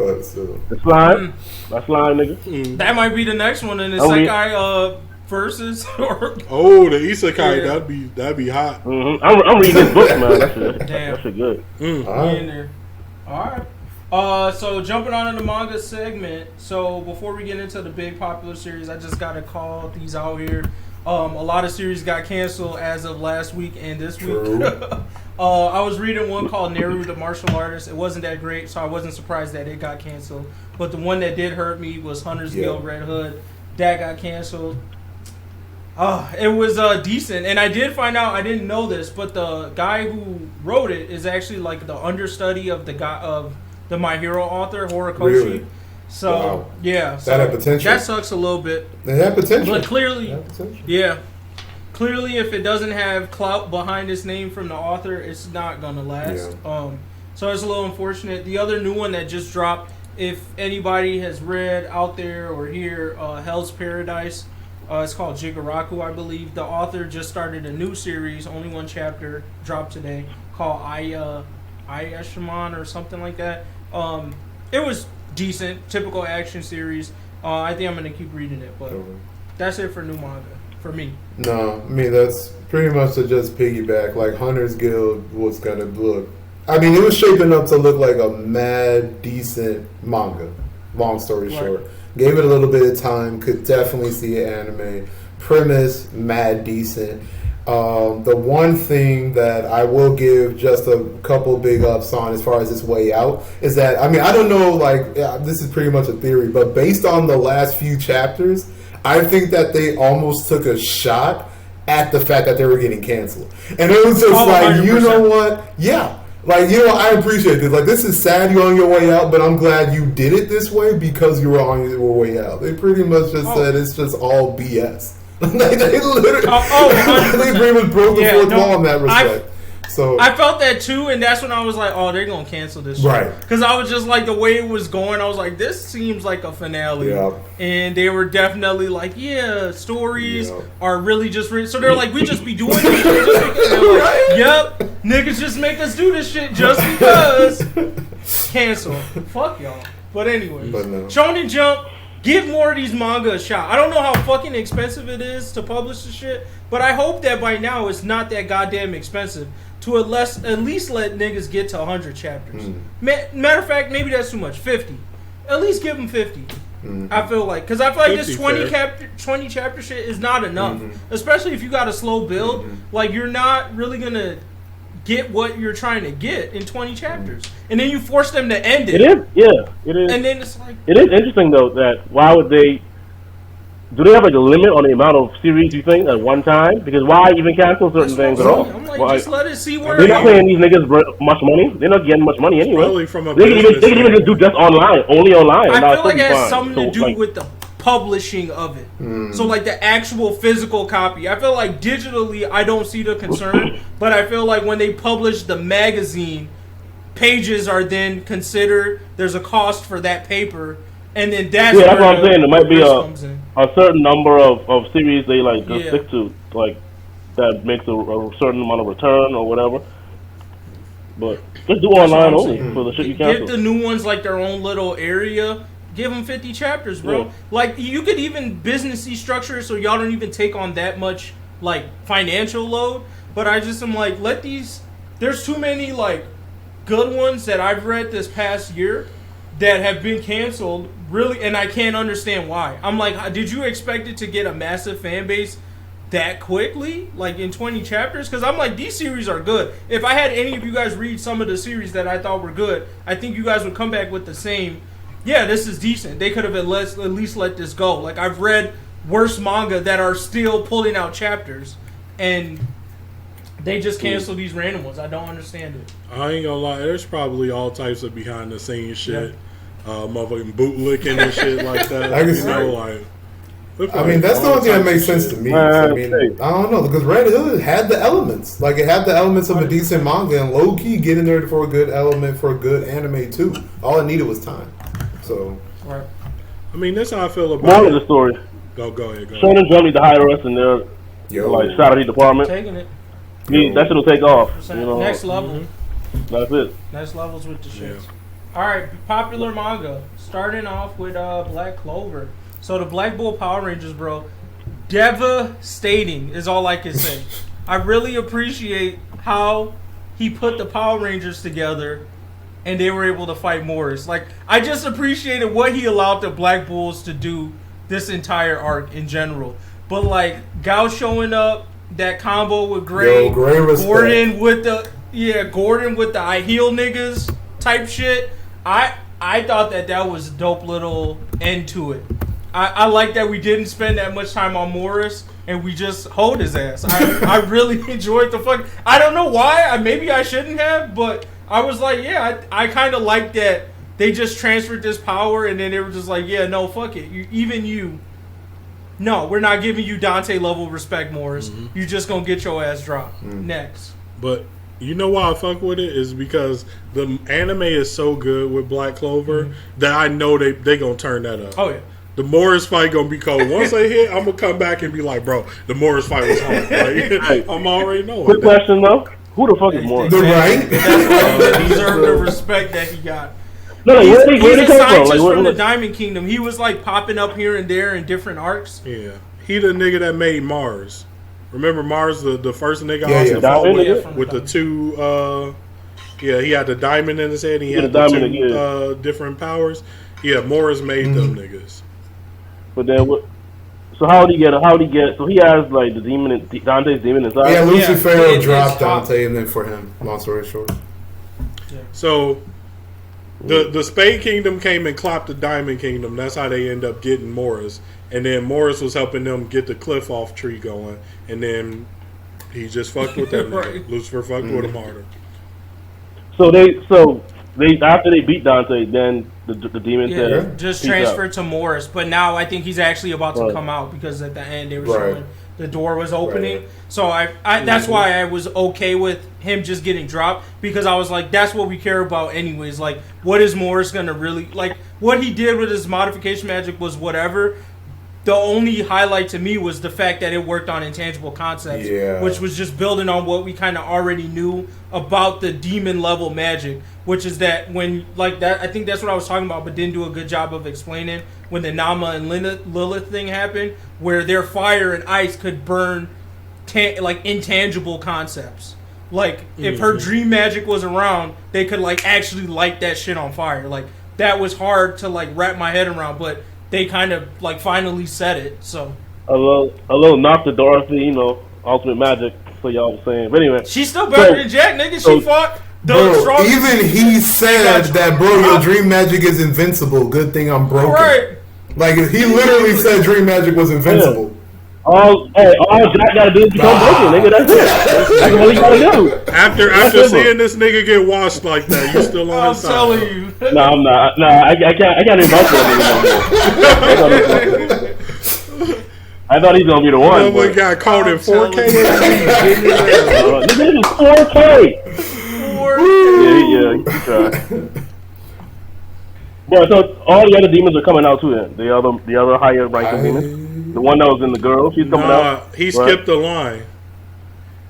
The slime. That slime nigga. That might be the next one in the Isekai versus. Oh, the Isekai. That'd be hot. Mm-hmm. I'm reading this book, man. That shit good. All right. So jumping on to the manga segment. So before we get into the big popular series, I just gotta call these out here. A lot of series got canceled as of last week and this week. I was reading one called Neru the Martial Artist. It wasn't that great, so I wasn't surprised that it got canceled. But the one that did hurt me was Hunter's Guild Red Hood. That got canceled. It was decent, and I did find out, I didn't know this, but the guy who wrote it is actually like the understudy of the guy of the My Hero author Horikoshi. Really? So yeah, that had potential. That sucks a little bit. It had potential, but clearly, clearly, if it doesn't have clout behind its name from the author, it's not gonna last. Yeah. So it's a little unfortunate. The other new one that just dropped, if anybody has read out there or here, Hell's Paradise. It's called Jigaraku, I believe. The author just started a new series, only 1 chapter dropped today, called Ayashiman or something like that. It was decent, typical action series. I think I'm going to keep reading it, but that's it for new manga, for me. No, I mean, that's pretty much to just piggyback. Like, Hunter's Guild was going to look... I mean, it was shaping up to look like a mad, decent manga. Long story short. Gave it a little bit of time. Could definitely see an anime. Premise, mad decent. The one thing that I will give just a couple big ups on as far as this way out is that, I mean, I don't know, like, this is pretty much a theory, but based on the last few chapters, I think that they almost took a shot at the fact that they were getting canceled. And it was just like, 100%. You know what? Yeah. Like, you know, I appreciate this. Like, this is sad you're on your way out, but I'm glad you did it this way because you were on your way out. They pretty much just said it's just all BS. Like, they literally pretty much broke the fourth wall in that respect. So I felt that too, and that's when I was like, oh, they're going to cancel this show. Right. Because I was just like, the way it was going, I was like, this seems like a finale. Yeah. And they were definitely like, stories are really just... So they're like, we just be doing this shit just because. They're like, yep, niggas just make us do this shit just because. Cancel. Fuck y'all. But anyway, Shonen Jump give more of these manga a shot. I don't know how fucking expensive it is to publish the shit, but I hope that by now it's not that goddamn expensive to at least let niggas get to 100 chapters. Matter of fact, maybe that's too much. 50. At least give them 50. I feel like, because I feel like this 20 chapter shit is not enough, especially if you got a slow build. Like, you're not really gonna get what you're trying to get in 20 chapters, and then you force them to end it. It is, yeah, it is. And then it's like, it is interesting though that why would they? Do they have like a limit on the amount of series you think at one time? Because why even cancel certain things at all? I'm like, just let it see where they're not paying these niggas much money. They're not getting much money anyway. Really from a they can even just do just online, only online. I feel like it has something to do with the publishing of it. So like the actual physical copy. I feel like digitally, I don't see the concern, but I feel like when they publish the magazine, pages are then considered. There's a cost for that paper. And then that's what I'm saying. There might be a certain number of series they like just stick to, like that makes a certain amount of return or whatever. But just do online only for the shit you cancel. Give the new ones like their own little area. Give them 50 chapters, bro. Yeah. Like you could even businessy structure it so y'all don't even take on that much like financial load. But I just am like, let these. There's too many like good ones that I've read this past year that have been canceled, really, and I can't understand why. I'm like, did you expect it to get a massive fan base that quickly, like in 20 chapters? Because I'm like, these series are good. If I had any of you guys read some of the series that I thought were good, I think you guys would come back with the same, yeah, this is decent. They could have at least let this go. Like, I've read worse manga that are still pulling out chapters, and they just cancel these random ones. I don't understand it. I ain't gonna lie, there's probably all types of behind the scenes shit. Motherfucking bootlicking and shit like that. I can see. I mean, that's the only thing that makes sense to me. I mean, I don't know, because Red Hood had the elements. Like, it had the elements of a decent manga, and low-key getting there for a good element for a good anime, too. All it needed was time. So, right. I mean, that's how I feel about more of the story. Go ahead. Shonen Jump need to hire us in their like strategy department. Taking it. That shit'll take off. You know? Next level. That's it. Next levels with the shit. All right, popular manga. Starting off with Black Clover. So the Black Bull Power Rangers, bro, devastating is all I can say. I really appreciate how he put the Power Rangers together and they were able to fight Morris. Like, I just appreciated what he allowed the Black Bulls to do this entire arc in general. But like Gao showing up, that combo with Gray, Gordon with the I heal niggas type shit. I thought that was a dope little end to it. I like that we didn't spend that much time on Morris and we just hold his ass. I really enjoyed the fuck. I don't know why. Maybe I shouldn't have, but I was like, yeah, I kind of like that they just transferred this power and then they were just like, yeah, no, fuck it. No, we're not giving you Dante level respect, Morris. You just gonna get your ass dropped. Next. But you know why I fuck with it is because the anime is so good with Black Clover that I know they gonna turn that up. Oh yeah. The Morris fight gonna be cold. Once they hit, I'm gonna come back and be like, bro, the Morris fight was hard. Like, I'm already knowing. Quick question though, who the fuck is Morris? Right? He deserved the respect that he got. No, he's a scientist from the Diamond Kingdom. He was like popping up here and there in different arcs. Yeah, he the nigga that made Mars. Remember Mars, the first nigga I fought with the two. He had the diamond in his head. And he had the two different powers. Yeah, Morris made them niggas. But then what? So how did he get? So he has like the demon, Dante's demon inside. Yeah, Lucifer dropped Dante, and then for him, long story short. Yeah. So. The Spade Kingdom came and clopped the Diamond Kingdom. That's how they end up getting Morris. And then Morris was helping them get the cliff off tree going. And then he just fucked with that nigga. Lucifer fucked with him harder. So they after they beat Dante, then the demon said just transferred to Morris. But now I think he's actually about to come out because at the end they were showing the door was opening. Right. So I that's why I was okay with him just getting dropped, because I was like, that's what we care about anyways. Like, what is Morris gonna really like? What he did with his modification magic was whatever, the only highlight to me was the fact that it worked on intangible concepts, which was just building on what we kind of already knew about the demon level magic, which is that when, like that, I think that's what I was talking about, but didn't do a good job of explaining when the Nama and Lilith thing happened, where their fire and ice could burn like intangible concepts. Like, if her dream magic was around, they could, like, actually light that shit on fire. Like, that was hard to, like, wrap my head around, but they kind of, like, finally said it, so. A little knock to Dorothy, you know, ultimate magic, so y'all was saying. But anyway. She's still better than Jack, nigga. She fought the strongest. Even he said that, bro, your dream magic is invincible. Good thing I'm broken. Right. Like, he literally said dream magic was invincible. Yeah. All Jack gotta do is become broken, nigga. That's it. That's all he gotta do. After seeing this nigga get washed like that, you still on his side? I'm telling you. No, I'm not. No, I can't even vote for that nigga no more. I thought he's gonna be the one. We got caught in 4K. Nigga, this is 4K. 4K. Yeah, he tried. Yeah, so all the other demons are coming out too. Then the other higher ranking demons. The one that was in the girl, she's coming out. He skipped the line.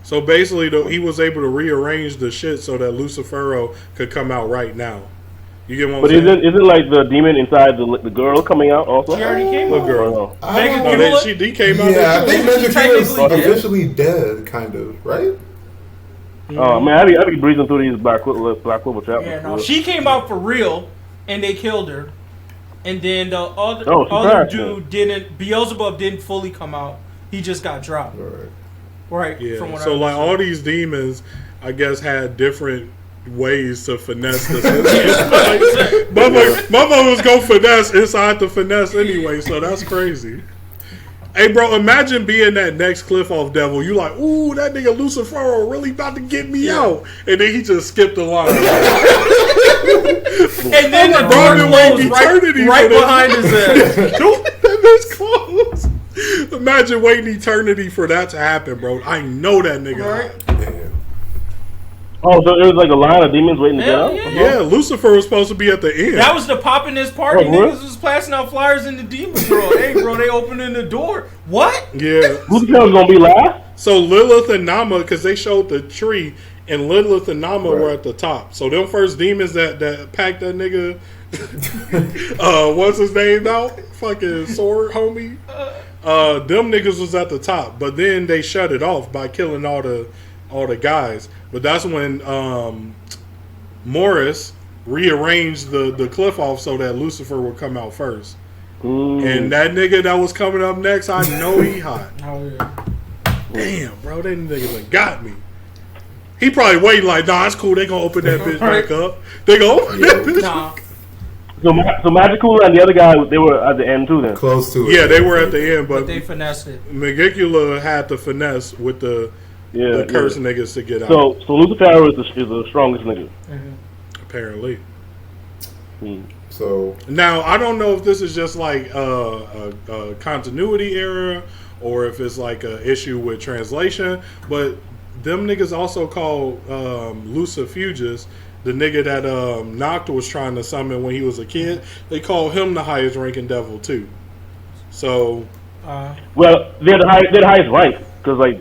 So basically, he was able to rearrange the shit so that Lucifero could come out right now. You get what I'm saying? But isn't like the demon inside the girl coming out also? She already came out. Girl. She came out. Yeah, I think Megacula is officially dead, kind of, right? Oh man, I be breezing through these Black Clover chapters. Yeah, no, she came out for real, and they killed her. And then the other dude didn't. Beelzebub didn't fully come out. He just got dropped. Right. Yeah. From what so like all these demons, I guess, had different ways to finesse the system. Motherfuckers was gonna finesse inside the finesse anyway. So that's crazy. Hey, bro, imagine being that next cliff off devil. You like, ooh, that nigga Lucifero really about to get me out. And then he just skipped the line. And then the door closed right behind his ass. That bitch closed. Imagine waiting eternity for that to happen, bro. I know that nigga. Right? Oh, so it was like a line of demons waiting to get out? Yeah, Lucifer was supposed to be at the end. That was the poppin'est party. Niggas was passing out flyers in the demon world. Hey, bro, they opening the door. What? Yeah. Lucifer was going to be last? So Lilith and Nama, because they showed the tree, and Lilith and Nama were at the top. So them first demons that packed that nigga, what's his name now? Fucking sword homie. Them niggas was at the top, but then they shut it off by killing all the guys. But that's when Morris rearranged the cliff off so that Lucifer would come out first. And that nigga that was coming up next, I know he hot. Oh yeah. Damn, bro, that nigga done got me. He probably waiting like, nah, it's cool. They gonna open that bitch back up. They gonna open that bitch. Nah. So Magicula and the other guy, they were at the end too then? Close to it. Yeah, they were at the end, but they finessed it. Megicula had to finesse with the cursed niggas to get out. So Lucifer is the strongest nigga. Mm-hmm. Apparently. So now I don't know if this is just like a continuity error or if it's like a issue with translation, but them niggas also call Lucifugus, the nigga that Noct was trying to summon when he was a kid. They call him the highest ranking devil too. So, well, they're the highest rank because like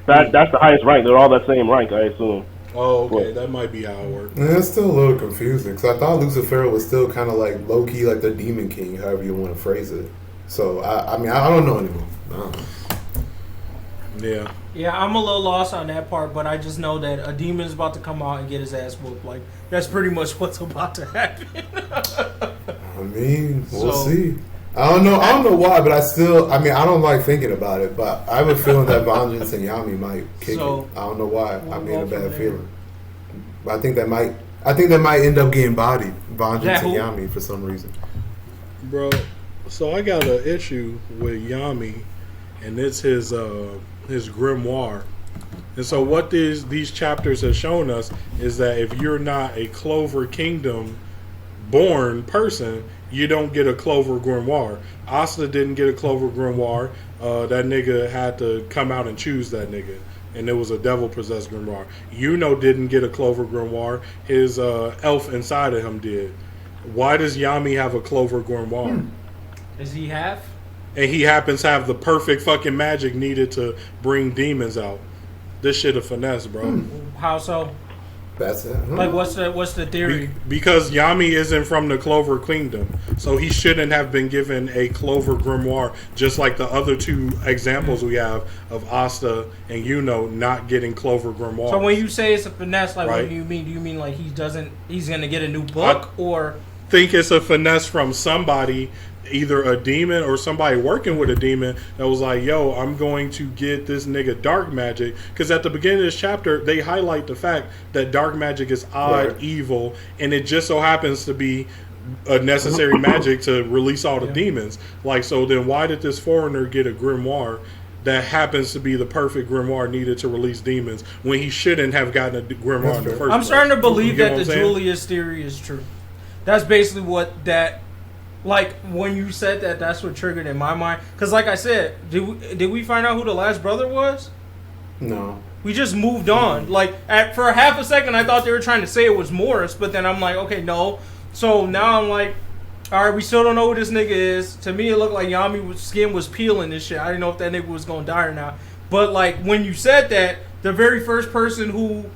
that's the highest rank. They're all that same rank, I assume. Oh, okay, that might be how it works. It's still a little confusing because I thought Lucifer was still kind of like low key, like the demon king, however you want to phrase it. So I mean, I don't know anymore. Yeah. Yeah, I'm a little lost on that part, but I just know that a demon is about to come out and get his ass whooped. Like, that's pretty much what's about to happen. I mean, we'll see. I don't know why, but I don't like thinking about it, but I have a feeling that Vengeance and Yami might kick it. I don't know why. I mean, a bad feeling. But I think that might end up getting bodied, Vengeance and Yami, for some reason. Bro, so I got an issue with Yami, and it's his grimoire. And so what these chapters have shown us is that if you're not a Clover Kingdom born person, you don't get a Clover grimoire. Asta didn't get a Clover grimoire. That nigga had to come out and choose that nigga, and it was a devil possessed grimoire. Yuno didn't get a Clover grimoire. His elf inside of him did. Why does Yami have a Clover grimoire? Is he half? and he happens to have the perfect fucking magic needed to bring demons out. This shit a finesse, bro. How so? That's it. Like, what's the theory? Because Yami isn't from the Clover Kingdom, so he shouldn't have been given a Clover grimoire, just like the other two examples we have of Asta and Yuno not getting Clover grimoire. So when you say it's a finesse, like, right? What do you mean? Do you mean like he's gonna get a new book, or think it's a finesse from somebody, either a demon or somebody working with a demon that was like, yo, I'm going to get this nigga dark magic, because at the beginning of this chapter they highlight the fact that dark magic is odd, evil, and it just so happens to be a necessary magic to release all the demons. Like, so then why did this foreigner get a grimoire that happens to be the perfect grimoire needed to release demons when he shouldn't have gotten a grimoire in the first place? I'm starting to believe that the Julius theory is true. That's basically what that, like, when you said that, that's what triggered in my mind. Because, like I said, did we find out who the last brother was? No. We just moved on. Like, for a half a second, I thought they were trying to say it was Morris, but then I'm like, okay, no. So now I'm like, all right, we still don't know who this nigga is. To me, it looked like Yami's skin was peeling and shit. I didn't know if that nigga was going to die or not. But, like, when you said that, the very first person who,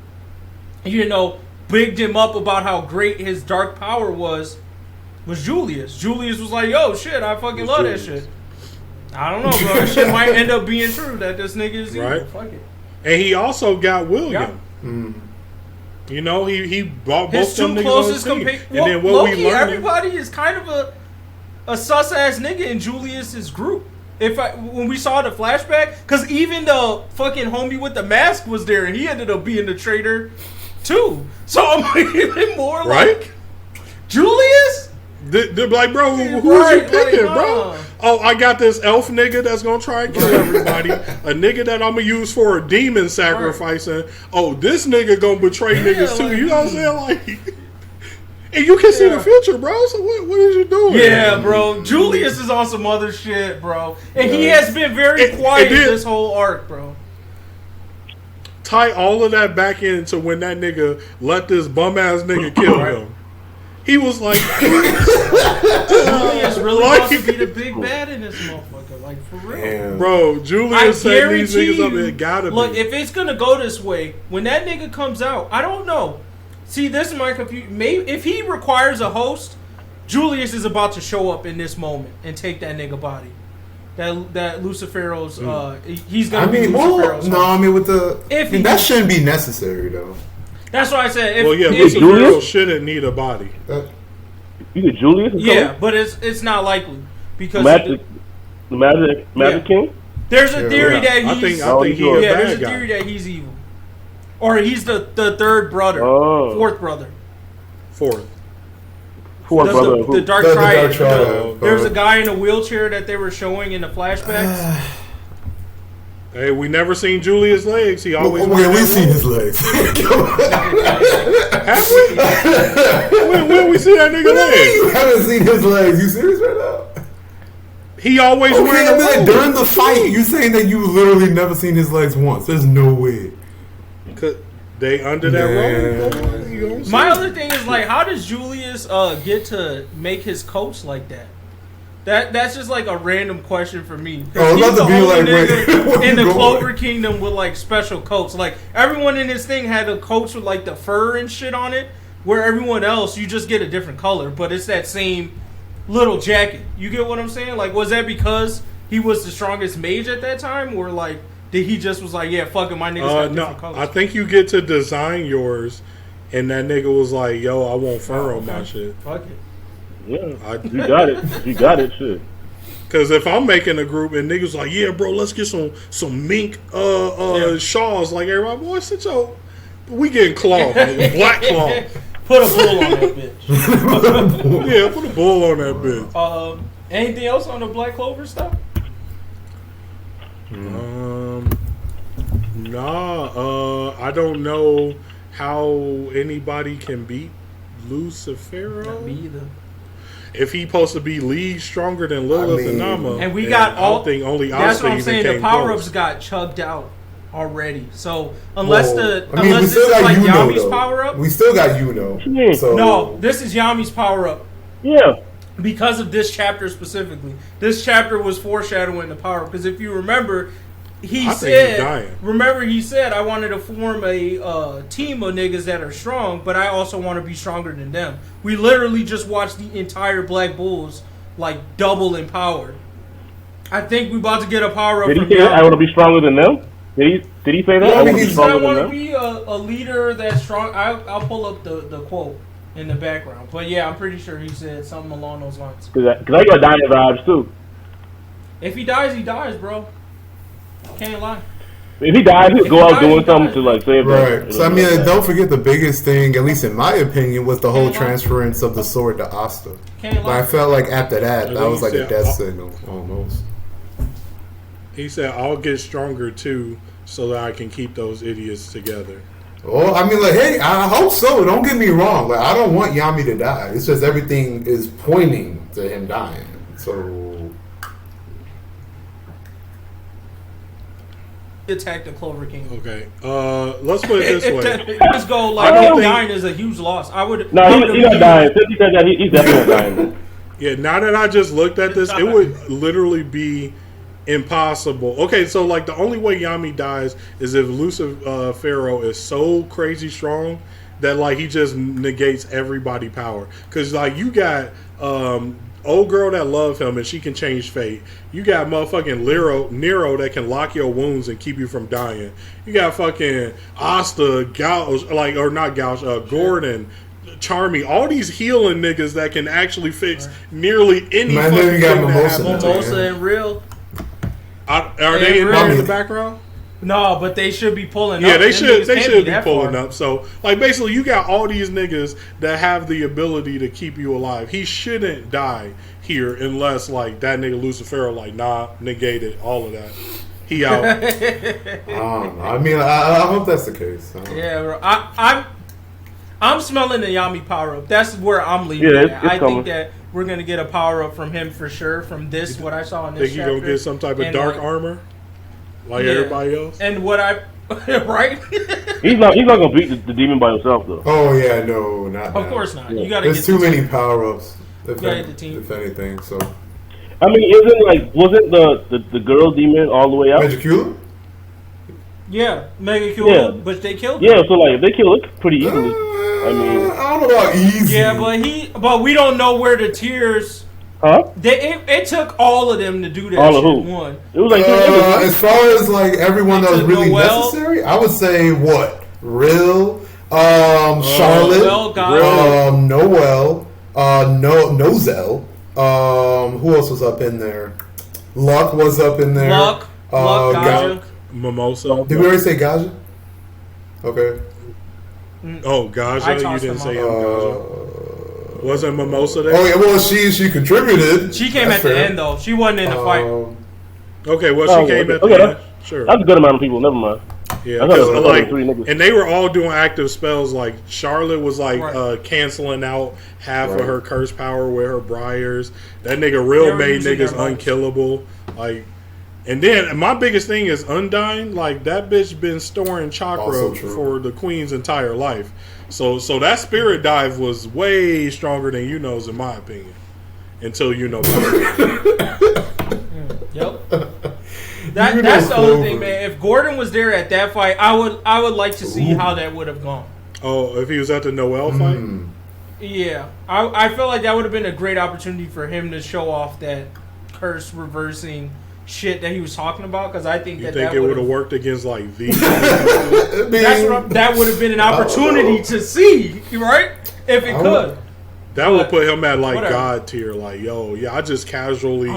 you know, bigged him up about how great his dark power was Julius. Julius was like, yo, shit, I fucking love that shit. I don't know, bro. That shit might end up being true, that this nigga is evil. Right. Fuck it. And he also got William. Yeah. You know, he bought both them niggas on his team. And then what we learned, everybody is kind of a sus-ass nigga in Julius's group. When we saw the flashback, because even the fucking homie with the mask was there, and he ended up being the traitor too. So I'm like, even more like Julius? They're like, bro, who's you picking, bro? Oh, I got this elf nigga that's gonna try and kill everybody. A nigga that I'm gonna use for a demon sacrificing. Oh, this nigga gonna betray niggas too. You know what I'm saying? Like, and you can see the future, bro. So what is you doing? Yeah, bro. Julius is on some other shit, bro. And he has been very quiet this whole arc, bro. Tie all of that back into when that nigga let this bum ass nigga kill him. He was like, Julius really wants to be the big bad in this motherfucker, like, for real. Damn. Bro, Julius set these niggas up, it gotta be. Look, if it's gonna go this way, when that nigga comes out, I don't know. See, this is my confusion. Maybe if he requires a host, Julius is about to show up in this moment and take that nigga body. That Lucifero's, he's gonna be Lucifero's host. No, I mean, that shouldn't be necessary, though. That's what I said. Well, yeah, Lucifero shouldn't need a body. You get Julius? Yeah, but it's not likely because the Magic King. There's a theory that he's. I think he's a bad there's a theory that he's evil, or he's the third brother, fourth brother, fourth brother. The Dark Triad. There's a guy in a wheelchair that they were showing in the flashbacks. Hey, we never seen Julius' legs. He always. We seen his legs. Have we? When we see that nigga legs? You haven't seen his legs. You serious right now? He always wearing a robe. During the fight, you saying that you literally never seen his legs once? There's no way. Cause they under that robe. My other thing is, like, how does Julius get to make his coats like that? That's just like a random question for me. Oh, he's the be only like, nigga in the Clover Kingdom with like special coats. Like everyone in this thing had a coats with like the fur and shit on it, where everyone else you just get a different color, but it's that same little jacket. You get what I'm saying? Like, was that because he was the strongest mage at that time, or like did he just was like, yeah, fuck it, my niggas got different colors? I think you get to design yours, and that nigga was like, yo, I want fur on my shit. Fuck it. Yeah, you got it. You got it, shit. Because if I'm making a group and niggas like, yeah, bro, let's get some mink shawls, like everybody, boy, sit your, we getting cloth, black cloth. Put a bull on that bitch. Yeah, put a bull on that bitch. Anything else on the Black Clover stuff? I don't know how anybody can beat Lucifero. Not me either. If he supposed to be league stronger than Lilith and Nama, and we got all thing only. That's what I'm saying. The power ups got chugged out already. So unless this is like Yami's power up, we still got Yuno. So. No, this is Yami's power up. Yeah. because of this chapter specifically. This chapter was foreshadowing the power. Because if you remember, he said, I wanted to form a team of niggas that are strong, but I also want to be stronger than them. We literally just watched the entire Black Bulls like double in power. I think we about to get a power up. Did he say I want to be stronger than them? Did he say that? Yeah, he said I want to be a leader that's strong. I'll pull up the quote in the background. But yeah, I'm pretty sure he said something along those lines. Because I got dying vibes too. If he dies, he dies, bro. Can't lie. If he dies, he'll go out doing something to like save them. Right. So I mean, don't forget the biggest thing, at least in my opinion, was the whole transference of the sword to Asta. But I felt like after that was like a death signal almost. He said, "I'll get stronger too, so that I can keep those idiots together." Well, I mean, like, hey, I hope so. Don't get me wrong. Like, I don't want Yami to die. It's just everything is pointing to him dying. So attack the Clover King. Okay. Let's put it this way. Let's go. Like him dying is a huge loss. I would. No, he's not dying. Since he said that, he's definitely dying. Yeah. Now that I just looked at this, it would literally be impossible. Okay, so like the only way Yami dies is if Lucifero is so crazy strong that like he just negates everybody power. Cause like you got old girl that love him and she can change fate. You got motherfucking Nero that can lock your wounds and keep you from dying. You got fucking Asta, Gordon, Charmy, all these healing niggas that can actually fix nearly any fucking thing that happens. Mimosa and Real. Are they in the background? No, but they should be pulling up. Yeah, they should be pulling up. So, like, basically, you got all these niggas that have the ability to keep you alive. He shouldn't die here unless, like, that nigga Lucifero, like, negated all of that. He out. I mean, I hope that's the case. Yeah, bro. I'm smelling the Yami power up. That's where I'm leaving. Yeah, I think that we're gonna get a power up from him for sure. From this, what I saw in this chapter. Think you gonna get some type of dark armor, like everybody else? And what I right? He's not gonna beat the demon by himself though. Oh yeah, no, not. Of course not. Yeah. You gotta. There's too many power ups. If anything, so. I mean, wasn't the girl demon all the way out? Megacula? Yeah, Megacula, but they killed her. Yeah, so like they killed it pretty easily. I mean, I don't know about easy. Yeah, but we don't know where the tears. Huh? It took all of them to do that. All of shit. who? One. It was like as far as like everyone that was really necessary, I would say what? Real, Charlotte, Noelle, Nozel. Who else was up in there? Luck was up in there. Luck, Gaja. Mimosa. Did we already say Gaja? Okay. Oh, Gaja, you didn't say Gaja. Wasn't Mimosa there? Oh yeah, well she contributed. She came at the end though. She wasn't in the fight. Okay, well she came at the end. Sure. That's a good amount of people. Never mind. Yeah, like, and they were all doing active spells. Like Charlotte was like canceling out half of her curse power with her briars. That nigga Real made niggas unkillable. Like, and then my biggest thing is Undyne. Like that bitch been storing chakra for the queen's entire life. So that spirit dive was way stronger than Yuno's in my opinion. Until you know. Yep. That's the other thing, man. If Gordon was there at that fight, I would like to see how that would have gone. Oh, if he was at the Noelle fight? Yeah. I feel like that would have been a great opportunity for him to show off that curse reversing shit that he was talking about, because I think that it would have worked against like these. That would have been an opportunity to see, right? If it could. That would put him at like God tier. Like, yo, yeah, I just casually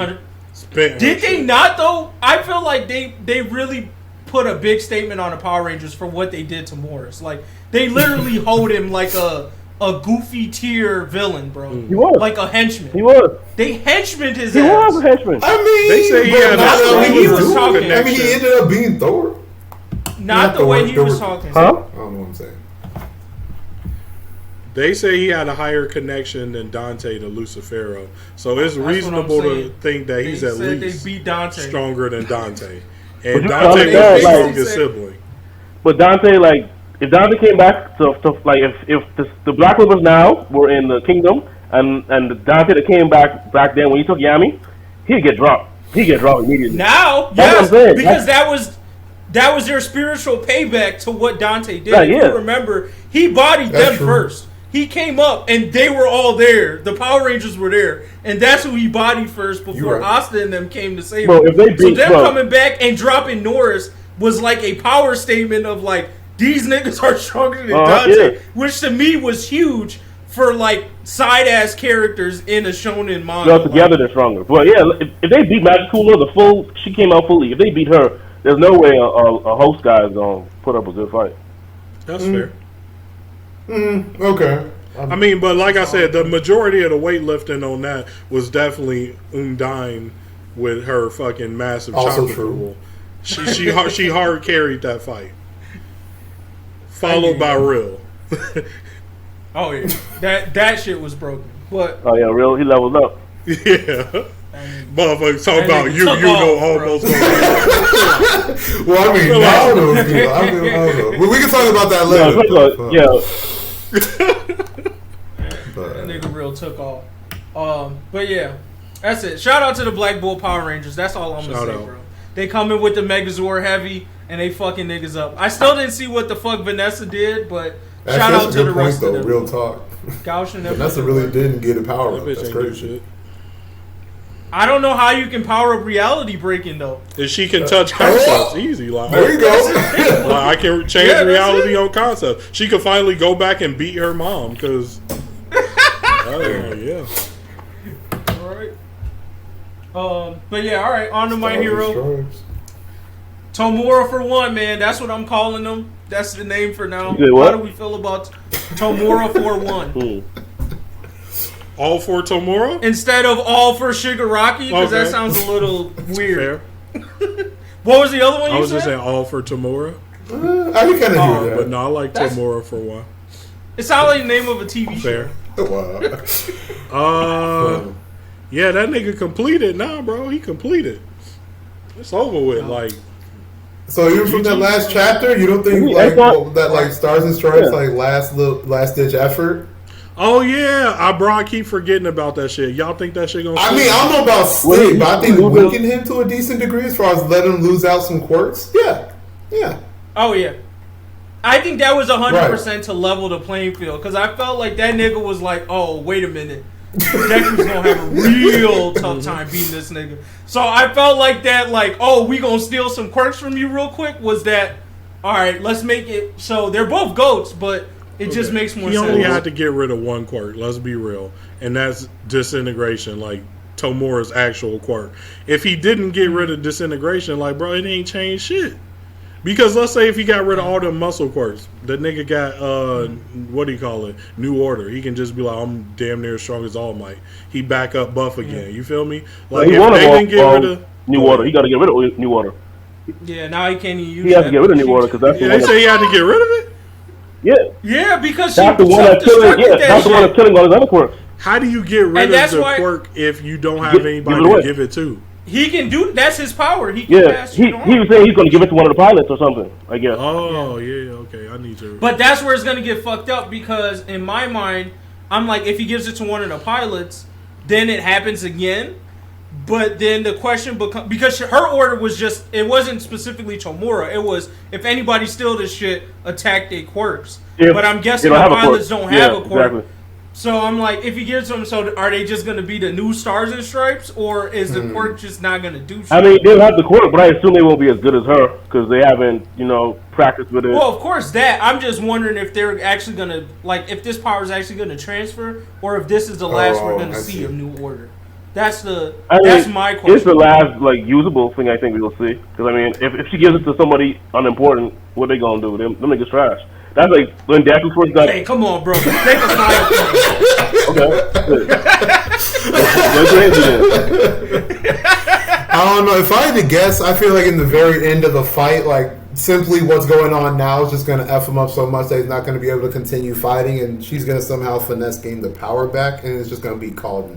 spent. Did they not though? I feel like they really put a big statement on the Power Rangers for what they did to Morris. Like they literally hold him like a goofy tier villain, bro. He was like a henchman. He was. They henchmaned his ass. He was a henchman. I mean, they say he had the way he was talking. I mean, he ended up being Thor. Not the way he was talking. Huh? I don't know what I'm saying. They say he had a higher connection than Dante to Lucifero, so it's reasonable to think that he's at least stronger than Dante. And Dante was the strongest sibling. But Dante, like, if Dante came back to like, if the Black Clovers now were in the kingdom And the Dante that came back then when he took Yami, he'd get dropped. He'd get dropped immediately. Now, yes, because that was their spiritual payback to what Dante did. If you remember, he bodied them first. He came up and they were all there. The Power Rangers were there, and that's who he bodied first before Asta and them came to save him. So them coming back and dropping Norris was like a power statement of like, these niggas are stronger than Dante, which to me was huge for like side ass characters in a shonen manga. No, together they're stronger. But yeah, if they beat Magic Cooler, she came out fully. If they beat her, there's no way a host guy is gonna put up a good fight. That's fair. Okay. I mean, but like I said, the majority of the weightlifting on that was definitely Undyne with her fucking massive chakra rule. She hard carried that fight, followed by Real. Oh yeah, that shit was broken. But Real, he leveled up. Yeah. Motherfuckers talk about you know almost. Well, I mean, I don't know. Well, we can talk about that later. That nigga Real took off. But yeah, that's it. Shout out to the Black Bull Power Rangers. That's all I'm gonna say, bro. They come in with the Megazord heavy and they fucking niggas up. I still didn't see what the fuck Vanessa did, but shout out to the rest of them. Real talk. Vanessa really didn't get a power up. That's crazy. I don't know how you can power up reality breaking though. If she can touch concepts, easy. Like, there you go. I can change reality on concept. She could finally go back and beat her mom because. Yeah. All right. But yeah, all right. On to my hero. Tomura for one, man. That's what I'm calling them. That's the name for now. How do we feel about Tomura for one? All for Tomura? Instead of all for Shigaraki, because that sounds a little weird. What was the other one you said? I was just saying all for Tomura. I can kind of hear that. But no, I like Tomura for one. It sounds like the name of a TV show. Wow. Yeah, that nigga completed now, bro. He completed. It's over with. Like, so even from that last chapter, you don't think that Stars and Stripes last ditch effort? Oh yeah, I keep forgetting about that shit. Y'all think that shit gonna? I mean, I don't know about stick, but I think weaken him to a decent degree as far as letting him lose out some quirks. Yeah. Oh yeah. I think that was 100% to level the playing field because I felt like that nigga was like, oh wait a minute, Deku's gonna have a real tough time beating this nigga. So I felt like that, like, oh, we gonna steal some quirks from you real quick. Was that all right? Let's make it so they're both goats, but. It just makes more sense. He only had to get rid of one quirk, let's be real. And that's disintegration, like Tomura's actual quirk. If he didn't get rid of disintegration, like, bro, it ain't changed shit. Because let's say if he got rid of all the muscle quirks, the nigga got, what do you call it? New Order. He can just be like, I'm damn near as strong as All Might. He back up buff again. You feel me? Like, if they didn't get rid of... New Order. He got to get rid of New Order. Yeah, now he can't even use He has to get rid of New Order because that's the one. They say he had to get rid of it? Yeah, because that's the one that's killing. Yeah, that's the one that's killing all his other quirks. How do you get rid of the quirk if you don't have anybody to give it to? He can do. That's his power. He can pass he was saying he's going to give it to one of the pilots or something. I guess. Oh yeah, okay. I need to. But that's where it's going to get fucked up because in my mind, I'm like, if he gives it to one of the pilots, then it happens again. But then the question becomes, because her order was just, it wasn't specifically Tomura. It was, if anybody steal this shit, attack their quirks. But I'm guessing the pilots don't have a quirk. Exactly. So I'm like, if he gives them, so are they just going to be the new Stars and Stripes? Or is the quirk just not going to do shit? I mean, they'll have the quirk, but I assume they won't be as good as her because they haven't, practiced with it. Well, of course that. I'm just wondering if they're actually going to, like, if this power is actually going to transfer or if this is the last we're going to see of New Order. That's my question. It's the last usable thing I think we will see. Because I mean, if she gives it to somebody unimportant, what they gonna do? Them niggas trash. That's like when Deku first got. Hey, come on, bro. Take a slide. Okay. I don't know. If I had to guess, I feel like in the very end of the fight, like simply what's going on now is just gonna F him up so much that he's not gonna be able to continue fighting, and she's gonna somehow finesse gain the power back, and it's just gonna be called.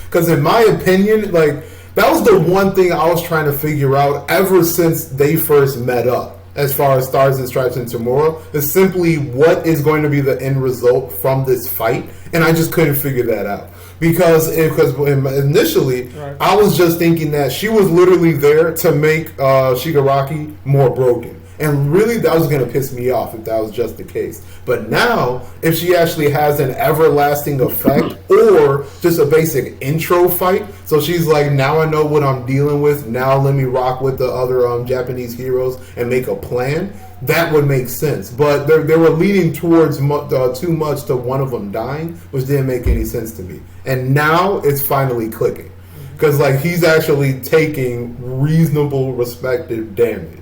Because in my opinion, like, that was the one thing I was trying to figure out ever since they first met up. as far as Stars and Stripes and Tomura, is simply what is going to be the end result from this fight, and I just couldn't figure that out. Because initially, I was just thinking that she was literally there to make Shigaraki more broken. And really, that was going to piss me off if that was just the case. But now, if she actually has an everlasting effect or just a basic intro fight, so she's like, now I know what I'm dealing with, now let me rock with the other Japanese heroes and make a plan, that would make sense. But they were leaning towards too much to one of them dying, which didn't make any sense to me. And now it's finally clicking. Because like he's actually taking reasonable, respected damage.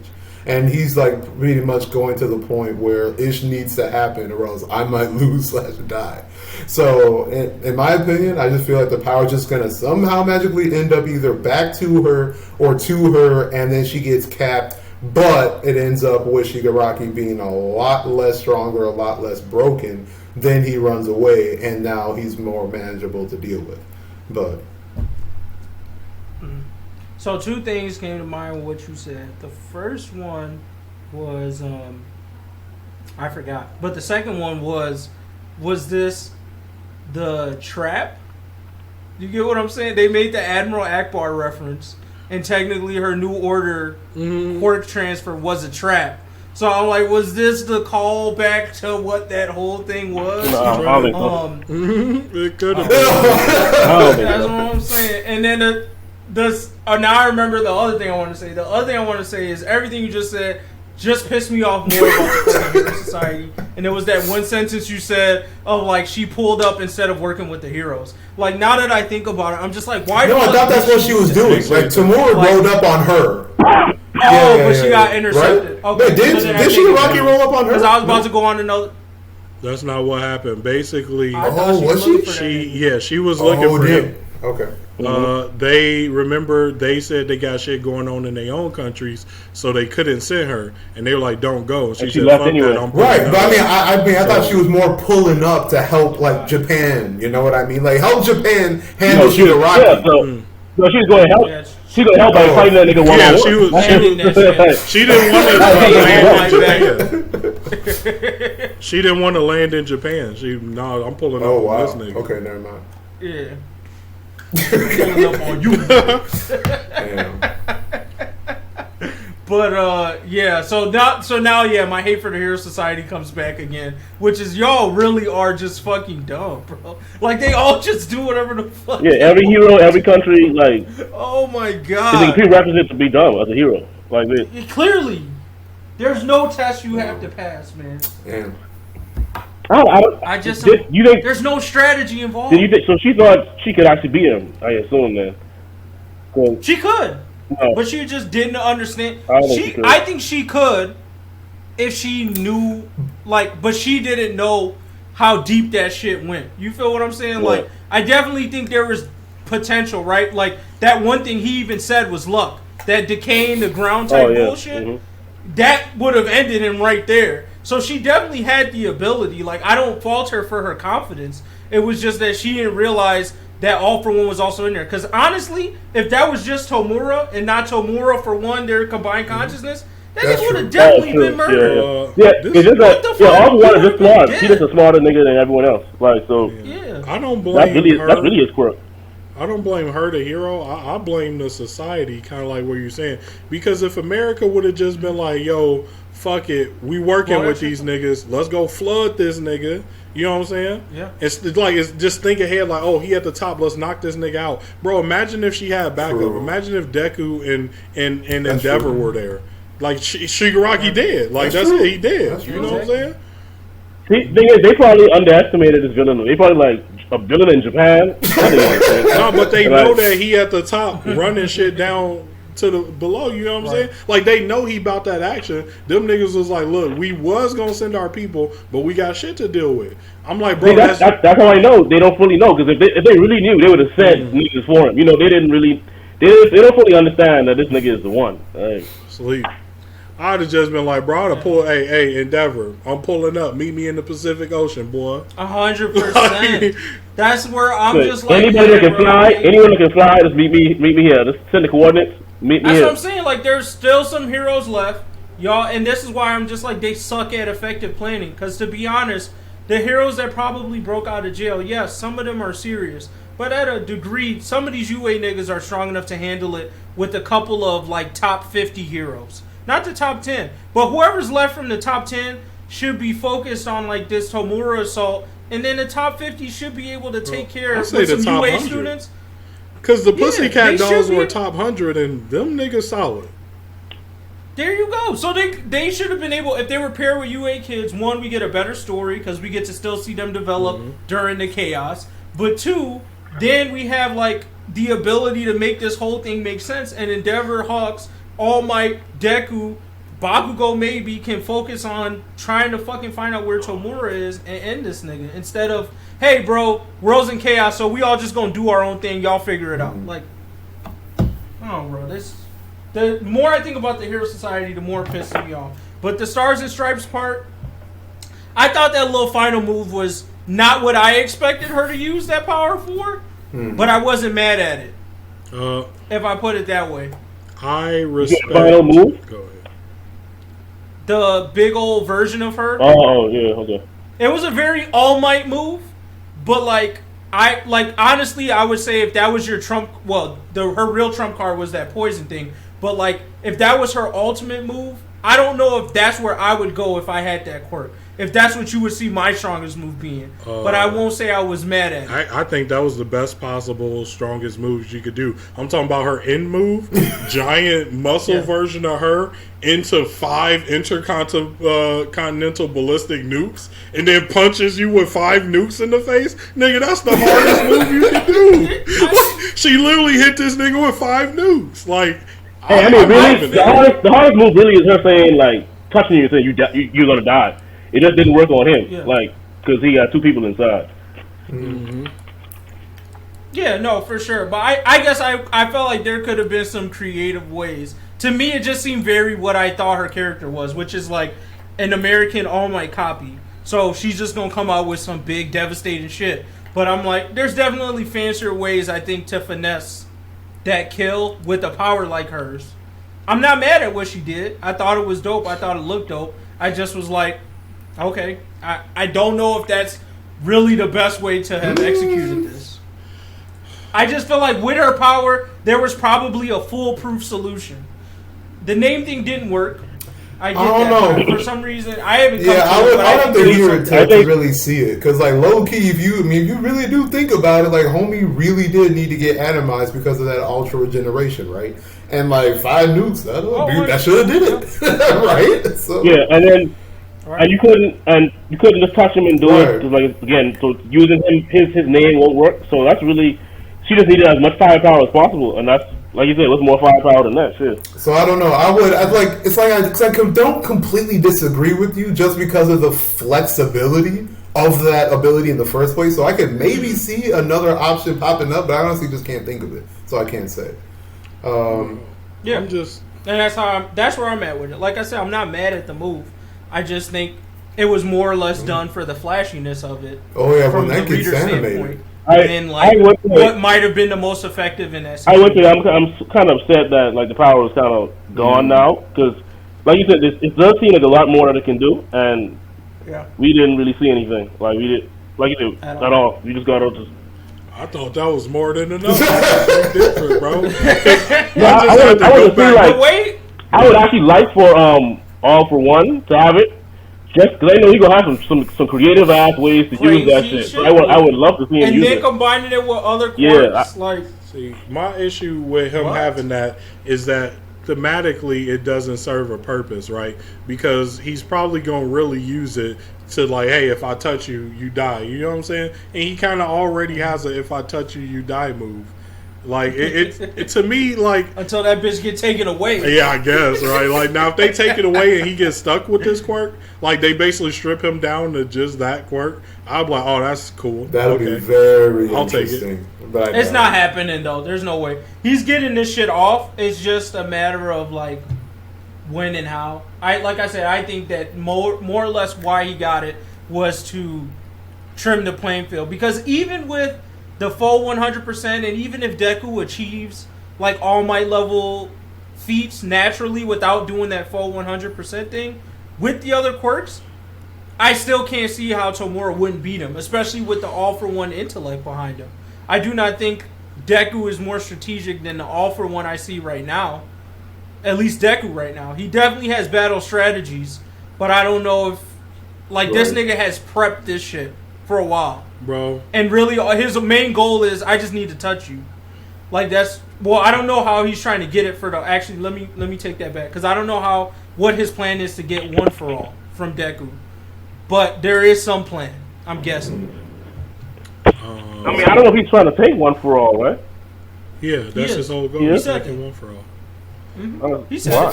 And he's like pretty much going to the point where ish needs to happen or else I might lose / die. So in my opinion, I just feel like the power is just going to somehow magically end up either back to her or to her, and then she gets capped. But it ends up with Shigaraki being a lot less stronger, a lot less broken. Then he runs away, and now he's more manageable to deal with. But so 2 things came to mind with what you said. The first one was I forgot, but the second one was this the trap? You get what I'm saying? They made the Admiral Akbar reference, and technically her New Order quirk transfer was a trap. So I'm like, was this the call back to what that whole thing was? No, it could have been. That's what I'm saying. And then now I remember the other thing I want to say. The other thing I want to say is everything you just said just pissed me off more about the Hero Society. And it was that one sentence you said of like she pulled up instead of working with the heroes. Like now that I think about it, I'm just like, why? No, I thought that's what she was doing. Like Tomura rolled up on her. But she got intercepted. Right? Okay, did she Rocky roll up on her? Because I was about to go on another. That's not what happened. Basically, was she? She was looking for him. Okay. They said they got shit going on in their own countries, so they couldn't send her, and they were like, "Don't go." And she said, left "Fuck anyway." that, I'm Right, up. but I thought she was more pulling up to help like Japan. You know what I mean? Like help Japan handle Shigaraki. Yeah, so she was going to help. Yeah, She gonna help by fighting that nigga one on one. She didn't want to land in Japan. She didn't want to land in Japan. I'm pulling up on this nigga. Okay, never mind. Yeah. Pulling up on you. Damn. But so now my hate for the Hero Society comes back again, which is y'all really are just fucking dumb, bro. Like they all just do whatever the fuck. Yeah, every hero, every country, like. Oh my god. It's a prerequisite to be dumb as a hero, like this. Clearly, there's no test you have to pass, man. Damn. I just you think there's no strategy involved. So she thought she could actually beat him? I assume then. She could. No. But she just didn't understand. I think she could if she knew, but she didn't know how deep that shit went. You feel what I'm saying? Yeah. Like, I definitely think there was potential, right? Like, that one thing he even said was luck. That decaying the ground type bullshit, that would have ended him right there. So she definitely had the ability. Like, I don't fault her for her confidence. It was just that she didn't realize that All For One was also in there. Because honestly, if that was just Tomura and not Tomura for one, their combined consciousness, that nigga would have definitely been murdered. All For One is just smart. He's just a smarter nigga than everyone else. Like so. Yeah. I don't blame her. That's really his quirk. I don't blame her, the hero. I blame the society, kind of like what you're saying. Because if America would have just been like, yo, fuck it, we working with these niggas, let's go flood this nigga. You know what I'm saying? Yeah. It's just think ahead, like, oh, he at the top, let's knock this nigga out. Bro, imagine if she had backup. True. Imagine if Deku and Endeavor were there. Like, Shigaraki dead. Like, that's it, he dead. You know what I'm saying? See, the thing is, they probably underestimated this villain. They probably like a villain in Japan. No, but they know that he at the top running shit down to the below. You know what I'm saying? Like they know he about that action. Them niggas was like, look, we was gonna send our people, but we got shit to deal with. I'm like, bro, that's how I know they don't fully know, because if they really knew, they would have sent niggas for him. You know, they don't fully understand that this nigga is the one. Sleep. I'd have just been like, bro, I'd have pulled, hey, Endeavor, I'm pulling up. Meet me in the Pacific Ocean, boy. 100%. That's where I'm just like, anyone that can fly, just meet me here. Just send the coordinates. Meet me here. That's what I'm saying. Like, there's still some heroes left. Y'all, and this is why I'm just like, they suck at effective planning. Because to be honest, the heroes that probably broke out of jail, yes, some of them are serious. But at a degree, some of these UA niggas are strong enough to handle it with a couple of like top 50 heroes. Not the top 10. But whoever's left from the top 10 should be focused on like this Tomura assault. And then the top 50 should be able to take care of some UA 100. Students. Because the Pussycat Dolls were top 100 and them niggas solid. There you go. So they should have been able, if they were paired with UA kids, one, we get a better story because we get to still see them develop during the chaos. But two, then we have like the ability to make this whole thing make sense. And Endeavor, Hawks, All Might, Deku, Bakugo maybe can focus on trying to fucking find out where Tomura is and end this nigga. Instead of, hey bro, world's in chaos, so we all just gonna do our own thing. Y'all figure it out. Like, oh bro, the more I think about the Hero Society, the more it pisses me off. But the Stars and Stripes part, I thought that little final move was not what I expected her to use that power for, but I wasn't mad at it. If I put it that way. I respect. Final move? Go ahead. The big old version of her. Oh, yeah, okay. It was a very All Might move, but honestly, I would say if that was your trump, her real trump card was that poison thing. But like, if that was her ultimate move, I don't know if that's where I would go if I had that quirk. If that's what you would see my strongest move being. But I won't say I was mad at it. I think that was the best possible, strongest move she could do. I'm talking about her end move, giant muscle version of her into 5 intercontinental ballistic nukes, and then punches you with 5 nukes in the face. Nigga, that's the hardest move you can do. She literally hit this nigga with 5 nukes. Like, hey, I mean, really, the hardest move really is her saying, like, touching you and saying you're gonna die. It just didn't work on him, like, because he got 2 people inside. Mm-hmm. Yeah, no, for sure. But I guess I felt like there could have been some creative ways. To me, it just seemed very what I thought her character was, which is like an American All Might copy. So she's just gonna come out with some big devastating shit. But I'm like, there's definitely fancier ways, I think, to finesse that kill with a power like hers. I'm not mad at what she did. I thought it was dope. I thought it looked dope. I just was like, okay, I don't know if that's really the best way to have executed this. I just feel like with her power, there was probably a foolproof solution. The name thing didn't work. I don't know. For some reason, I haven't come to it. I have to hear it to really see it. Because, like, low-key, if you really do think about it, like, homie really did need to get atomized because of that ultra regeneration, right? And, like, 5 nukes, that should have did it. Right? So. Yeah, and then... Right. And you couldn't just touch him and do it. Cause like, again, so using his name won't work. So that's really, she just needed as much firepower as possible, and that's, like you said, what's more firepower than that shit. So I don't know. I don't completely disagree with you just because of the flexibility of that ability in the first place. So I could maybe see another option popping up, but I honestly just can't think of it. So I can't say. Yeah, and that's where I'm at with it. Like I said, I'm not mad at the move. I just think it was more or less done for the flashiness of it. Oh yeah, from the reader's standpoint. And what might have been the most effective in that. I'm kind of upset that like the power is kind of gone now because, like you said, it does seem like a lot more that it can do, and we didn't really see anything like you did at all. We just got out to. I thought that was more than enough. That's different, bro. I would actually like for All for One to have it, just because I know he's gonna have some creative ass ways to use that shit. I would love to see him use it. And then combining it with other quirks, see, my issue with him having that is that thematically it doesn't serve a purpose, right? Because he's probably gonna really use it to like, hey, if I touch you, you die. You know what I'm saying? And he kind of already has a "if I touch you, you die" move. Like it to me, like until that bitch get taken away. Yeah, I guess, right? Like now, if they take it away and he gets stuck with this quirk, like they basically strip him down to just that quirk, I'm like, oh, that's cool. That'll be very interesting. Take it. But it's not happening though. There's no way he's getting this shit off. It's just a matter of like when and how. I think that more or less why he got it was to trim the playing field, because even with the full 100%, and even if Deku achieves like All Might level feats naturally without doing that full 100% thing with the other quirks, I still can't see how Tomura wouldn't beat him, especially with the all-for-one intellect behind him. I do not think Deku is more strategic than the all-for-one I see right now. At least Deku right now. He definitely has battle strategies, but I don't know if... Like, this nigga has prepped this shit for a while. Bro. And really, his main goal is, I just need to touch you. Like, that's... Well, I don't know how he's trying to get it for the... Actually, let me take that back. Because I don't know what his plan is to get one for all from Deku. But there is some plan, I'm guessing. I mean, I don't know if he's trying to take one for all, right? Yeah, that's his whole goal. Yeah. He's taking one for all. Mm-hmm. He said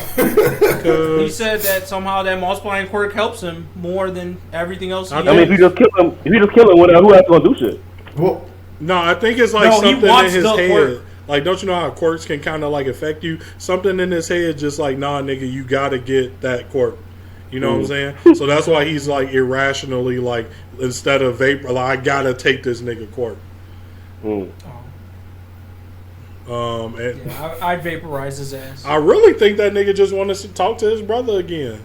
he said that somehow that multiplying quirk helps him more than everything else. I mean, if you just kill him, who has to go do shit? Well, no, I think it's like something in his head. Quirk. Like, don't you know how quirks can kind of like affect you? Something in his head, just like, nah, nigga, you gotta get that quirk. You know what I'm saying? So that's why he's like irrationally like, instead of vapor, like, I gotta take this nigga quirk. I'd vaporize his ass. I really think that nigga just wanted to talk to his brother again.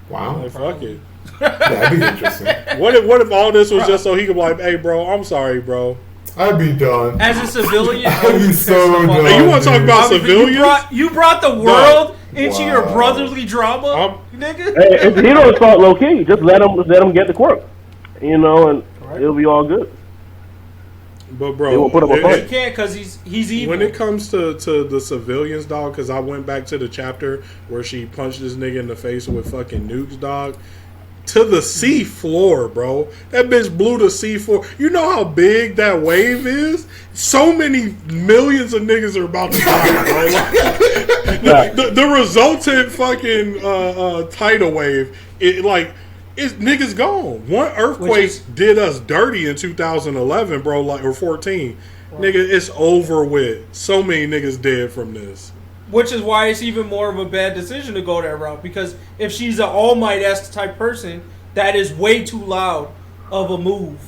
Wow. Like, fuck it. That'd be interesting. What if all this was just so he could be like, hey, bro, I'm sorry, bro. I'd be done. As a civilian, I'd be so done. Hey, you want to talk about civilians? You brought the world into your brotherly drama, nigga. Hey, if he don't start low key, just let him get the quirk, and it'll be all good. But bro, he won't put up a fight. He can't because he's evil. When it comes to the civilians, dog, because I went back to the chapter where she punched this nigga in the face with fucking nukes, dog. To the sea floor, bro. That bitch blew the sea floor. You know how big that wave is? So many millions of niggas are about to die, bro. The resultant fucking tidal wave, niggas gone. One earthquake did us dirty in 2011, bro, or 14. Right. Nigga, it's over with. So many niggas dead from this. Which is why it's even more of a bad decision to go that route. Because if she's an All Might-esque type person, that is way too loud of a move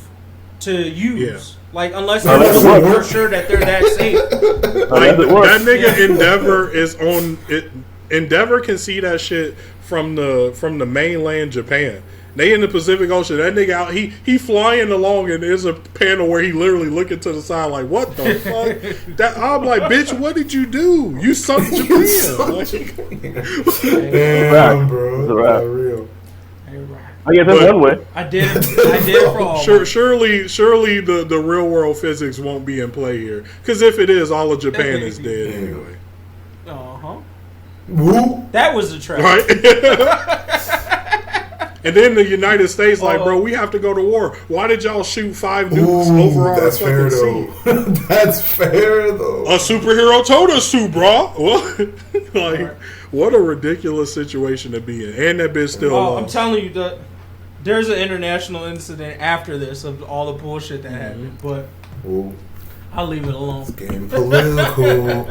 to use. Yeah. Like, unless it's for sure that they're that safe. That nigga Endeavor is on it. Endeavor can see that shit from the mainland Japan. They in the Pacific Ocean. That nigga out, he flying along, and there's a panel where he literally looking to the side like, what the fuck? I'm like, bitch, what did you do? You sunk Japan. Damn, bro. That's real. I guess that's one way. I did it for all. Surely the real world physics won't be in play here. Because if it is, all of Japan is dead anyway. Woo. That was a trap. Right? And then the United States, like, bro, we have to go to war. Why did y'all shoot 5 nukes over our fucking sea? That's fair, though. A superhero told us to, bro. What? What a ridiculous situation to be in. And that bitch still I'm telling you, there's an international incident after this of all the bullshit that happened. But I'll leave it alone. It's getting political.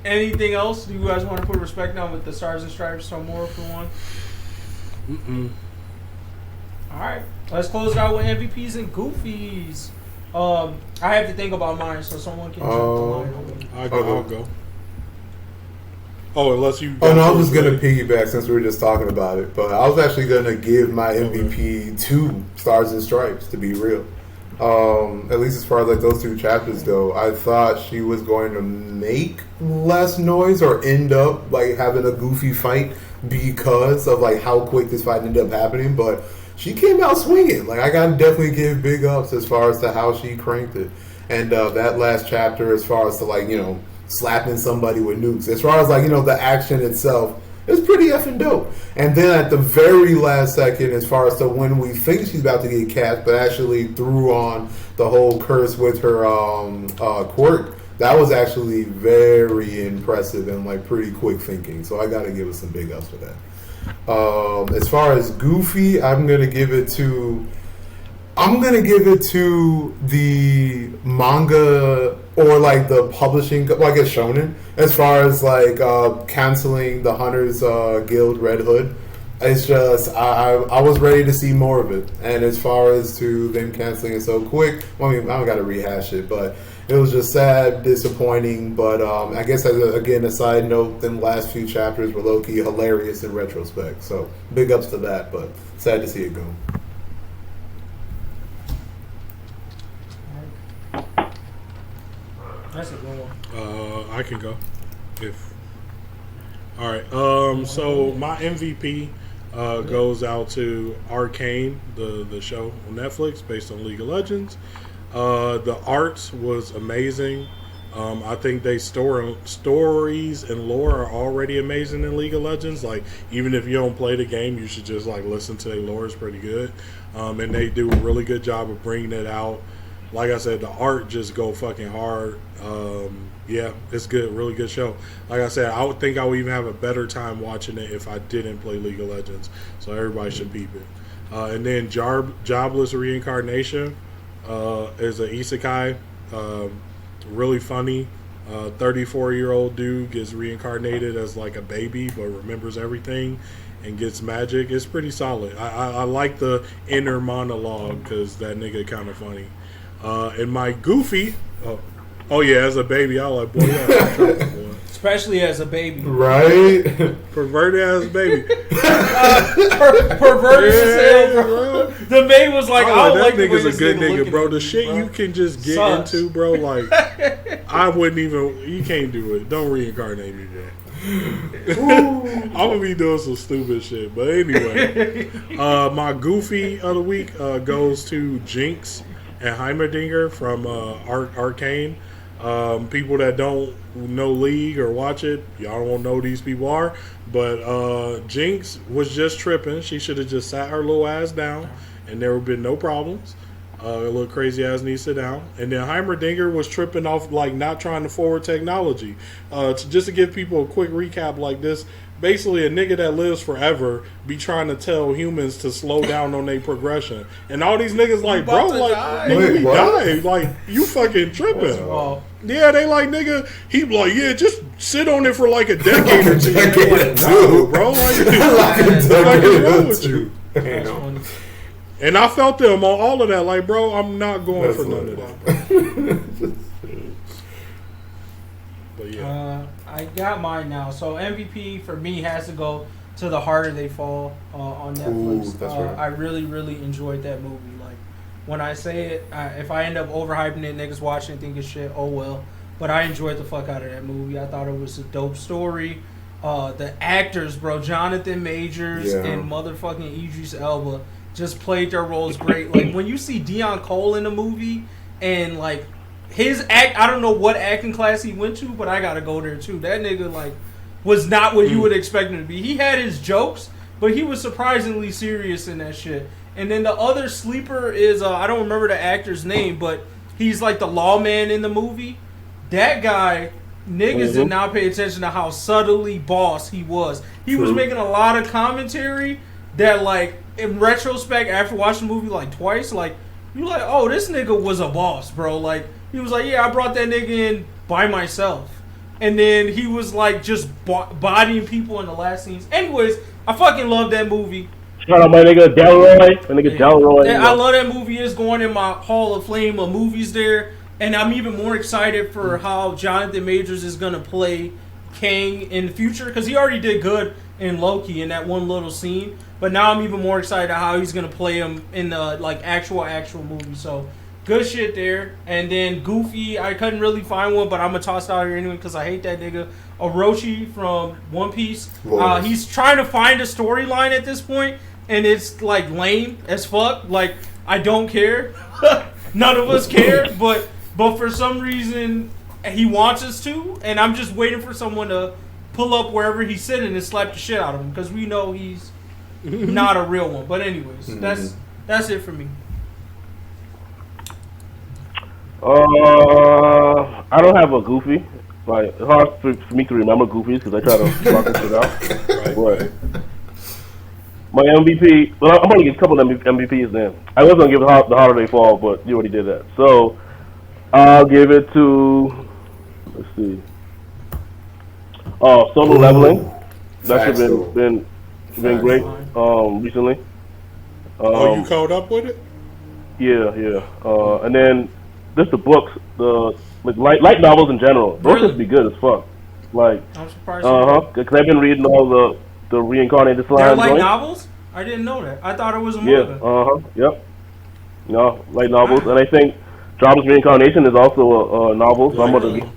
Anything else? Do you guys want to put respect down with the Stars and Stripes Tomura for one? Alright. Let's close it out with MVPs and Goofies. I have to think about mine, so someone can jump the line. I'll go. Oh, unless you... Oh, no, I was just going to piggyback since we were just talking about it. But I was actually going to give my MVP to Stars and Stripes, to be real. At least as far as like those 2 chapters go, I thought she was going to make less noise or end up like having a goofy fight because of like how quick this fight ended up happening. But she came out swinging. Like, I gotta definitely give big ups as far as to how she cranked it. And that last chapter, as far as to like, slapping somebody with nukes, as far as like, the action itself, it's pretty effing dope. And then at the very last second, as far as to when we think she's about to get cast, but actually threw on the whole curse with her quirk, that was actually very impressive and like pretty quick thinking. So I got to give it some big ups for that. As far as Goofy, I'm gonna give it to the manga or like the publishing, like a shonen, as far as like canceling the Hunters Guild Red Hood. It's just I was ready to see more of it, and as far as to them canceling it so quick, I mean, I don't got to rehash it, but It was just sad, disappointing, but I guess again, a side note, the last few chapters were low-key hilarious in retrospect. So big ups to that, but sad to see it go. That's a good one. I can go. All right. So my MVP goes out to Arcane, the show on Netflix based on League of Legends. The art was amazing. I think stories and lore are already amazing in League of Legends. Like, even if you don't play the game, you should just like listen to their lore. It's pretty good, and they do a really good job of bringing it out. Like I said, the art just go fucking hard. Yeah, it's good, really good show. Like I said, I would think I would even have a better time watching it if I didn't play League of Legends. So everybody should peep it. And then Jobless Reincarnation is an isekai. Really funny. 34-year-old dude gets reincarnated as like a baby but remembers everything and gets magic. It's pretty solid. I like the inner monologue because that nigga kind of funny. And my Goofy, oh yeah, as a baby, I was like, boy, yeah, boy. Especially as a baby, right? Perverted as a baby, perverted as hell, bro. The baby was like, "I don't like that the way nigga's a good nigga, bro." The shit bro. You can just get into, bro. Like, I wouldn't even. You can't do it. Don't reincarnate me, man. I'm gonna be doing some stupid shit, but anyway, my Goofy of the week goes to Jinx and Heimerdinger from Arcane. People that don't know League or watch it, y'all won't know these people are. But Jinx was just tripping. She should have just sat her little ass down, and there would have been no problems. A little crazy ass needs to sit down. And then Heimerdinger was tripping off, like, not trying to forward technology. Just to give people a quick recap like this, basically a nigga that lives forever be trying to tell humans to slow down on their progression. And all these niggas like, bro, like, nigga, we died. Like, you fucking tripping. Yeah, they like, nigga, he be like, yeah, just sit on it for like a decade or two. Like, no, bro. Like, what is wrong with you? And I felt them on all of that. Like, bro, I'm not going for none of that, bro. But yeah. I got mine now. So MVP for me has to go to The Harder They Fall on Netflix. Ooh, that's right. I really, really enjoyed that movie. Like, when I say it, if I end up overhyping it, niggas watching it think it's shit, oh well. But I enjoyed the fuck out of that movie. I thought it was a dope story. The actors, bro, Jonathan Majors and motherfucking Idris Elba just played their roles great. Like, when you see Dion Cole in the movie and, like, his act, I don't know what acting class he went to, but I gotta go there too. That nigga, like, was not what you would expect him to be. He had his jokes, but he was surprisingly serious in that shit. And then the other sleeper is, I don't remember the actor's name, but he's like the lawman in the movie. That guy, niggas did not pay attention to how subtly boss he was. He was making a lot of commentary that, like, in retrospect, after watching the movie like twice, like, you like, oh, this nigga was a boss, bro. Like, he was like, yeah, I brought that nigga in by myself. And then he was like just bodying people in the last scenes. Anyways, I fucking love that movie. Shout out my nigga Delroy. My nigga Delroy. I love that movie. It's going in my Hall of Fame of movies there. And I'm even more excited for how Jonathan Majors is going to play Kang in the future. Because he already did good in Loki in that one little scene. But now I'm even more excited how he's going to play him in the like actual movie. So good shit there. And then Goofy, I couldn't really find one, but I'm going to toss it out here anyway because I hate that nigga. Orochi from One Piece. He's trying to find a storyline at this point, and it's like lame as fuck. Like, I don't care. None of us care, but for some reason he wants us to, and I'm just waiting for someone to pull up wherever he's sitting and slap the shit out of him because we know he's not a real one. But anyways, that's it for me. I don't have a Goofy. Like, it's hard for me to remember Goofies because I try to block this shit out. But my MVP, well, I'm gonna give a couple of MVPs then. I was gonna give the Harder They Fall, but you already did that. So I'll give it to, let's see, Solo Leveling. That should been great recently. You caught up with it? Yeah. And then just the books, the light novels in general. Those just be good as fuck. Like, I'm surprised. Because I've been reading all the reincarnated slime. They're light novels? I didn't know that. I thought it was a manga. Yep. No, light novels, and I think Drama's Reincarnation is also a novel. So I'm gonna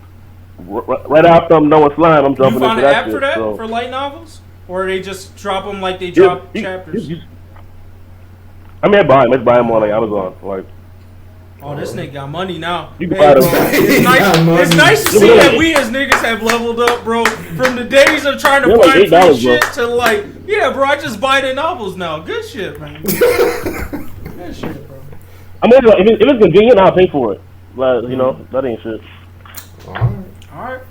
right after I'm done with slime, I'm jumping into that. You found an app for that for light novels, or they just drop them like they drop chapters. I mean, I buy them on like Amazon, like. Oh, this nigga got money now. You can buy them. It's nice to see that we as niggas have leveled up, bro. From the days of trying to find free shit to like, yeah, bro, I just buy the novels now. Good shit, man. Good shit, bro. I mean, if it's convenient, I'll pay for it. But, you know, that ain't shit. Alright.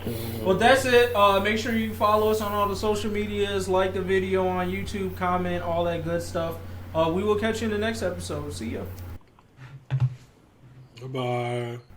Well, that's it. Make sure you follow us on all the social medias, like the video on YouTube, comment, all that good stuff. We will catch you in the next episode. See ya. Bye-bye.